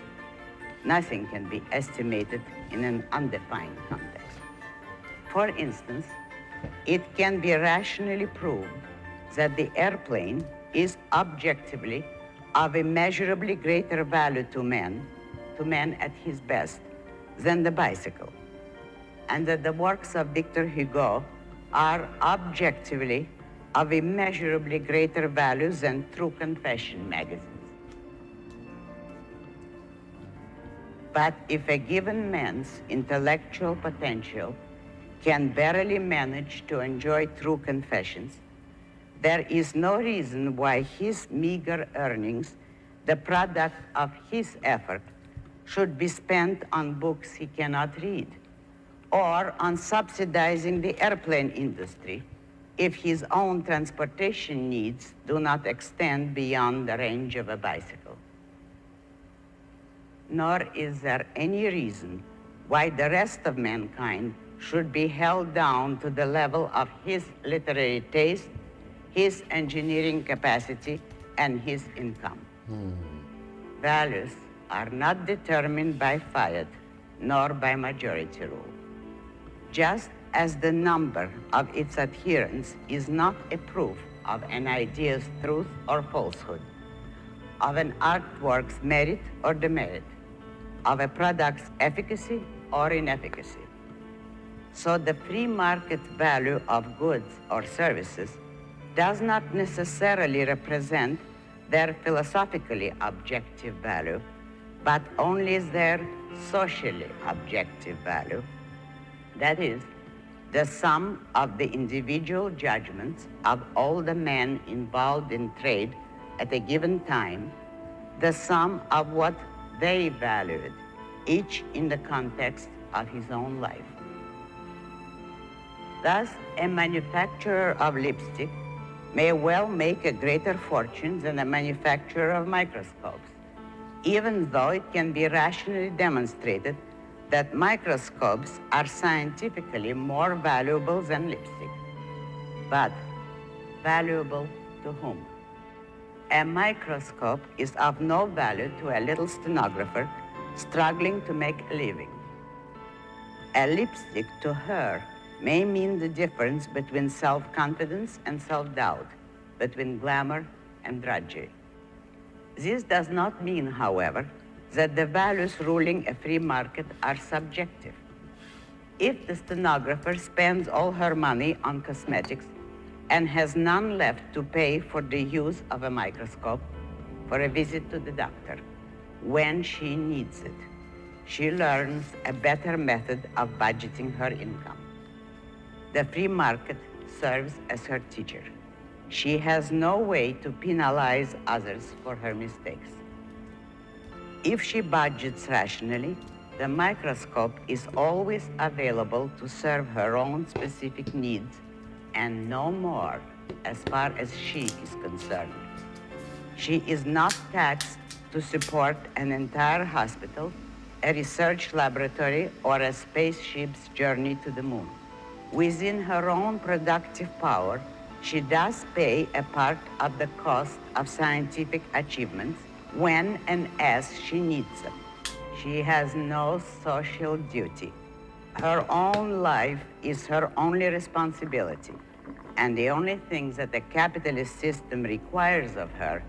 Nothing can be estimated in an undefined context. For instance, it can be rationally proved that the airplane is objectively of immeasurably greater value to man at his best, than the bicycle, and that the works of Victor Hugo are objectively of immeasurably greater value than True Confession magazines. But if a given man's intellectual potential can barely manage to enjoy True Confessions, there is no reason why his meager earnings, the product of his effort, should be spent on books he cannot read, or on subsidizing the airplane industry if his own transportation needs do not extend beyond the range of a bicycle. Nor is there any reason why the rest of mankind should be held down to the level of his literary taste, his engineering capacity, and his income. Values are not determined by fiat, nor by majority rule. Just as the number of its adherents is not a proof of an idea's truth or falsehood, of an artwork's merit or demerit, of a product's efficacy or inefficacy. So the free market value of goods or services does not necessarily represent their philosophically objective value, but only their socially objective value. That is, the sum of the individual judgments of all the men involved in trade at a given time, the sum of what they valued, each in the context of his own life. Thus, a manufacturer of lipstick may well make a greater fortune than a manufacturer of microscopes, even though it can be rationally demonstrated that microscopes are scientifically more valuable than lipstick. But valuable to whom? A microscope is of no value to a little stenographer struggling to make a living. A lipstick to her may mean the difference between self-confidence and self-doubt, between glamour and drudgery. This does not mean, however, that the values ruling a free market are subjective. If the stenographer spends all her money on cosmetics and has none left to pay for the use of a microscope, for a visit to the doctor, when she needs it, she learns a better method of budgeting her income. The free market serves as her teacher. She has no way to penalize others for her mistakes. If she budgets rationally, the microscope is always available to serve her own specific needs and no more as far as she is concerned. She is not taxed to support an entire hospital, a research laboratory, or a spaceship's journey to the moon. Within her own productive power, she does pay a part of the cost of scientific achievements when and as she needs them. She has no social duty. Her own life is her only responsibility, and the only thing that the capitalist system requires of her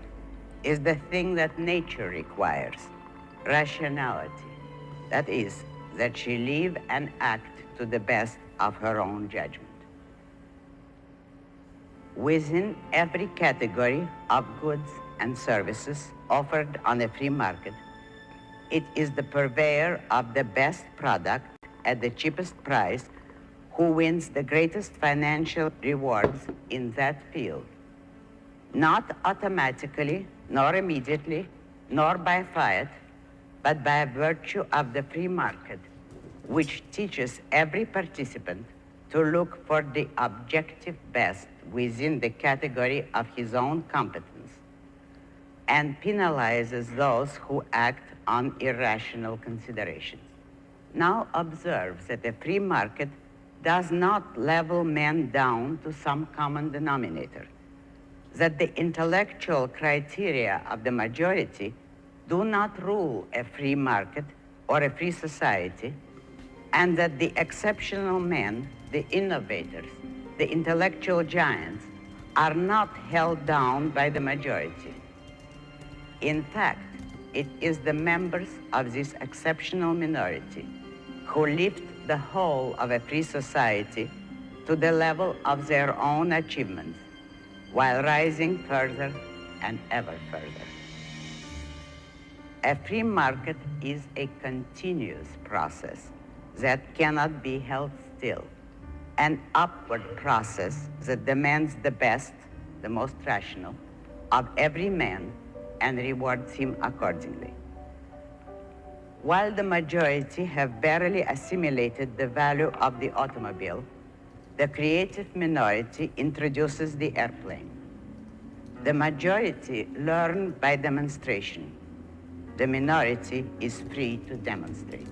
is the thing that nature requires, rationality. That is, that she live and act to the best of her own judgment. Within every category of goods and services offered on a free market, it is the purveyor of the best product at the cheapest price who wins the greatest financial rewards in that field. Not automatically, nor immediately, nor by fiat, but by virtue of the free market, which teaches every participant to look for the objective best within the category of his own competence, and penalizes those who act on irrational considerations. Now observe that the free market does not level men down to some common denominator, that the intellectual criteria of the majority do not rule a free market or a free society, and that the exceptional men, the innovators, the intellectual giants, are not held down by the majority. In fact, it is the members of this exceptional minority who lift the whole of a free society to the level of their own achievements, while rising further and ever further. A free market is a continuous process that cannot be held still, an upward process that demands the best, the most rational, of every man and rewards him accordingly. While the majority have barely assimilated the value of the automobile, the creative minority introduces the airplane. The majority learn by demonstration. The minority is free to demonstrate.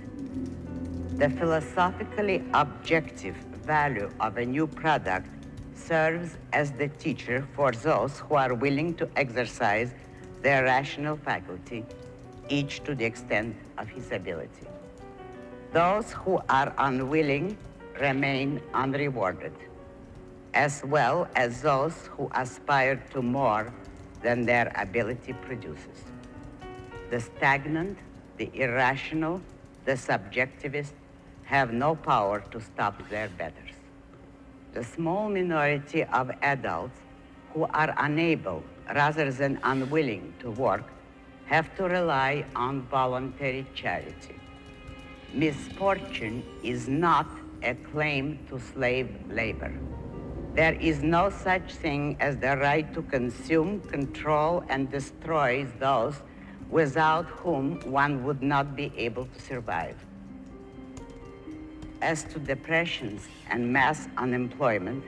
The philosophically objective value of a new product serves as the teacher for those who are willing to exercise their rational faculty, each to the extent of his ability. Those who are unwilling remain unrewarded, as well as those who aspire to more than their ability produces. The stagnant, the irrational, the subjectivist have no power to stop their betters. The small minority of adults who are unable rather than unwilling to work have to rely on voluntary charity. Misfortune is not a claim to slave labor. There is no such thing as the right to consume, control, and destroy those without whom one would not be able to survive. As to depressions and mass unemployment,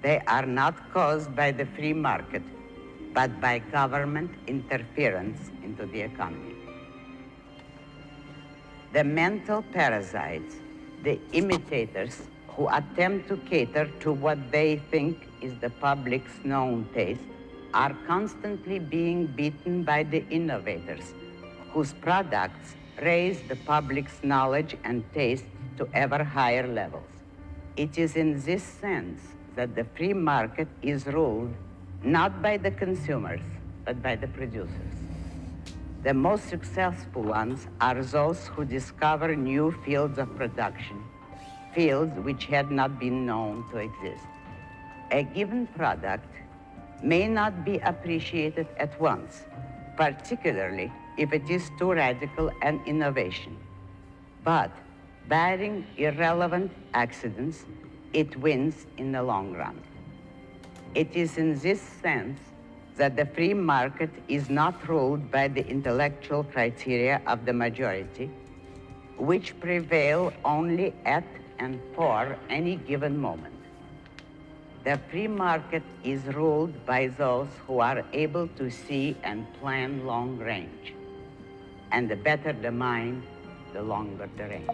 they are not caused by the free market, but by government interference into the economy. The mental parasites, the imitators who attempt to cater to what they think is the public's known taste, are constantly being beaten by the innovators, whose products raise the public's knowledge and taste to ever higher levels. It is in this sense that the free market is ruled not by the consumers, but by the producers. The most successful ones are those who discover new fields of production, fields which had not been known to exist. A given product may not be appreciated at once, particularly if it is too radical an innovation. But barring irrelevant accidents, it wins in the long run. It is in this sense that the free market is not ruled by the intellectual criteria of the majority, which prevail only at and for any given moment. The free market is ruled by those who are able to see and plan long range. And the better the mind, the longer the range.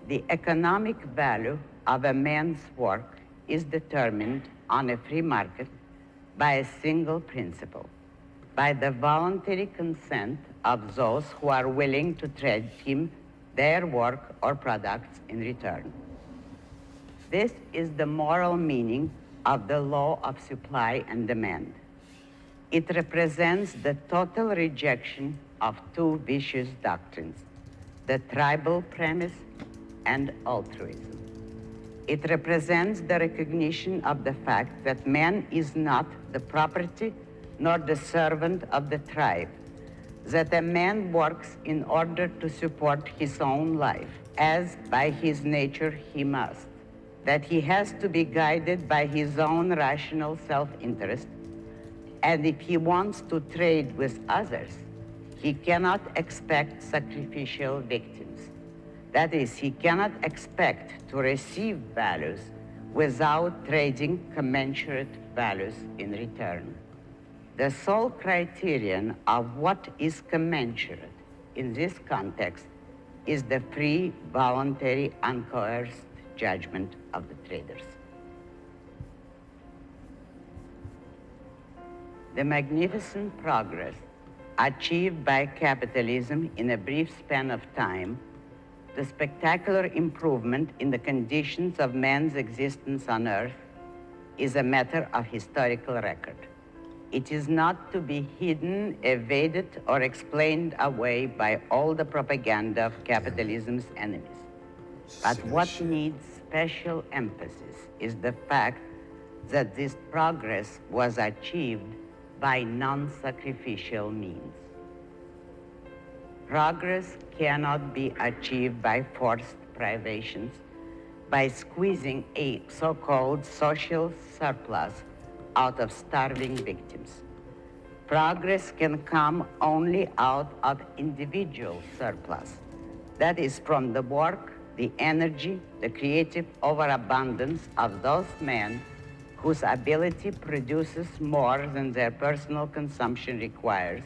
The economic value of a man's work is determined on a free market by a single principle, by the voluntary consent of those who are willing to trade him their work or products in return. This is the moral meaning of the law of supply and demand. It represents the total rejection of two vicious doctrines, the tribal premise and altruism. It represents the recognition of the fact that man is not the property nor the servant of the tribe, that a man works in order to support his own life, as by his nature he must, that he has to be guided by his own rational self-interest, and if he wants to trade with others, he cannot expect sacrificial victims. That is, he cannot expect to receive values without trading commensurate values in return. The sole criterion of what is commensurate in this context is the free, voluntary, uncoerced judgment of the traders. The magnificent progress achieved by capitalism in a brief span of time, the spectacular improvement in the conditions of man's existence on Earth, is a matter of historical record. It is not to be hidden, evaded, or explained away by all the propaganda of capitalism's enemies. But what needs special emphasis is the fact that this progress was achieved by non-sacrificial means. Progress cannot be achieved by forced privations, by squeezing a so-called social surplus out of starving victims. Progress can come only out of individual surplus. That is, from the work, the energy, the creative overabundance of those men whose ability produces more than their personal consumption requires,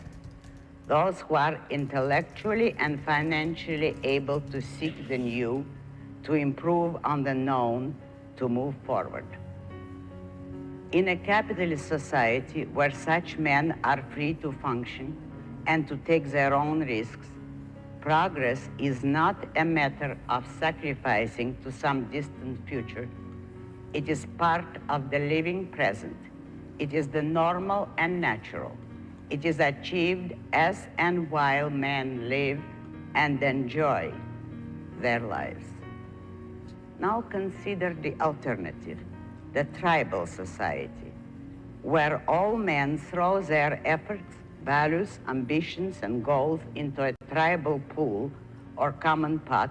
those who are intellectually and financially able to seek the new, to improve on the known, to move forward. In a capitalist society where such men are free to function and to take their own risks, progress is not a matter of sacrificing to some distant future. It is part of the living present. It is the normal and natural. It is achieved as and while men live and enjoy their lives. Now consider the alternative, the tribal society, where all men throw their efforts, values, ambitions, and goals into a tribal pool or common pot,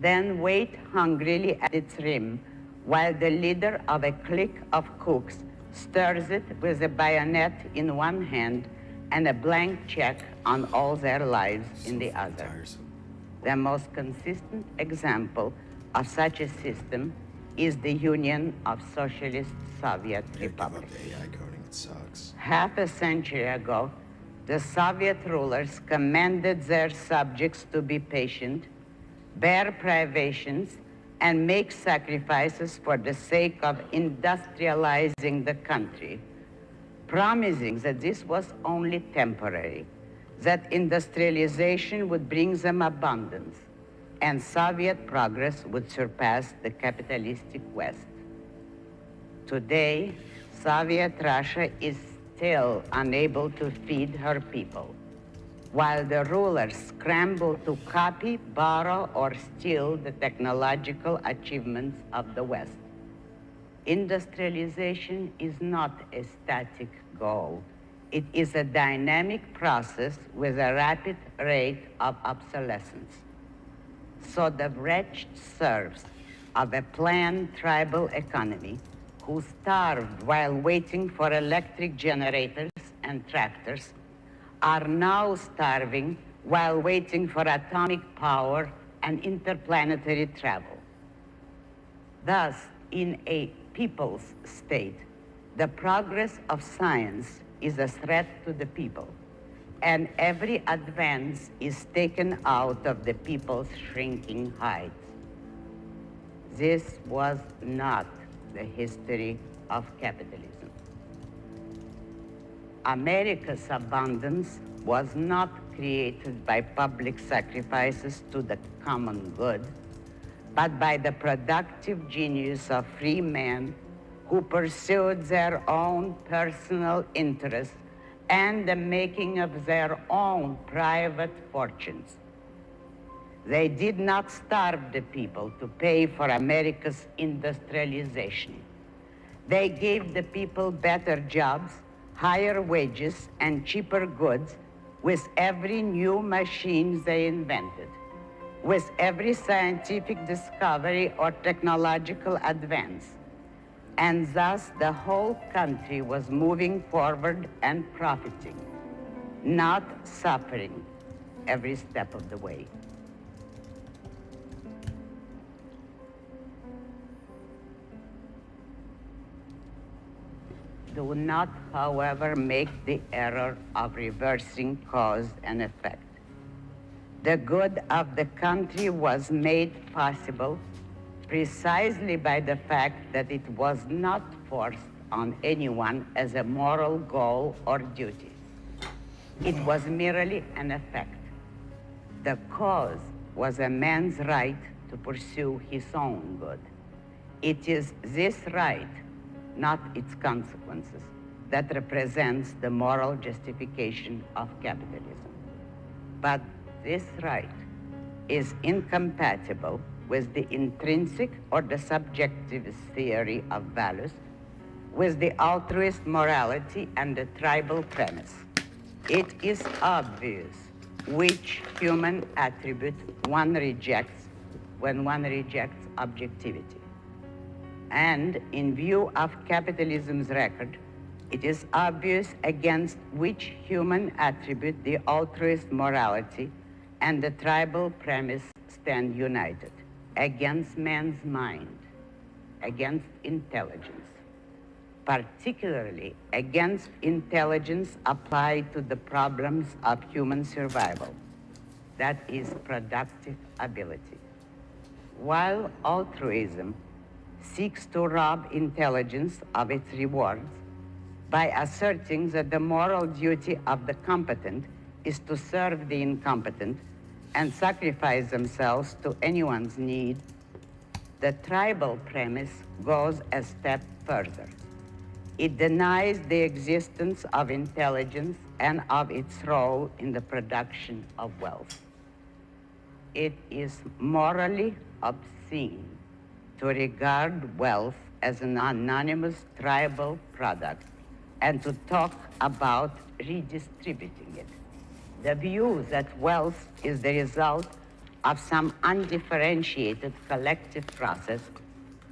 then wait hungrily at its rim while the leader of a clique of cooks stirs it with a bayonet in one hand and a blank check on all their lives in the other. The most consistent example of such a system is the Union of Socialist Soviet Republics. AI coding, it sucks. Half a century ago, the Soviet rulers commanded their subjects to be patient, bear privations, and make sacrifices for the sake of industrializing the country, promising that this was only temporary, that industrialization would bring them abundance, and Soviet progress would surpass the capitalistic West. Today, Soviet Russia is still unable to feed her people, while the rulers scramble to copy, borrow, or steal the technological achievements of the West. Industrialization is not a static goal. It is a dynamic process with a rapid rate of obsolescence. So the wretched serfs of a planned tribal economy who starved while waiting for electric generators and tractors are now starving while waiting for atomic power and interplanetary travel. Thus, in a people's state, the progress of science is a threat to the people, and every advance is taken out of the people's shrinking hides. This was not the history of capitalism. America's abundance was not created by public sacrifices to the common good, but by the productive genius of free men who pursued their own personal interests and the making of their own private fortunes. They did not starve the people to pay for America's industrialization. They gave the people better jobs, higher wages, and cheaper goods with every new machine they invented, with every scientific discovery or technological advance. And thus the whole country was moving forward and profiting, not suffering every step of the way. Do not, however, make the error of reversing cause and effect. The good of the country was made possible precisely by the fact that it was not forced on anyone as a moral goal or duty. It was merely an effect. The cause was a man's right to pursue his own good. It is this right, not its consequences, that represents the moral justification of capitalism. But this right is incompatible with the intrinsic or the subjective theory of values, with the altruist morality and the tribal premise. It is obvious which human attribute one rejects when one rejects objectivity. And in view of capitalism's record, it is obvious against which human attribute the altruist morality and the tribal premise stand united: against man's mind, against intelligence, particularly against intelligence applied to the problems of human survival, that is, productive ability. While altruism seeks to rob intelligence of its rewards by asserting that the moral duty of the competent is to serve the incompetent and sacrifice themselves to anyone's need, the tribal premise goes a step further. It denies the existence of intelligence and of its role in the production of wealth. It is morally obscene to regard wealth as an anonymous tribal product and to talk about redistributing it. The view that wealth is the result of some undifferentiated collective process,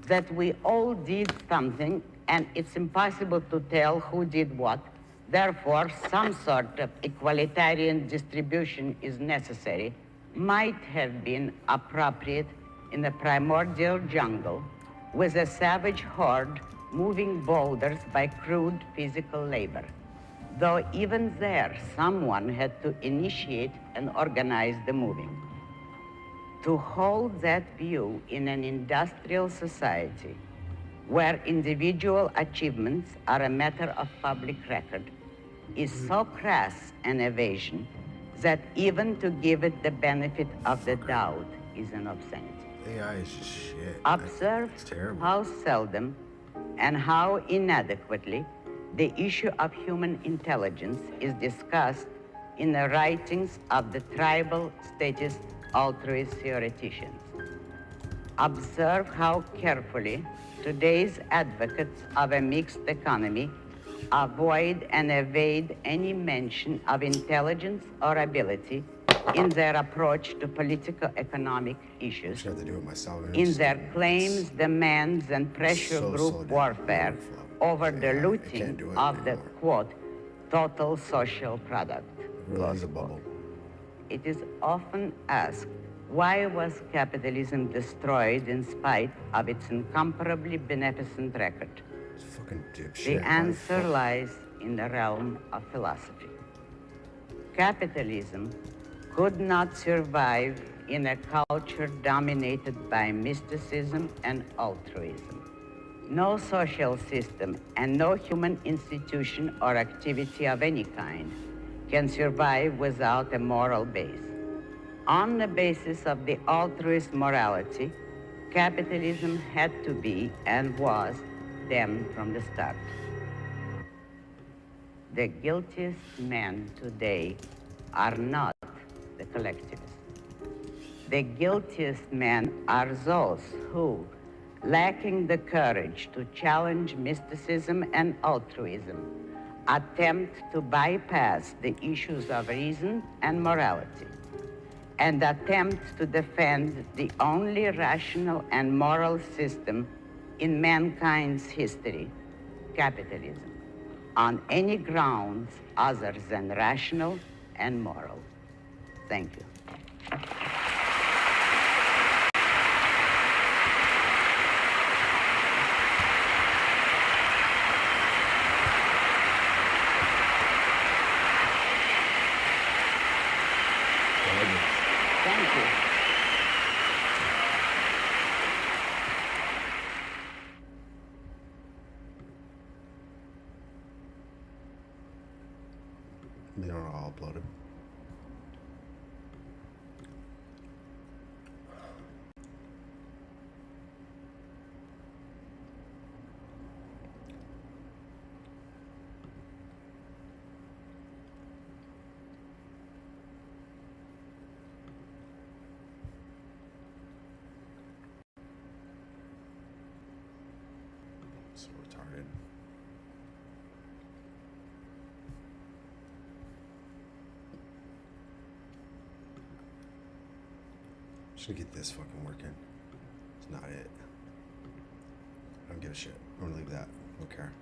that we all did something and it's impossible to tell who did what, therefore some sort of equalitarian distribution is necessary, might have been appropriate in the primordial jungle with a savage horde moving boulders by crude physical labor. Though even there, someone had to initiate and organize the moving. To hold that view in an industrial society where individual achievements are a matter of public record is so crass an evasion that even to give it the benefit of the doubt is an obscenity. AI is just shit. Observe how seldom and how inadequately The issue of human intelligence is discussed in the writings of the tribal statist altruist theoreticians. Observe how carefully today's advocates of a mixed economy avoid and evade any mention of intelligence or ability in their approach to political-economic issues, in their claims, demands, and pressure group warfare over the looting of the, quote, total social product. It is often asked, why was capitalism destroyed in spite of its incomparably beneficent record? The answer lies in the realm of philosophy. Capitalism could not survive in a culture dominated by mysticism and altruism. No social system and no human institution or activity of any kind can survive without a moral base. On the basis of the altruist morality, capitalism had to be and was damned from the start. The guiltiest men today are not the collectivists. The guiltiest men are those who, lacking the courage to challenge mysticism and altruism, attempt to bypass the issues of reason and morality, and attempt to defend the only rational and moral system in mankind's history, capitalism, on any grounds other than rational and moral. Thank you. Thank you. They don't all upload it. So retarded. Just gonna get this fucking working. It's not it. I don't give a shit. I'm gonna leave that. I don't care.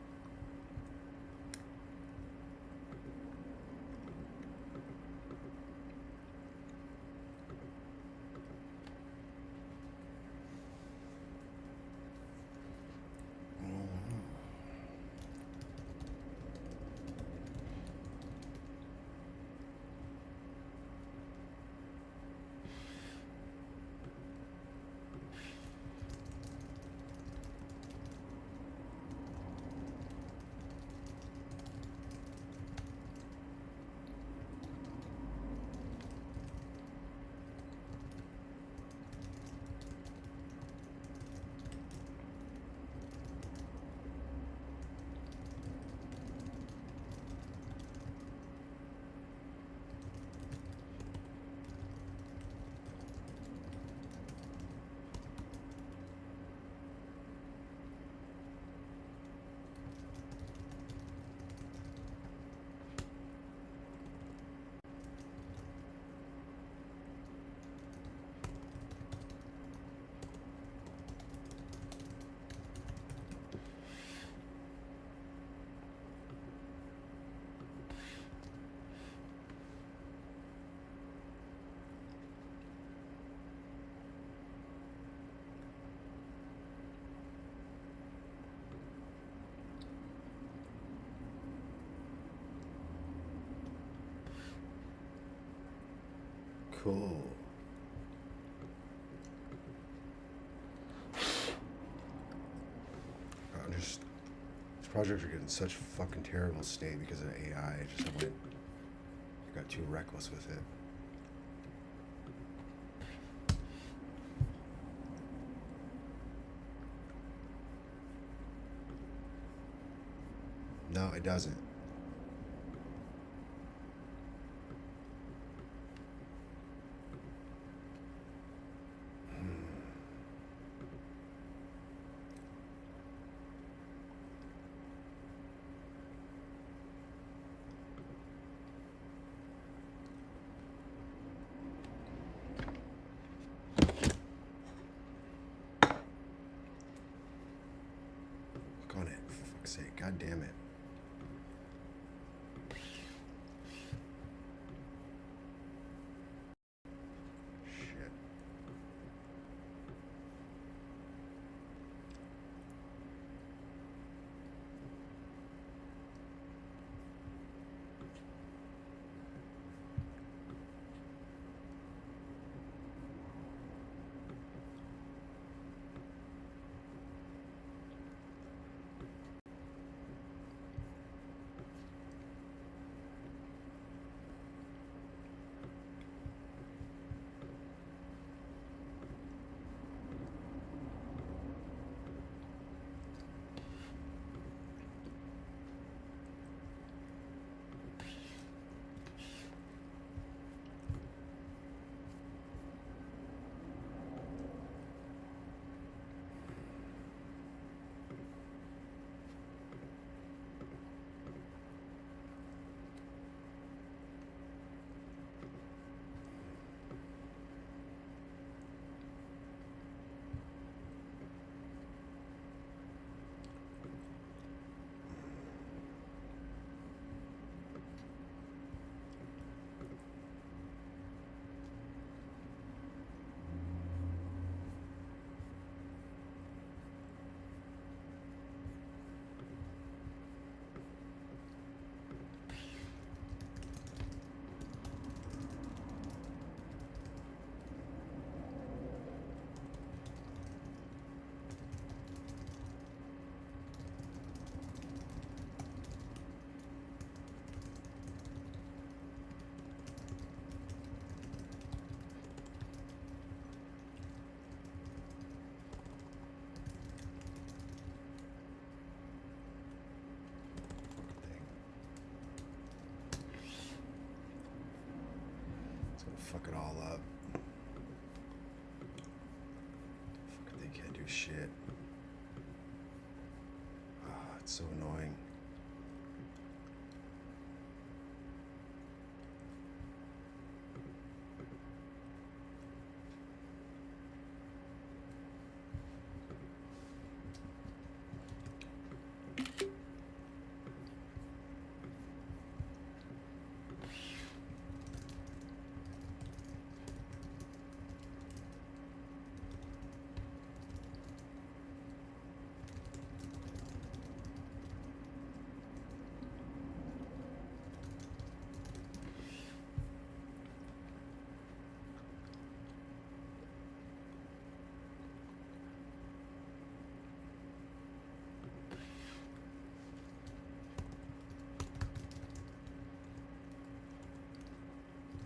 Cool. These projects are getting in such fucking terrible state because of AI. I got too reckless with it. No, it doesn't. Look on it, for fuck's sake. God damn it. Shit. Fuck it all up. Fucking they can't do shit. Ah, it's so annoying.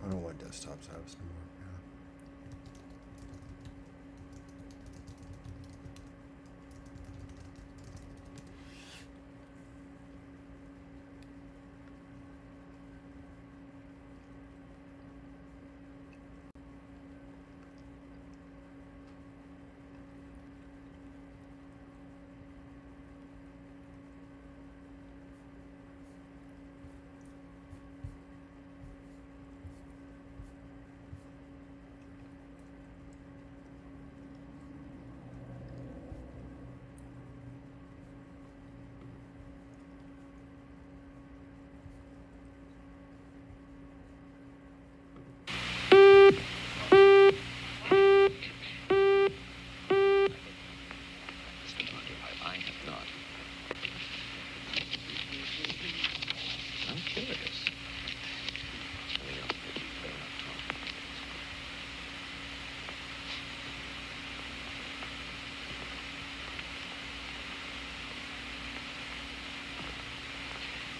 I don't want desktop apps anymore.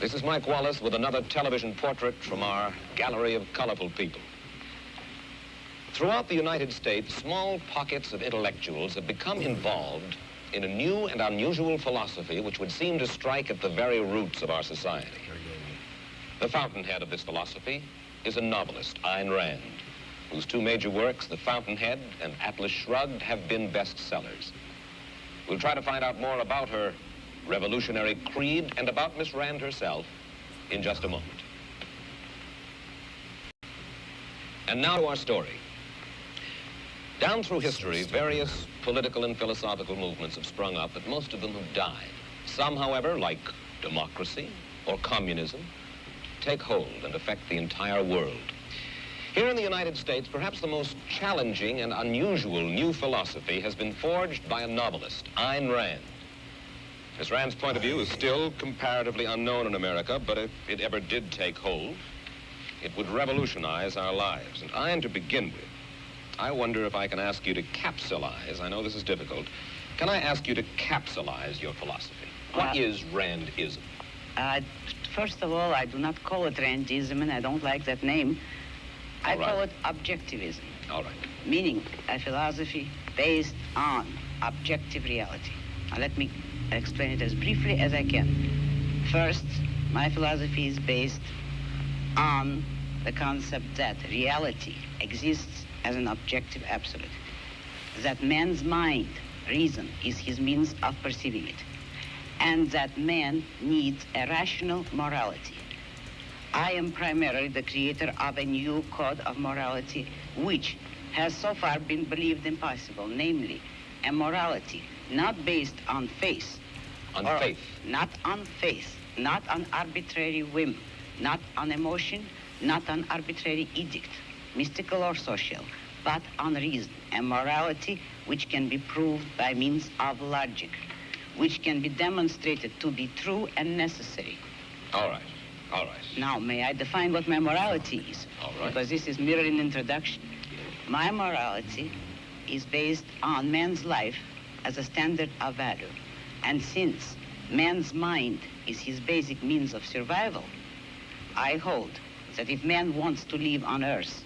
This is Mike Wallace with another television portrait from our gallery of colorful people. Throughout the United States, small pockets of intellectuals have become involved in a new and unusual philosophy which would seem to strike at the very roots of our society. The fountainhead of this philosophy is a novelist, Ayn Rand, whose two major works, The Fountainhead and Atlas Shrugged, have been bestsellers. We'll try to find out more about her revolutionary creed and about Miss Rand herself in just a moment. And now to our story. Down through history, various political and philosophical movements have sprung up, but most of them have died. Some, however, like democracy or communism, take hold and affect the entire world. Here in the United States, perhaps the most challenging and unusual new philosophy has been forged by a novelist, Ayn Rand. Miss Rand's point of view is still comparatively unknown in America, but if it ever did take hold, it would revolutionize our lives. And Ayn, to begin with, I wonder if I can ask you to capsulize, I know this is difficult, can I ask you to capsulize your philosophy? What is Randism? First of all, I do not call it Randism, and I don't like that name. I call it objectivism. All right. Meaning a philosophy based on objective reality. Now, let me explain it as briefly as I can. First, my philosophy is based on the concept that reality exists as an objective absolute. That man's mind, reason, is his means of perceiving it. And that man needs a rational morality. I am primarily the creator of a new code of morality, which has so far been believed impossible, namely, a morality not based on faith. On faith? Not on faith, not on arbitrary whim, not on emotion, not on arbitrary edict, mystical or social, but on reason, a morality which can be proved by means of logic, which can be demonstrated to be true and necessary. All right, all right. Now, may I define what my morality is? All right. Because this is merely an introduction. My morality is based on man's life as a standard of value. And since man's mind is his basic means of survival, I hold that if man wants to live on Earth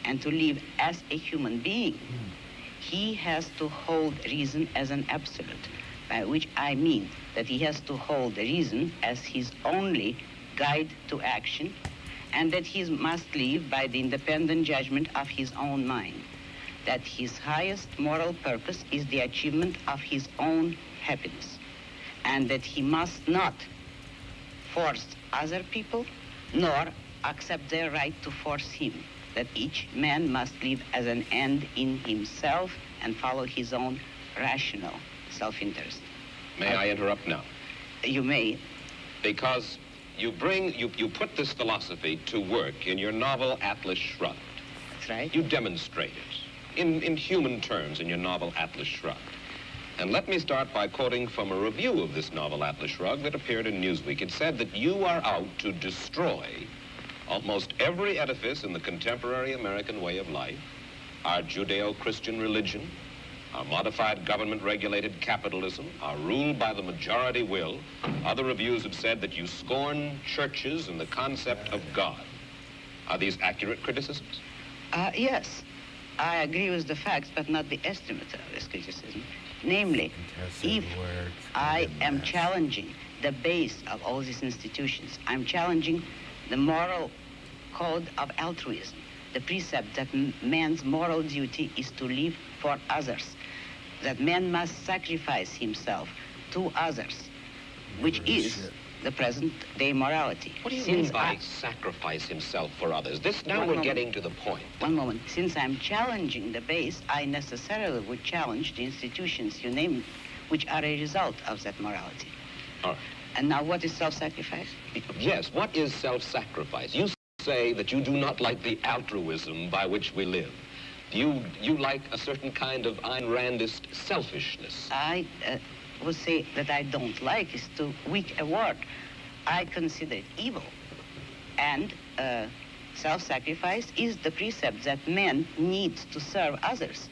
and to live as a human being, he has to hold reason as an absolute, by which I mean that he has to hold reason as his only guide to action, and that he must live by the independent judgment of his own mind, that his highest moral purpose is the achievement of his own happiness, and that he must not force other people, nor accept their right to force him, that each man must live as an end in himself and follow his own rational self-interest. May I interrupt now? You may. Because you put this philosophy to work in your novel Atlas Shrugged. That's right. You demonstrate it in human terms in your novel Atlas Shrugged. And let me start by quoting from a review of this novel Atlas Shrugged that appeared in Newsweek. It said that you are out to destroy almost every edifice in the contemporary American way of life, our Judeo-Christian religion, our modified government-regulated capitalism, our rule by the majority will. Other reviews have said that you scorn churches and the concept of God. Are these accurate criticisms? Yes, I agree with the facts, but not the estimate of this criticism. Namely, if I am challenging the base of all these institutions, I'm challenging the moral code of altruism, the precept that man's moral duty is to live for others, that man must sacrifice himself to others, which is the present-day morality. What do you mean by sacrifice himself for others? Now we're getting to the point. One moment. Since I'm challenging the base, I necessarily would challenge the institutions, you name it, which are a result of that morality. All right. And now what is self-sacrifice? Yes, what is self-sacrifice? You say that you do not like the altruism by which we live. You like a certain kind of Ayn Randist selfishness. I would say that I don't like is too weak a word. I consider it evil. And self-sacrifice is the precept that man needs to serve others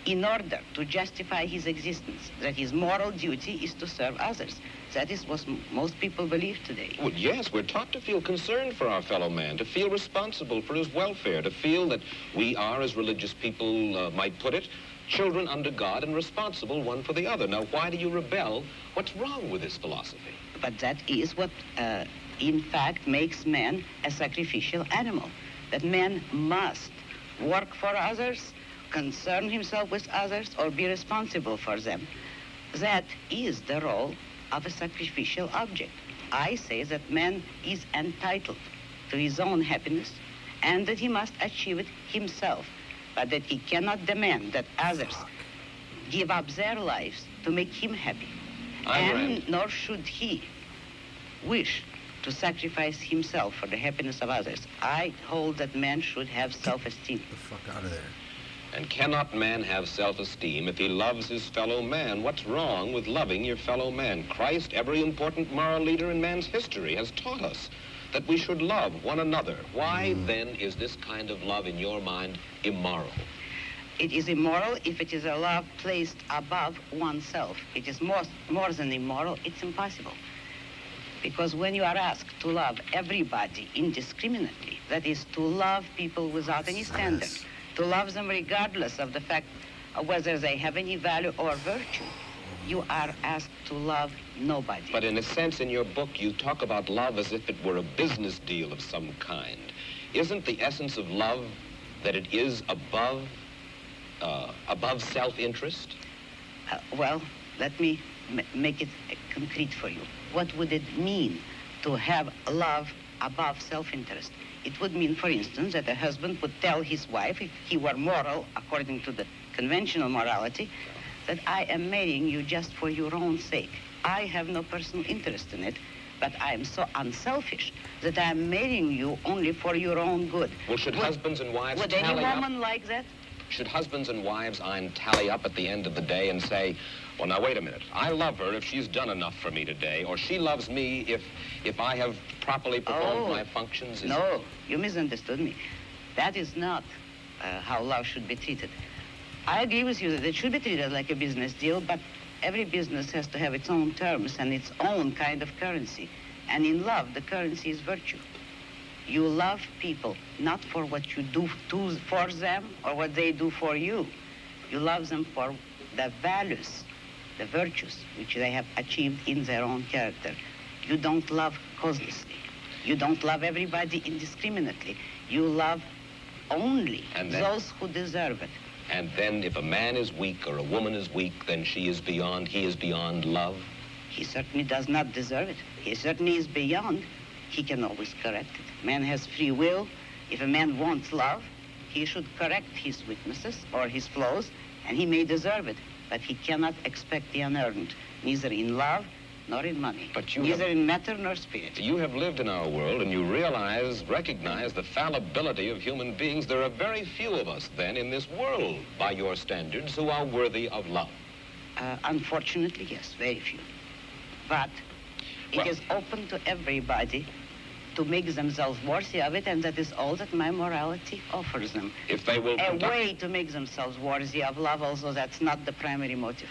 in order to justify his existence, that his moral duty is to serve others. That is what most people believe today. Well, yes, we're taught to feel concerned for our fellow man, to feel responsible for his welfare, to feel that we are, as religious people might put it, children under God and responsible one for the other. Now, why do you rebel? What's wrong with this philosophy? But that is what, in fact, makes man a sacrificial animal. That man must work for others, concern himself with others, or be responsible for them. That is the role of a sacrificial object. I say that man is entitled to his own happiness and that he must achieve it himself, but that he cannot demand that others give up their lives to make him happy. And nor should he wish to sacrifice himself for the happiness of others. I hold that man should have self-esteem. Get the fuck out of there. And cannot man have self-esteem if he loves his fellow man? What's wrong with loving your fellow man? Christ, every important moral leader in man's history, has taught us that we should love one another. Why then is this kind of love in your mind immoral? It is immoral if it is a love placed above oneself. It is more than immoral, it's impossible. Because when you are asked to love everybody indiscriminately, that is to love people without any standard, to love them regardless of the fact of whether they have any value or virtue, you are asked to love nobody. But in a sense, in your book, you talk about love as if it were a business deal of some kind. Isn't the essence of love that it is above self-interest? Well, let me make it concrete for you. What would it mean to have love above self-interest? It would mean, for instance, that a husband would tell his wife, if he were moral, according to the conventional morality, that I am marrying you just for your own sake. I have no personal interest in it, but I am so unselfish that I am marrying you only for your own good. Well, should husbands and wives would tally any up? woman like that? Should husbands and wives, tally up at the end of the day and say, well, now, wait a minute. I love her if she's done enough for me today, or she loves me if I have properly performed my functions? No, you misunderstood me. That is not how love should be treated. I agree with you that it should be treated like a business deal, but every business has to have its own terms and its own kind of currency. And in love, the currency is virtue. You love people not for what you do for them or what they do for you. You love them for the values, the virtues which they have achieved in their own character. You don't love causelessly. You don't love everybody indiscriminately. You love only those who deserve it. And then if a man is weak or a woman is weak, then he is beyond love? He certainly does not deserve it. He certainly is beyond. He can always correct it. Man has free will. If a man wants love, he should correct his weaknesses or his flaws, and he may deserve it. But he cannot expect the unearned, neither in love nor in money, neither in matter nor spirit. You have lived in our world, and you recognize the fallibility of human beings. There are very few of us, then, in this world, by your standards, who are worthy of love. Unfortunately, yes, very few. But it is open to everybody to make themselves worthy of it, and that is all that my morality offers them. If they will a way to make themselves worthy of love, although that's not the primary motive.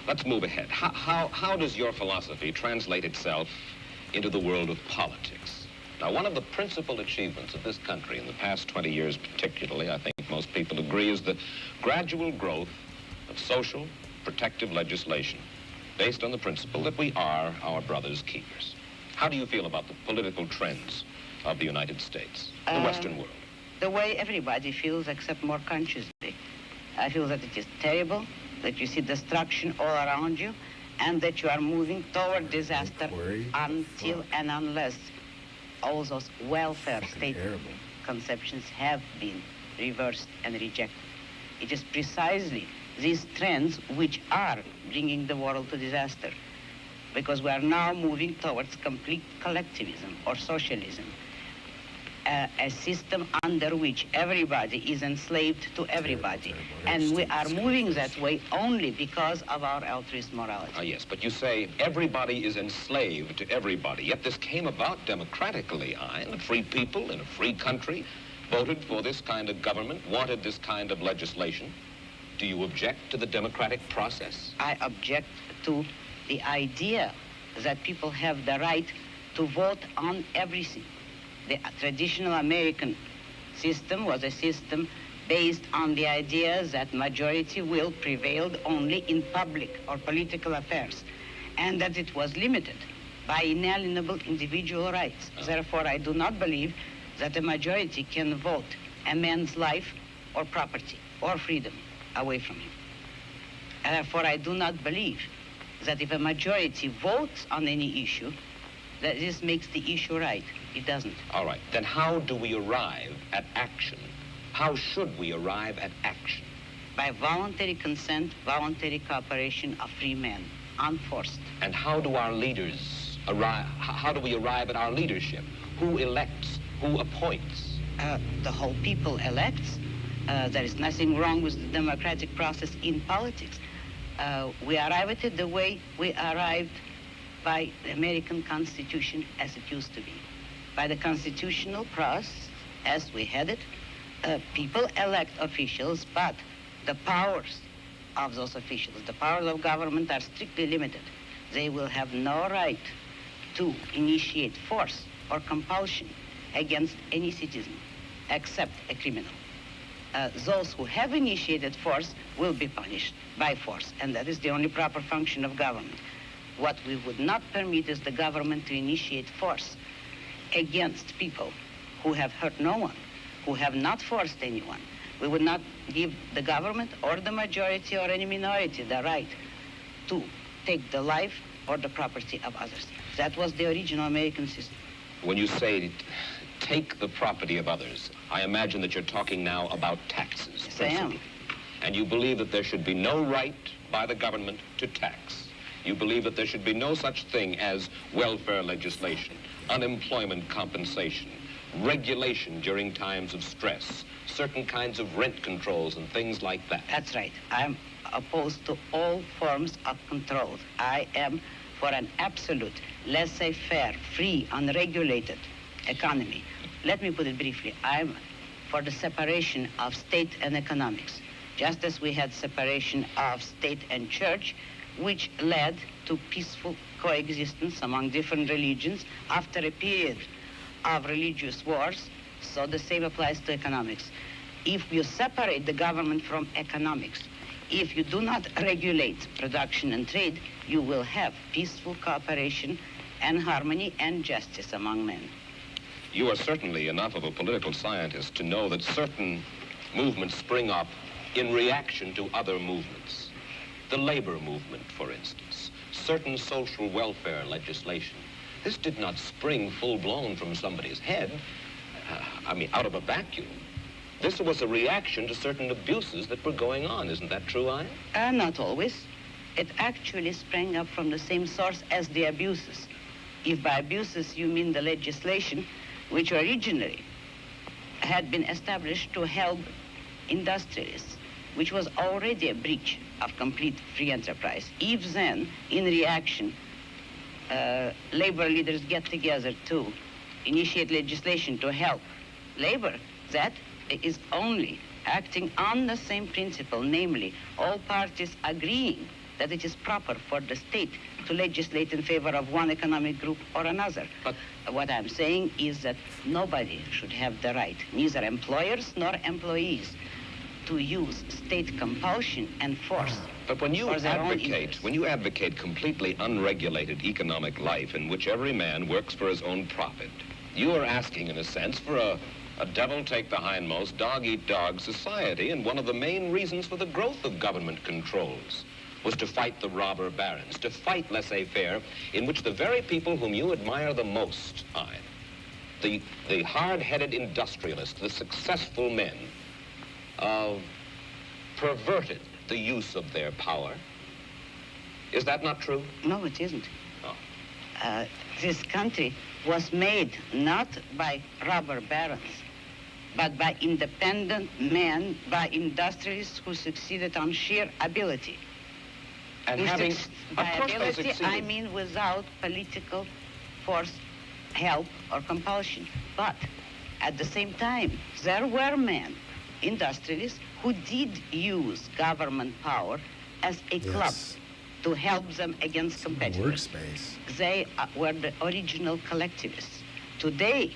Let's move ahead. How does your philosophy translate itself into the world of politics? Now, one of the principal achievements of this country in the past 20 years particularly, I think most people agree, is the gradual growth of social protective legislation based on the principle that we are our brother's keepers. How do you feel about the political trends of the United States, the Western world? The way everybody feels, except more consciously. I feel that it is terrible, that you see destruction all around you, and that you are moving toward disaster until and unless all those welfare state conceptions have been reversed and rejected. It is precisely these trends which are bringing the world to disaster, because we are now moving towards complete collectivism or socialism, a system under which everybody is enslaved to everybody. And we are moving that way only because of our altruist morality. Yes, but you say everybody is enslaved to everybody, yet this came about democratically, and free people in a free country voted for this kind of government, wanted this kind of legislation. Do you object to the democratic process? I object to the idea that people have the right to vote on everything. The traditional American system was a system based on the idea that majority will prevailed only in public or political affairs, and that it was limited by inalienable individual rights. Therefore, I do not believe that a majority can vote a man's life or property or freedom away from him. Therefore, I do not believe that if a majority votes on any issue, that this makes the issue right. It doesn't. All right. Then how do we arrive at action? How should we arrive at action? By voluntary consent, voluntary cooperation of free men, unforced. And how do our leaders arrive? How do we arrive at our leadership? Who elects? Who appoints? The whole people elects. There is nothing wrong with the democratic process in politics. We arrive at it the way we arrived by the American Constitution as it used to be. By the constitutional process as we had it, people elect officials, but the powers of those officials, the powers of government are strictly limited. They will have no right to initiate force or compulsion against any citizen except a criminal. Those who have initiated force will be punished by force, and that is the only proper function of government. What we would not permit is the government to initiate force against people who have hurt no one, who have not forced anyone. We would not give the government or the majority or any minority the right to take the life or the property of others. That was the original American system. When you say take the property of others, I imagine that you're talking now about taxes. Yes, I am. And you believe that there should be no right by the government to tax. You believe that there should be no such thing as welfare legislation, unemployment compensation, regulation during times of stress, certain kinds of rent controls and things like that. That's right. I'm opposed to all forms of control. I am for an absolute, laissez-faire, free, unregulated economy. Let me put it briefly. I'm for the separation of state and economics, just as we had separation of state and church, which led to peaceful coexistence among different religions after a period of religious wars. So the same applies to economics. If you separate the government from economics, if you do not regulate production and trade, you will have peaceful cooperation and harmony and justice among men. You are certainly enough of a political scientist to know that certain movements spring up in reaction to other movements. The labor movement, for instance, certain social welfare legislation. This did not spring full-blown from somebody's head, out of a vacuum. This was a reaction to certain abuses that were going on. Isn't that true, Ian? Not always. It actually sprang up from the same source as the abuses. If by abuses you mean the legislation, which originally had been established to help industrialists, which was already a breach of complete free enterprise. If then, in reaction, labor leaders get together to initiate legislation to help labor, that is only acting on the same principle, namely, all parties agreeing that it is proper for the state to legislate in favor of one economic group or another. But what I'm saying is that nobody should have the right, neither employers nor employees, to use state compulsion and force. But when you advocate completely unregulated economic life in which every man works for his own profit, you are asking, in a sense, for a devil-take-the-hindmost, dog-eat-dog society, and one of the main reasons for the growth of government controls was to fight the robber barons, to fight laissez-faire, in which the very people whom you admire the most, the hard-headed industrialists, the successful men, perverted the use of their power. Is that not true? No, it isn't. Oh. This country was made not by robber barons, but by independent men, by industrialists who succeeded on sheer ability. And having, by ability, I mean without political force, help, or compulsion. But at the same time, there were men, industrialists, who did use government power as a club to help them against competitors. Workspace. They were the original collectivists. Today,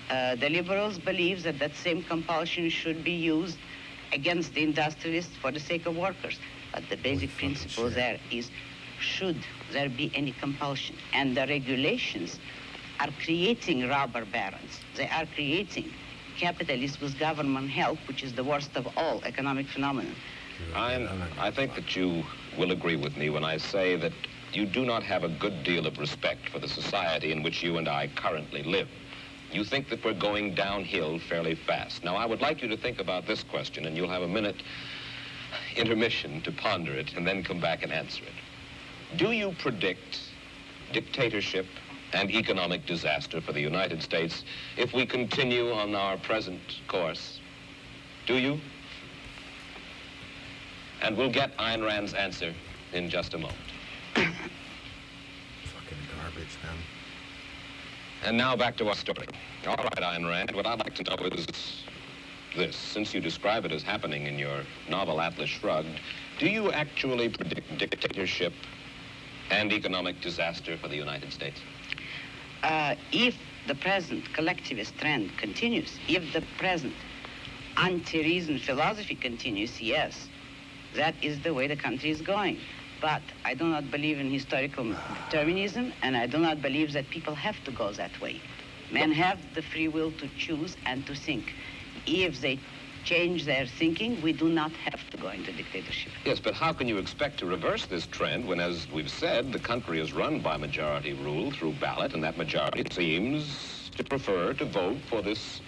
the liberals believe that that same compulsion should be used against the industrialists for the sake of workers. But the basic principle there is, should there be any compulsion? And the regulations are creating robber barons. They are creating capitalists with government help, which is the worst of all economic phenomena. I think that you will agree with me when I say that you do not have a good deal of respect for the society in which you and I currently live. You think that we're going downhill fairly fast. Now, I would like you to think about this question, and you'll have a minute intermission to ponder it and then come back and answer it. Do you predict dictatorship and economic disaster for the United States if we continue on our present course? Do you? And we'll get Ayn Rand's answer in just a moment. Fucking garbage, man. And now back to our story. All right, Ayn Rand, what I'd like to know is this. Since you describe it as happening in your novel Atlas Shrugged, do you actually predict dictatorship and economic disaster for the United States? If the present collectivist trend continues, if the present anti-reason philosophy continues, yes, that is the way the country is going. But I do not believe in historical determinism, and I do not believe that people have to go that way. Men have the free will to choose and to think. If they change their thinking, we do not have to go into dictatorship. Yes, but how can you expect to reverse this trend when, as we've said, the country is run by majority rule through ballot, and that majority seems to prefer to vote for this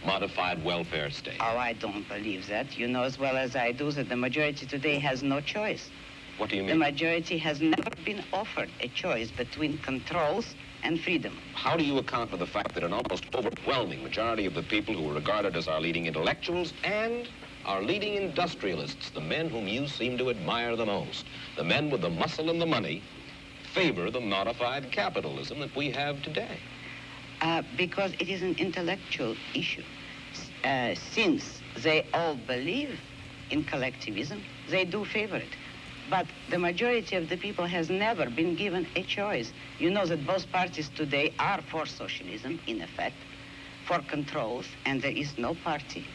modified welfare state? Oh, I don't believe that. You know as well as I do that the majority today has no choice. What do you mean? The majority has never been offered a choice between controls and freedom. How do you account for the fact that an almost overwhelming majority of the people who are regarded as our leading intellectuals and our leading industrialists, the men whom you seem to admire the most, the men with the muscle and the money, favor the modified capitalism that we have today? Because it is an intellectual issue. Since they all believe in collectivism, they do favor it. But the majority of the people has never been given a choice. You know that both parties today are for socialism, in effect, for controls, and there is no party.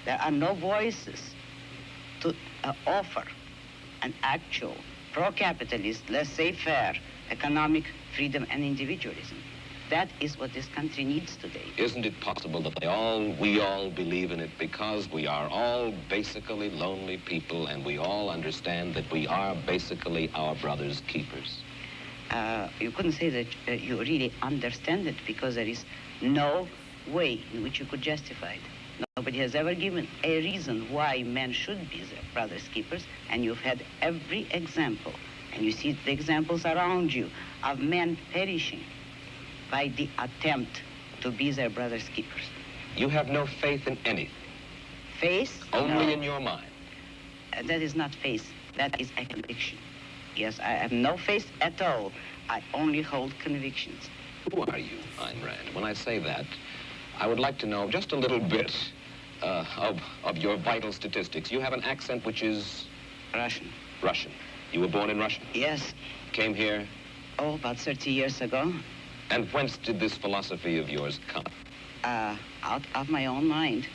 There are no voices to offer an actual pro-capitalist, laissez-faire economic freedom and individualism. That is what this country needs today. Isn't it possible that we all believe in it because we are all basically lonely people and we all understand that we are basically our brother's keepers? You couldn't say that you really understand it because there is no way in which you could justify it. Nobody has ever given a reason why men should be their brother's keepers, and you've had every example, and you see the examples around you of men perishing by the attempt to be their brother's keepers. You have no faith in anything? Faith? Only no. in your mind? That is not faith. That is a conviction. Yes, I have no faith at all. I only hold convictions. Who are you, Ayn Rand? When I say that, I would like to know just a little bit of your vital statistics. You have an accent which is... Russian. Russian. You were born in Russia? Yes. Came here? Oh, about 30 years ago. And whence did this philosophy of yours come? Out of my own mind,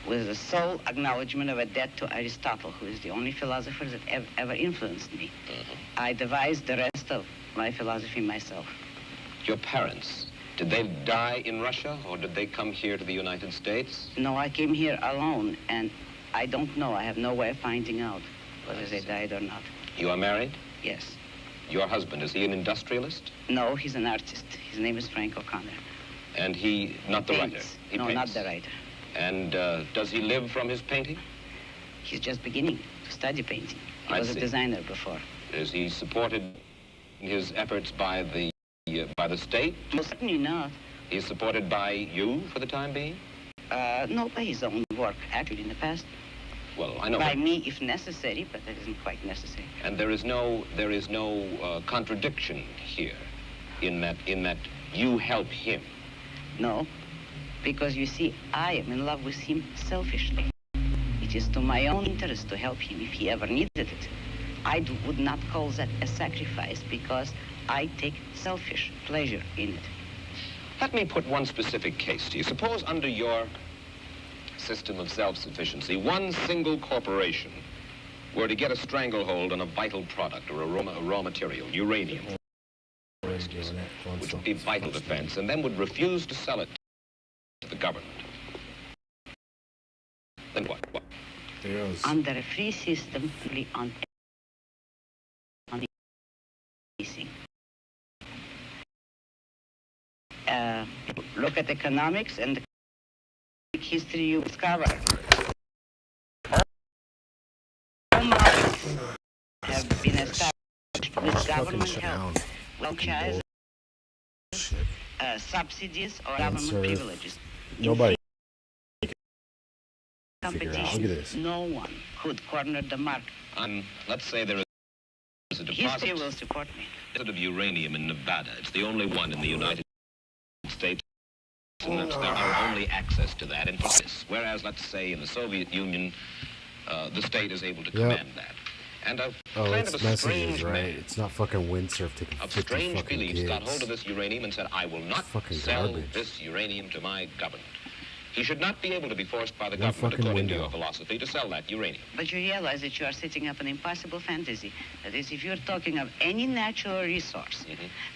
with the sole acknowledgement of a debt to Aristotle, who is the only philosopher that ever influenced me. I devised the rest of my philosophy myself. Your parents, did they die in Russia, or did they come here to the United States? No, I came here alone, and I don't know. I have no way of finding out whether they died or not. You are married? Yes. Your husband, is he an industrialist? No, he's an artist. His name is Frank O'Connor. And he, not the writer? He no, paints. not the writer. And does he live from his painting? He's just beginning to study painting. He I was see. a designer before. Is he supported in his efforts by the state? No, certainly not. He's supported by you for the time being? No, by his own work, actually, in the past. Well, I know. By me, if necessary, but that isn't quite necessary. And there is no contradiction here, in that you help him. No, because you see, I am in love with him selfishly. It is to my own interest to help him if he ever needed it. I would not call that a sacrifice because I take selfish pleasure in it. Let me put one specific case to you. Suppose under your system of self-sufficiency, one single corporation were to get a stranglehold on a vital product or a raw material, uranium, for instance, which would be vital defense, and then would refuse to sell it to the government, then what? Under a free system, on leasing. Look at economics and the history you discover. All markets have been established with government help, franchise, subsidies, or government privileges. Nobody. Competition. Look at this. No one could corner the market. Let's say there is a History deposit will support me. of uranium in Nevada. It's the only one in the United States, and there are only access to that in practice. Whereas, let's say, in the Soviet Union, the state is able to command that. And a kind of a strange right? man It's not fucking windsurf taking of 50 strange fucking beliefs got hold kids. of this uranium and said, I will not Fucking sell garbage. this uranium to my government. He should not be able to be forced by the One government, fucking according to window. your philosophy, to sell that uranium. But you realize that you are setting up an impossible fantasy. That is, if you're talking of any natural resource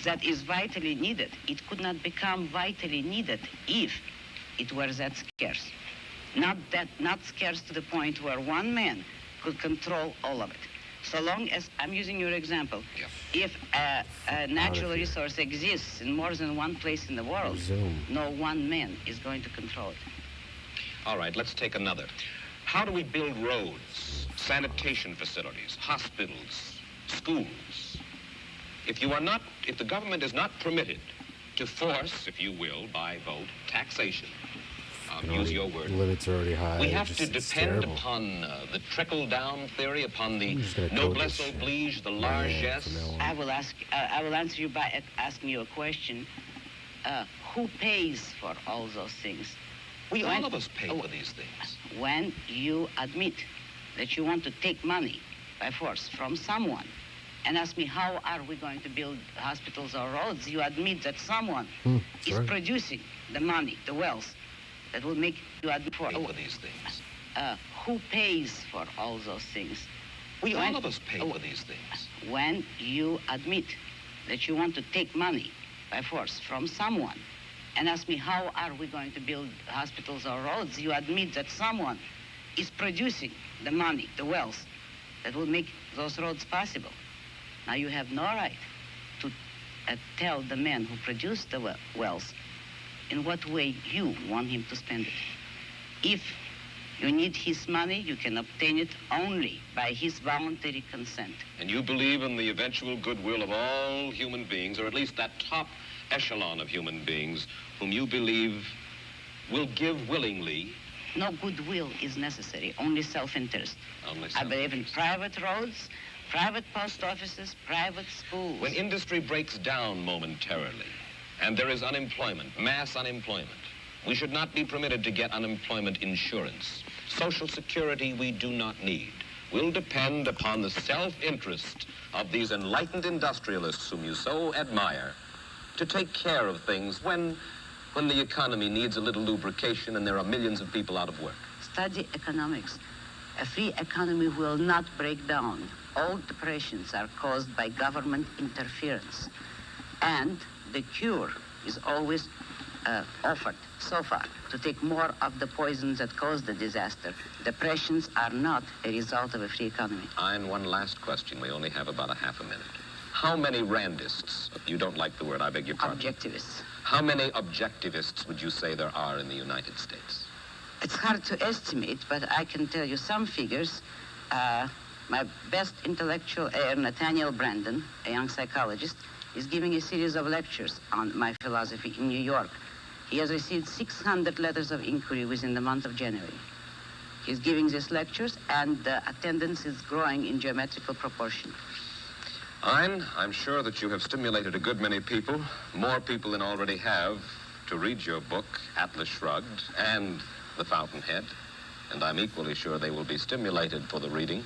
that is vitally needed, it could not become vitally needed if it were that scarce. Not scarce to the point where one man could control all of it. So long as, I'm using your example, if a natural resource exists in more than one place in the world, no one man is going to control it. All right, let's take another. How do we build roads, sanitation facilities, hospitals, schools? If the government is not permitted to force, if you will, by vote, taxation, use your word. Limits are already high. We have Just, to it's depend terrible. upon the trickle-down theory, upon the I'm just gonna code noblesse this shit. oblige, the Yeah, largesse. from now on. I will answer you by asking you a question. Who pays for all those things? All of us pay for these things. When you admit that you want to take money by force from someone and ask me how are we going to build hospitals or roads, you admit that someone is producing the money, the wealth, that will make you admit for these things. Who pays for all those things? All of us pay for these things. When you admit that you want to take money by force from someone and ask me how are we going to build hospitals or roads, you admit that someone is producing the money, the wealth, that will make those roads possible. Now you have no right to tell the man who produced the wealth in what way you want him to spend it. If you need his money, you can obtain it only by his voluntary consent. And you believe in the eventual goodwill of all human beings, or at least that top echelon of human beings whom you believe will give willingly. No goodwill is necessary, only self-interest. Only I believe in private roads, private post offices, private schools. When industry breaks down momentarily, and there is unemployment, mass unemployment, we should not be permitted to get unemployment insurance. Social security we do not need. Will depend upon the self-interest of these enlightened industrialists whom you so admire to take care of things when the economy needs a little lubrication and there are millions of people out of work. Study economics. A free economy will not break down. All depressions are caused by government interference. And the cure is always offered so far to take more of the poisons that cause the disaster. Depressions are not a result of a free economy. And one last question. We only have about a half a minute. How many Randists, you don't like the word, I beg your pardon. Objectivists. How many objectivists would you say there are in the United States? It's hard to estimate, but I can tell you some figures. My best intellectual, Nathaniel Brandon, a young psychologist, is giving a series of lectures on my philosophy in New York. He has received 600 letters of inquiry within the month of January. He's giving these lectures, and the attendance is growing in geometrical proportion. I'm sure that you have stimulated a good many people, more people than already have, to read your book, Atlas Shrugged, and The Fountainhead. And I'm equally sure they will be stimulated for the reading,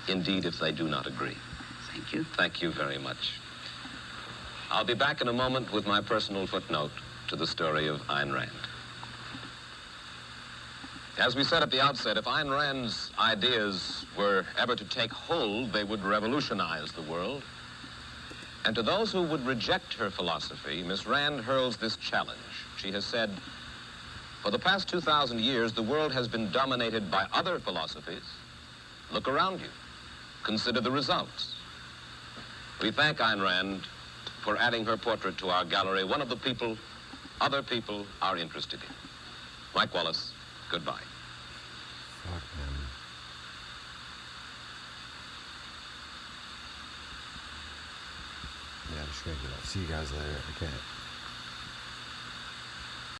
indeed, if they do not agree. Thank you. Thank you very much. I'll be back in a moment with my personal footnote to the story of Ayn Rand. As we said at the outset, if Ayn Rand's ideas were ever to take hold, they would revolutionize the world. And to those who would reject her philosophy, Miss Rand hurls this challenge. She has said, for the past 2,000 years, the world has been dominated by other philosophies. Look around you. Consider the results. We thank Ayn Rand for adding her portrait to our gallery, one of the people other people are interested in. Mike Wallace, goodbye. Fuck, man. Yeah, just gonna get up. See you guys later. I can't.